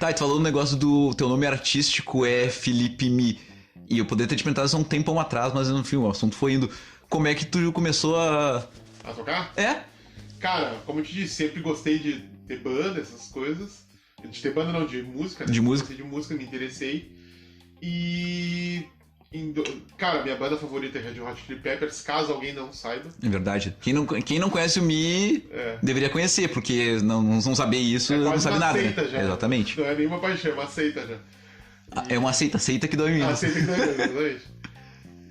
Tá, e tu falou no negócio do teu nome artístico é Felipe Mi. E eu poderia ter te perguntado isso há um tempão atrás, mas no fim o assunto foi indo. Como é que tu começou a... A tocar? Cara, como eu te disse, sempre gostei de ter banda, essas coisas. De ter banda não, de música, né? De música. Gostei de música, me interessei. E... Cara, minha banda favorita é Red Hot Chili Peppers, caso alguém não saiba. É verdade. Quem não conhece o Mi deveria conhecer, porque não saber isso não sabe nada. Seita já. Exatamente. Não é nenhuma paixão, é uma seita já. É uma seita que dói mesmo. Uma seita que dói mesmo, exatamente.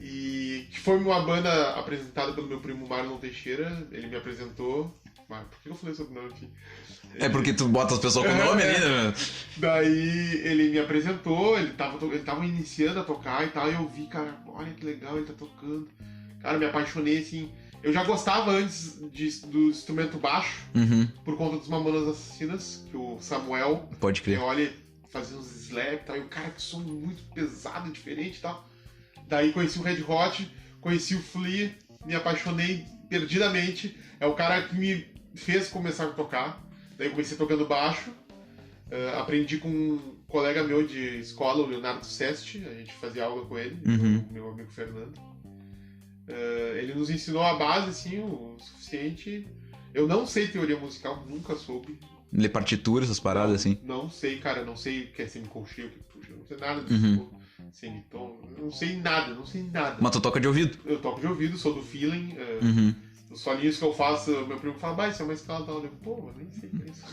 E foi uma banda apresentada pelo meu primo Marlon Teixeira, ele me apresentou. Mas por que eu falei sobre o nome aqui? É porque tu bota as pessoas com o nome ali, né? Daí ele me apresentou, ele tava iniciando a tocar e tal, e eu vi, cara, olha que legal, ele tá tocando. Cara, me apaixonei, assim. Eu já gostava antes do instrumento baixo, por conta dos Mamonas Assassinas, que o Samuel, pode crer, olha, fazia uns slap e tal, e o cara que som muito pesado, diferente e tal. Daí conheci o Red Hot, conheci o Flea, me apaixonei perdidamente. É o cara que me fez começar a tocar. Daí eu comecei tocando baixo. Aprendi com um colega meu de escola, o Leonardo Sesti. A gente fazia aula com ele, meu amigo Fernando. Ele nos ensinou a base, assim, o suficiente. Eu não sei teoria musical, nunca soube. Ler partituras, essas paradas assim? Não sei, cara. Não sei o que é semicolcheia, o que é puxa. Não sei nada disso. Semitom. Não sei nada. Mas tu toca de ouvido? Eu toco de ouvido, sou do feeling. Os solinhos que eu faço, meu primo fala, isso é uma escala tal. Eu digo, pô, mas nem sei o que é isso.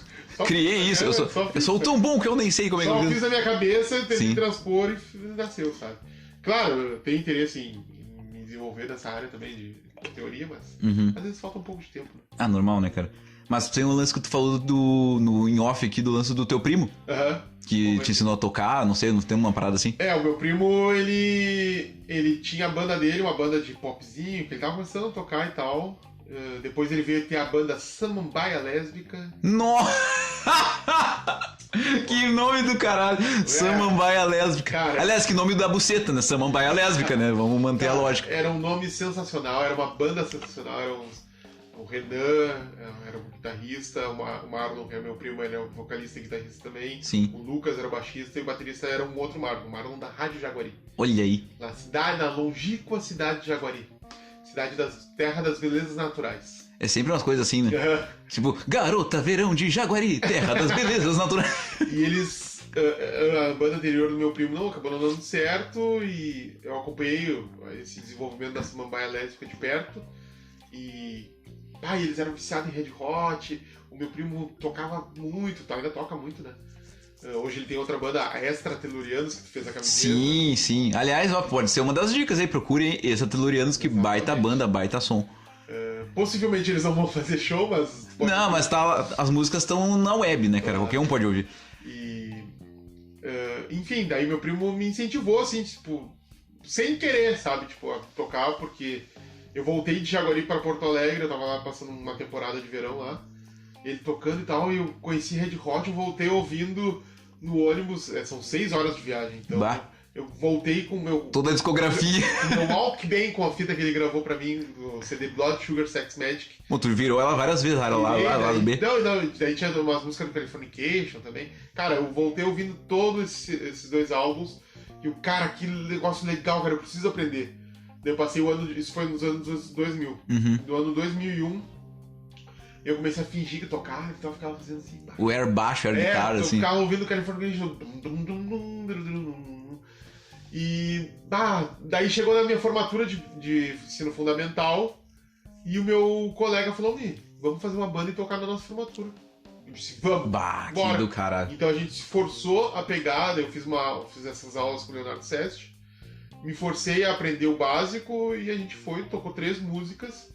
Criei isso, eu sou tão bom que eu nem sei como é que eu fiz na minha cabeça, tentei transpor e nasceu, sabe? Claro, eu tenho interesse em me desenvolver nessa área também de teoria, mas às vezes falta um pouco de tempo. Né? Ah, normal, né, cara? Mas tem um lance que tu falou em off aqui, do lance do teu primo. Que te ensinou a tocar, não sei, não tem uma parada assim? O meu primo, ele tinha a banda dele, uma banda de popzinho, que ele tava começando a tocar e tal. Depois ele veio ter a banda Samambaia Lésbica. Nossa! Que nome do caralho! Samambaia Lésbica. Cara, aliás, que nome da buceta, né? Samambaia Lésbica, né? Vamos manter a lógica. Era um nome sensacional, era uma banda sensacional, era o Renan era o guitarrista, o Marlon, que é meu primo, ele é o vocalista e guitarrista também. Sim. O Lucas era o baixista e o baterista era um outro Marlon, o Marlon da Rádio Jaguari. Olha aí. Na longínqua cidade de Jaguari. Cidade terra das belezas naturais. É sempre umas coisas assim, né? Tipo, garota verão de Jaguari, terra das belezas naturais. E eles... a banda anterior do meu primo não acabou não dando certo e eu acompanhei esse desenvolvimento da Samambaia Lésbica de perto. E eles eram viciados em Red Hot, o meu primo tocava muito, ainda toca muito, né? Hoje ele tem outra banda, a Extra Telurianos, que tu fez a camiseta. Sim. Aliás, pode ser uma das dicas aí, procurem Extra Telurianos, que baita banda, baita som. Possivelmente eles não vão fazer show, mas... Não, mas as músicas estão na web, né, cara? Qualquer um pode ouvir. Enfim, daí meu primo me incentivou, assim, tipo, sem querer, sabe? Tipo, a tocar, porque... Eu voltei de Jaguari para Porto Alegre, eu tava lá passando uma temporada de verão lá, ele tocando e tal, e eu conheci Red Hot, eu voltei ouvindo no ônibus, são 6 horas de viagem, então eu voltei com o meu... Toda a discografia. O meu Walkman com a fita que ele gravou pra mim, do CD Blood Sugar Sex Magic. Bom, tu virou ela várias vezes, lá do B. Não, daí tinha umas músicas do Californication também. Cara, eu voltei ouvindo todos esses 2 álbuns, e o cara, que negócio legal, cara, eu preciso aprender. Daí eu passei o ano, isso foi nos anos 2000. No ano 2001, eu comecei a fingir que tocava, então eu ficava fazendo assim... O air baixo, air guitarra, assim. Eu ficava ouvindo o California. E, daí chegou na minha formatura de ensino fundamental, e o meu colega falou, vamos fazer uma banda e tocar na nossa formatura. Eu disse, vamos, bora. Que do caralho. Então a gente se forçou a pegar, daí eu fiz essas aulas com o Leonardo Sesti, me forcei a aprender o básico e a gente tocou 3 músicas.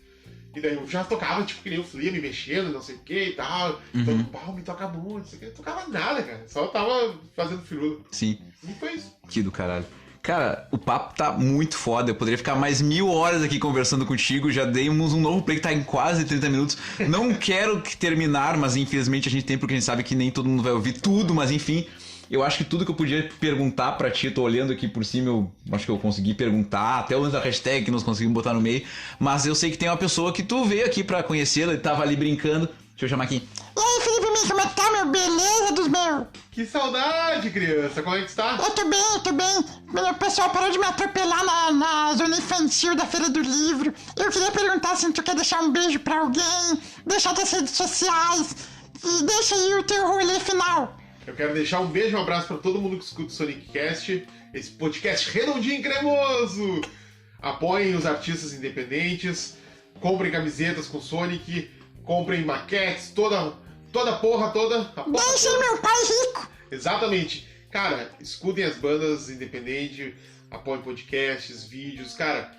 E daí eu já tocava, tipo, que nem o Flea, me mexendo, não sei o que e tal. Então, me toca muito, não sei o que. Eu tocava nada, cara. Só tava fazendo firula. Sim. E foi isso. Que do caralho. Cara, o papo tá muito foda. Eu poderia ficar mais 1000 horas aqui conversando contigo. Já demos um novo play que tá em quase 30 minutos. Não quero terminar, mas infelizmente a gente tem, porque a gente sabe que nem todo mundo vai ouvir tudo, mas enfim... Eu acho que tudo que eu podia perguntar pra ti, tô olhando aqui por cima, eu acho que eu consegui perguntar, até o lance da hashtag que nós conseguimos botar no meio, mas eu sei que tem uma pessoa que tu veio aqui pra conhecê-la e tava ali brincando. Deixa eu chamar aqui. E aí, Felipe, como é que tá, meu? Beleza dos meus? Que saudade, criança, como é que está? Eu tô bem. O pessoal parou de me atropelar na zona infantil da Feira do Livro. Eu queria perguntar se tu quer deixar um beijo pra alguém, deixar tuas redes sociais e deixa aí o teu rolê final. Eu quero deixar um beijo e um abraço para todo mundo que escuta o Sonic Cast. esse podcast redondinho e cremoso. Apoiem os artistas independentes, comprem camisetas com Sonic, comprem maquetes, toda a porra toda. Deixem meu pai rico. Exatamente. Cara, escutem as bandas independentes, apoiem podcasts, vídeos. Cara,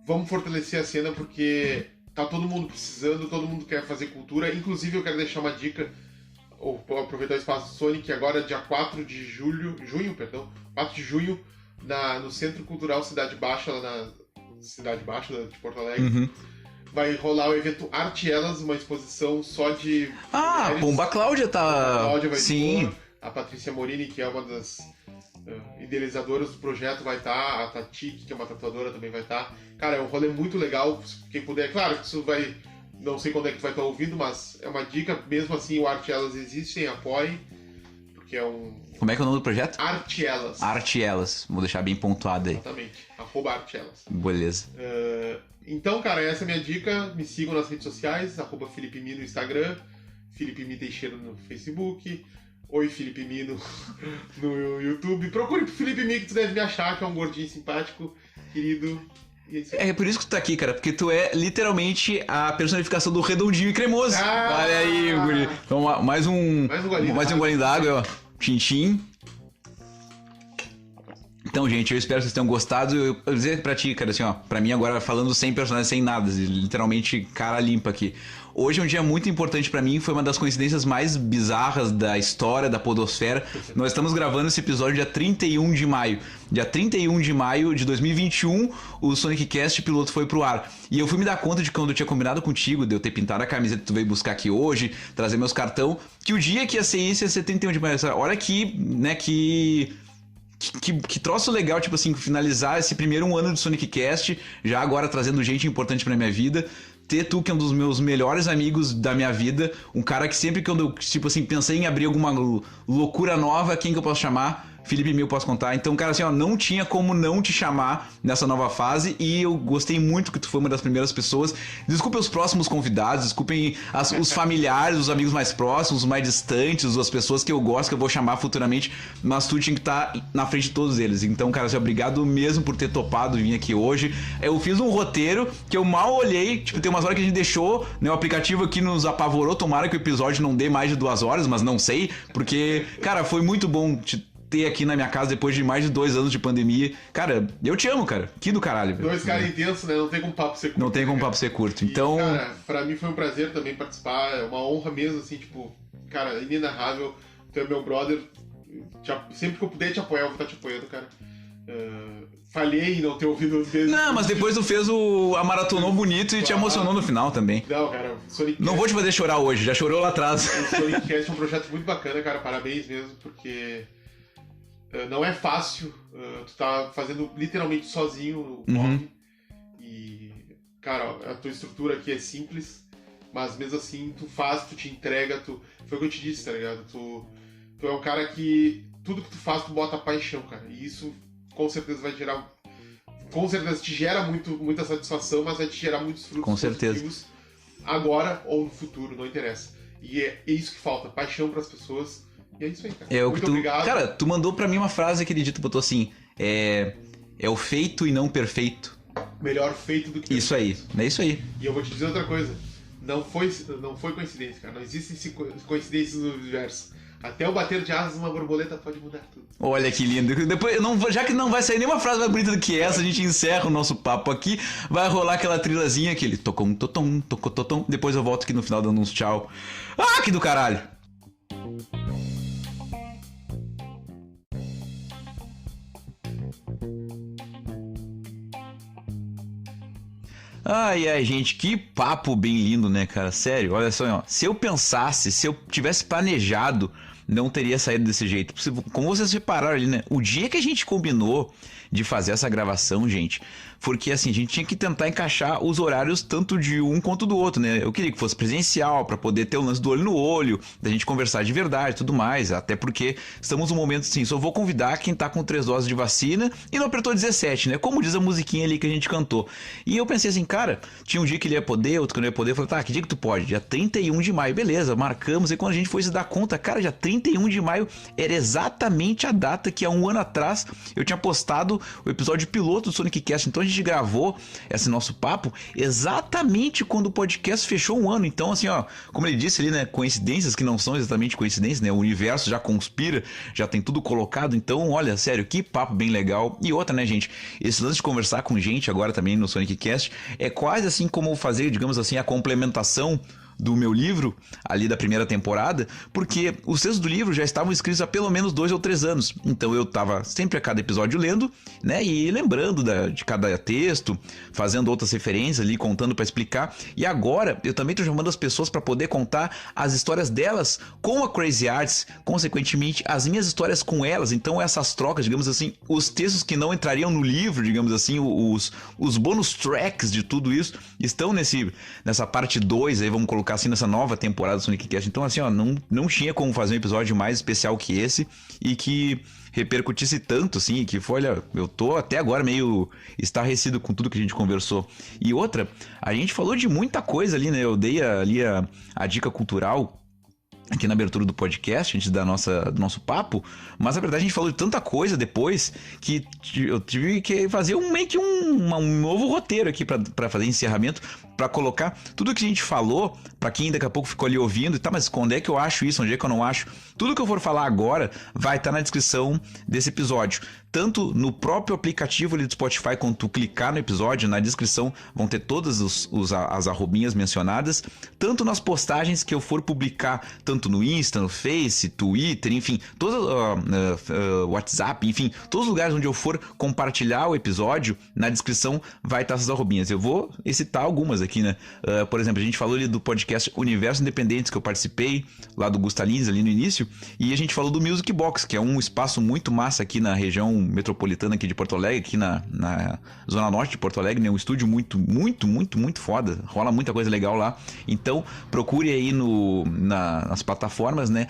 vamos fortalecer a cena porque tá todo mundo precisando, todo mundo quer fazer cultura. Inclusive, eu quero deixar uma dica, ou aproveitar o espaço do Sonic, agora dia 4 de junho, no Centro Cultural Cidade Baixa, lá na Cidade Baixa de Porto Alegre. Vai rolar o evento Arte Elas, uma exposição só de... Pomba Cláudia tá... A Cláudia vai Sim. expor, a Patrícia Morini, que é uma das idealizadoras do projeto, vai estar, a Tati, que é uma tatuadora, também vai estar. Cara, é um rolê muito legal, quem puder. Claro que isso vai... Não sei quando é que tu vai estar ouvindo, mas é uma dica, mesmo assim, o Arte Elas existe, apoie, porque é um... Como é que é o nome do projeto? Arte Elas. Arte Elas. Vou deixar bem pontuado aí. Exatamente. @Arte Elas. Beleza. Então, cara, essa é a minha dica. Me sigam nas redes sociais, Felipe Mi no Instagram, Felipe Mi Teixeira no Facebook, Oi Felipe Mi no YouTube. Procure pro Felipe Mi que tu deve me achar, que é um gordinho simpático, querido. É por isso que tu tá aqui, cara, porque tu é literalmente a personificação do redondinho e cremoso. Olha aí, guri. Então, mais um golinho d'água, ó. Tchim-tchim. Então, gente, eu espero que vocês tenham gostado. Eu dizer pra ti, cara, assim, ó, pra mim agora falando sem personagens, sem nada, literalmente cara limpa aqui. Hoje é um dia muito importante pra mim, foi uma das coincidências mais bizarras da história da podosfera. Nós estamos gravando esse episódio dia 31 de maio. Dia 31 de maio de 2021, o Sonic Cast piloto foi pro ar. E eu fui me dar conta de quando eu tinha combinado contigo, de eu ter pintado a camiseta que tu veio buscar aqui hoje, trazer meus cartão, que o dia que ia ser isso ia ser 31 de maio. Olha aqui, né, que troço legal, tipo assim, finalizar esse primeiro ano de Sonic Cast, já agora trazendo gente importante pra minha vida. Ter tu, que é um dos meus melhores amigos da minha vida, um cara que sempre que eu, tipo assim, pensei em abrir alguma loucura nova, quem que eu posso chamar? Felipe Mi, eu posso contar. Então, cara, assim, ó, não tinha como não te chamar nessa nova fase e eu gostei muito que tu foi uma das primeiras pessoas. Desculpem os próximos convidados, desculpem os familiares, os amigos mais próximos, os mais distantes, as pessoas que eu gosto, que eu vou chamar futuramente, mas tu tinha que estar na frente de todos eles. Então, cara, assim, obrigado mesmo por ter topado vir aqui hoje. Eu fiz um roteiro que eu mal olhei, tipo, tem umas horas que a gente deixou, né, o aplicativo aqui nos apavorou, tomara que o episódio não dê mais de 2 horas, mas não sei, porque, cara, foi muito bom te ter aqui na minha casa depois de mais de 2 anos de pandemia. Cara, eu te amo, cara. Que do caralho, velho. 2 caras intensos, né? Não tem como papo ser curto. Não tem como papo ser curto. Então... E, cara, pra mim foi um prazer também participar. É uma honra mesmo, assim, tipo... Cara, inenarrável. Tu é meu brother. Sempre que eu puder te apoiar, eu vou estar te apoiando, cara. Falhei em não ter ouvido... Não, mas depois tu fez a maratonou bonito e te emocionou no final também. Não, cara, Sonic Não vou te fazer chorar hoje, já chorou lá atrás. O Sonic Cast é um projeto muito bacana, cara. Parabéns mesmo, porque... não é fácil, tu tá fazendo literalmente sozinho o pop. E, cara, a tua estrutura aqui é simples, mas mesmo assim tu faz, tu te entrega, foi o que eu te disse, tá ligado? Tu é um cara que tudo que tu faz, tu bota paixão, cara. E isso com certeza vai gerar... Com certeza te gera muita satisfação, mas vai te gerar muitos frutos com certeza. positivos agora ou no futuro, não interessa. E é isso que falta, paixão pras pessoas. E é isso aí, cara. Muito obrigado. Cara, tu mandou pra mim uma frase que ele botou assim: é o feito e não perfeito. Melhor feito do que isso perfeito. É isso aí. E eu vou te dizer outra coisa. Não foi coincidência, cara. Não existem coincidências no universo. Até o bater de asas uma borboleta pode mudar tudo. Olha que lindo. Depois, já que não vai sair nenhuma frase mais bonita do que essa, a gente encerra o nosso papo aqui. Vai rolar aquela trilhazinha, aquele tocou totom, tocou totom. Depois eu volto aqui no final dando uns tchau. Ah, que do caralho! Ai, gente, que papo bem lindo, né, cara? Sério, olha só, ó. Se eu pensasse, se eu tivesse planejado, não teria saído desse jeito. Como vocês repararam ali, né? O dia que a gente combinou de fazer essa gravação, gente, porque assim, a gente tinha que tentar encaixar os horários tanto de um quanto do outro, né? Eu queria que fosse presencial, pra poder ter o lance do olho no olho, da gente conversar de verdade e tudo mais, até porque estamos num momento assim, só vou convidar quem tá com 3 doses de vacina e não apertou 17, né? Como diz a musiquinha ali que a gente cantou. E eu pensei assim, cara, tinha um dia que ele ia poder, outro que não ia poder, eu falei, tá, que dia que tu pode? Dia 31 de maio, beleza, marcamos, e quando a gente foi se dar conta, cara, dia 31 de maio era exatamente a data que há um ano atrás eu tinha postado o episódio piloto do Sonic Cast. Então a gente gravou esse nosso papo exatamente quando o podcast fechou um ano. Então assim, ó, como ele disse ali, né, coincidências que não são exatamente coincidências, né, o universo já conspira, já tem tudo colocado. Então olha, sério, que papo bem legal. E outra, né, gente, esse lance de conversar com gente agora também no Sonic Cast é quase assim como fazer, digamos assim, a complementação do meu livro, ali da primeira temporada, porque os textos do livro já estavam escritos há pelo menos 2 ou 3 anos. Então eu tava sempre a cada episódio lendo, né, e lembrando de cada texto, fazendo outras referências ali, contando para explicar. E agora eu também tô chamando as pessoas para poder contar as histórias delas com a Crazy Arts, consequentemente as minhas histórias com elas. Então essas trocas, digamos assim, os textos que não entrariam no livro, digamos assim, os bonus tracks de tudo isso estão nessa parte 2 aí, vamos colocar assim, nessa nova temporada do Sonic Cast. Então assim, ó, não tinha como fazer um episódio mais especial que esse e que repercutisse tanto, assim, que foi, olha, eu tô até agora meio estarrecido com tudo que a gente conversou. E outra, a gente falou de muita coisa ali, né, eu dei ali a dica cultural aqui na abertura do podcast, antes do nosso papo, mas na verdade a gente falou de tanta coisa depois que eu tive que fazer meio que um novo roteiro aqui para fazer encerramento, para colocar tudo que a gente falou, para quem daqui a pouco ficou ali ouvindo, tá, mas onde é que eu acho isso, onde é que eu não acho? Tudo que eu for falar agora vai estar na descrição desse episódio, tanto no próprio aplicativo ali do Spotify, quando tu clicar no episódio, na descrição vão ter todas as arrobinhas mencionadas, tanto nas postagens que eu for publicar, tanto no Insta, no Face, Twitter, enfim, WhatsApp, enfim, todos os lugares onde eu for compartilhar o episódio, na descrição vai estar essas arrobinhas. Eu vou citar algumas aqui, né? Por exemplo, a gente falou ali do podcast Universo Independentes, que eu participei, lá do Gustalins, ali no início, e a gente falou do Music Box, que é um espaço muito massa aqui na região metropolitana aqui de Porto Alegre, aqui na zona norte de Porto Alegre, né? Um estúdio muito, muito, muito, muito foda, rola muita coisa legal lá. Então, procure aí nas plataformas, né?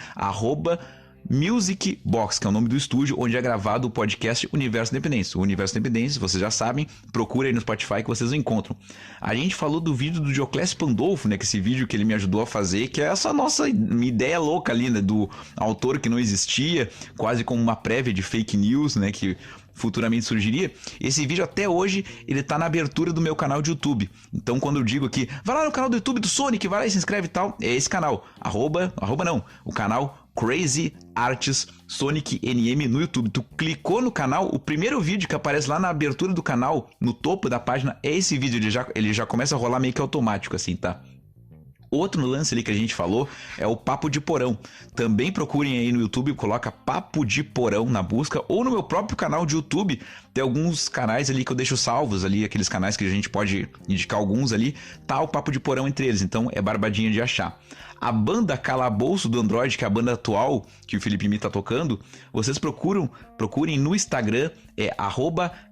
@Music Box, que é o nome do estúdio onde é gravado o podcast Universo Independência. O Universo Independência, vocês já sabem, procura aí no Spotify que vocês o encontram. A gente falou do vídeo do Dioclésio Pandolfo, né, que esse vídeo que ele me ajudou a fazer, que é essa nossa ideia louca ali, né, do autor que não existia, quase como uma prévia de fake news, né, que futuramente surgiria. Esse vídeo até hoje ele tá na abertura do meu canal de YouTube. Então quando eu digo aqui, vai lá no canal do YouTube do Sonic, vai lá e se inscreve e tal, é esse canal, o canal Crazy Arts Sonic NM no YouTube. Tu clicou no canal, o primeiro vídeo que aparece lá na abertura do canal, no topo da página, é esse vídeo, ele já começa a rolar meio que automático assim, tá? Outro lance ali que a gente falou é o Papo de Porão. Também procurem aí no YouTube, coloca Papo de Porão na busca, ou no meu próprio canal de YouTube, tem alguns canais ali que eu deixo salvos ali, aqueles canais que a gente pode indicar alguns ali, tá o Papo de Porão entre eles, então é barbadinha de achar. A banda Calabouço do Android, que é a banda atual que o Felipe Mi tá tocando, vocês procurem no Instagram, é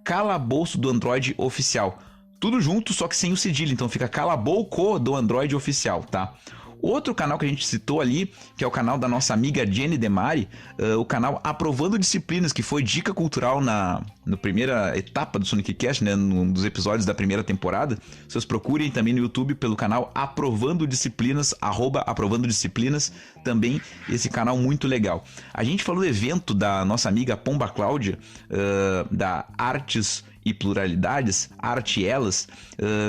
@Calabouço do Android Oficial. Tudo junto, só que sem o cedilho, então fica Calabouco do Android Oficial, tá? Outro canal que a gente citou ali, que é o canal da nossa amiga Jenny Demari, o canal Aprovando Disciplinas, que foi dica cultural na primeira etapa do Sonic Cast, né, num dos episódios da primeira temporada. Vocês procurem também no YouTube pelo canal Aprovando Disciplinas, @Aprovando Disciplinas, também esse canal muito legal. A gente falou do evento da nossa amiga Pomba Cláudia, da Artes e Pluralidades, Arte Elas.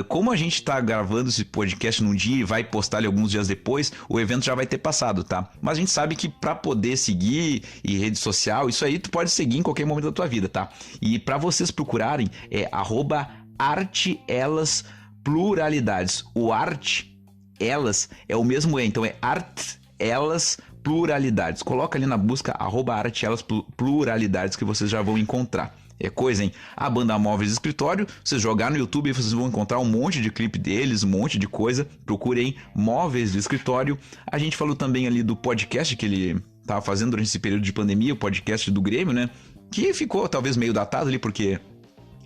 Como a gente tá gravando esse podcast num dia e vai postar ele alguns dias depois, o evento já vai ter passado, tá? Mas a gente sabe que para poder seguir e rede social, isso aí tu pode seguir em qualquer momento da tua vida, tá? E para vocês procurarem é @Arte Elas Pluralidades. O Arte Elas é o mesmo então é Arte Elas Pluralidades. Coloca ali na busca @Arte Elas Pluralidades que vocês já vão encontrar. É coisa, hein? A banda Móveis de Escritório, vocês jogar no YouTube, vocês vão encontrar um monte de clipe deles, um monte de coisa. Procurem Móveis de Escritório. A gente falou também ali do podcast que ele tava fazendo durante esse período de pandemia, o podcast do Grêmio, né? Que ficou talvez meio datado ali, porque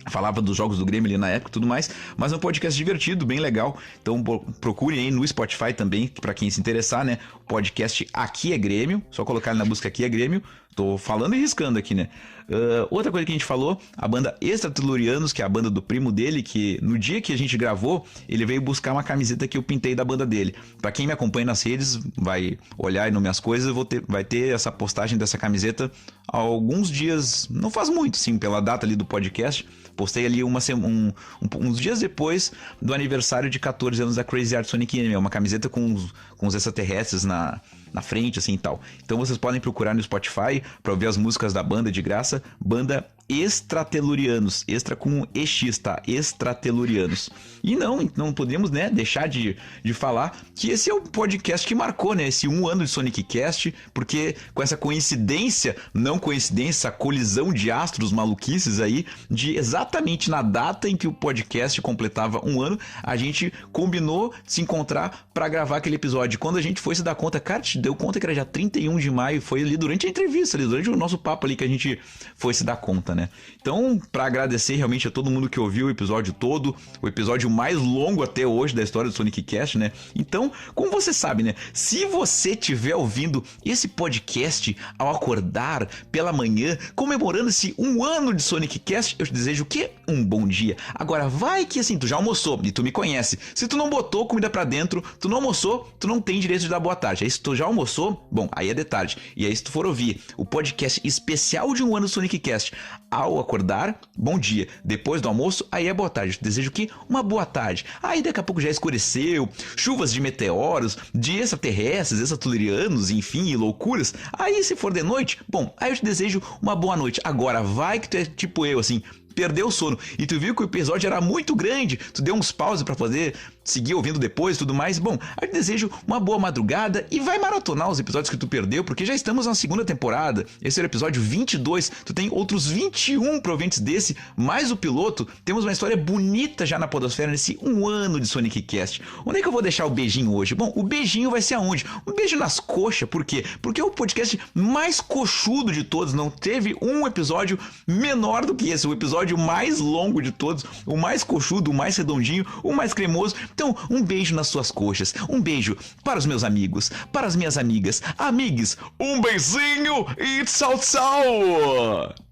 falava dos jogos do Grêmio ali na época e tudo mais, mas é um podcast divertido, bem legal. Então procurem aí no Spotify também, pra quem se interessar, né? O podcast Aqui é Grêmio, só colocar ali na busca Aqui é Grêmio. Tô falando e riscando aqui, né? Outra coisa que a gente falou, a banda Extratelurianos, que é a banda do primo dele, que no dia que a gente gravou, ele veio buscar uma camiseta que eu pintei da banda dele. Pra quem me acompanha nas redes, vai olhar aí nas minhas coisas, vai ter essa postagem dessa camiseta há alguns dias, não faz muito, sim, pela data ali do podcast. Postei ali uns dias depois do aniversário de 14 anos da Crazy Art Sonic Enemy, uma camiseta com os extraterrestres na frente, assim e tal. Então vocês podem procurar no Spotify pra ouvir as músicas da banda de graça. Banda Extratelurianos, extra com EX, tá? Extratelurianos. E não podemos, né, deixar de falar que esse é o podcast que marcou, né, esse 1 ano de Sonic Cast, porque com essa coincidência, não coincidência, essa colisão de astros maluquices aí, de exatamente na data em que o podcast completava 1 ano, a gente combinou se encontrar pra gravar aquele episódio. Quando a gente foi se dar conta, cara, te deu conta que era já 31 de maio, foi ali durante a entrevista, ali, durante o nosso papo ali que a gente foi se dar conta, né? Então, pra agradecer realmente a todo mundo que ouviu o episódio todo, o episódio mais longo até hoje da história do Sonic Cast, né? Então, como você sabe, né? Se você estiver ouvindo esse podcast ao acordar pela manhã, comemorando esse 1 ano de Sonic Cast, eu te desejo o quê? Um bom dia. Agora, vai que assim, tu já almoçou e tu me conhece. Se tu não botou comida pra dentro, tu não almoçou, tu não tem direito de dar boa tarde. Aí se tu já almoçou, bom, aí é de tarde. E aí se tu for ouvir o podcast especial de 1 ano do Sonic Cast ao acordar, bom dia. Depois do almoço, aí é boa tarde. Eu te desejo o quê? Uma boa tarde. Aí daqui a pouco já escureceu, chuvas de meteoros, de extraterrestres, extraterrianos, enfim, e loucuras. Aí se for de noite, bom, aí eu te desejo uma boa noite. Agora vai que tu é tipo eu, assim, perdeu o sono e tu viu que o episódio era muito grande, tu deu uns pauses pra poder seguir ouvindo depois e tudo mais. Bom, eu te desejo uma boa madrugada e vai maratonar os episódios que tu perdeu, porque já estamos na segunda temporada. Esse era o episódio 22, tu tem outros 21 provenientes desse, mais o piloto. Temos uma história bonita já na podosfera nesse 1 ano de Sonic Cast. Onde é que eu vou deixar o beijinho hoje? Bom, o beijinho vai ser aonde? Um beijo nas coxas, por quê? Porque é o podcast mais coxudo de todos, não teve um episódio menor do que esse, o episódio mais longo de todos, o mais coxudo, o mais redondinho, o mais cremoso. Então, um beijo nas suas coxas, um beijo para os meus amigos, para as minhas amigas, amigues, um beijinho e tchau, tchau!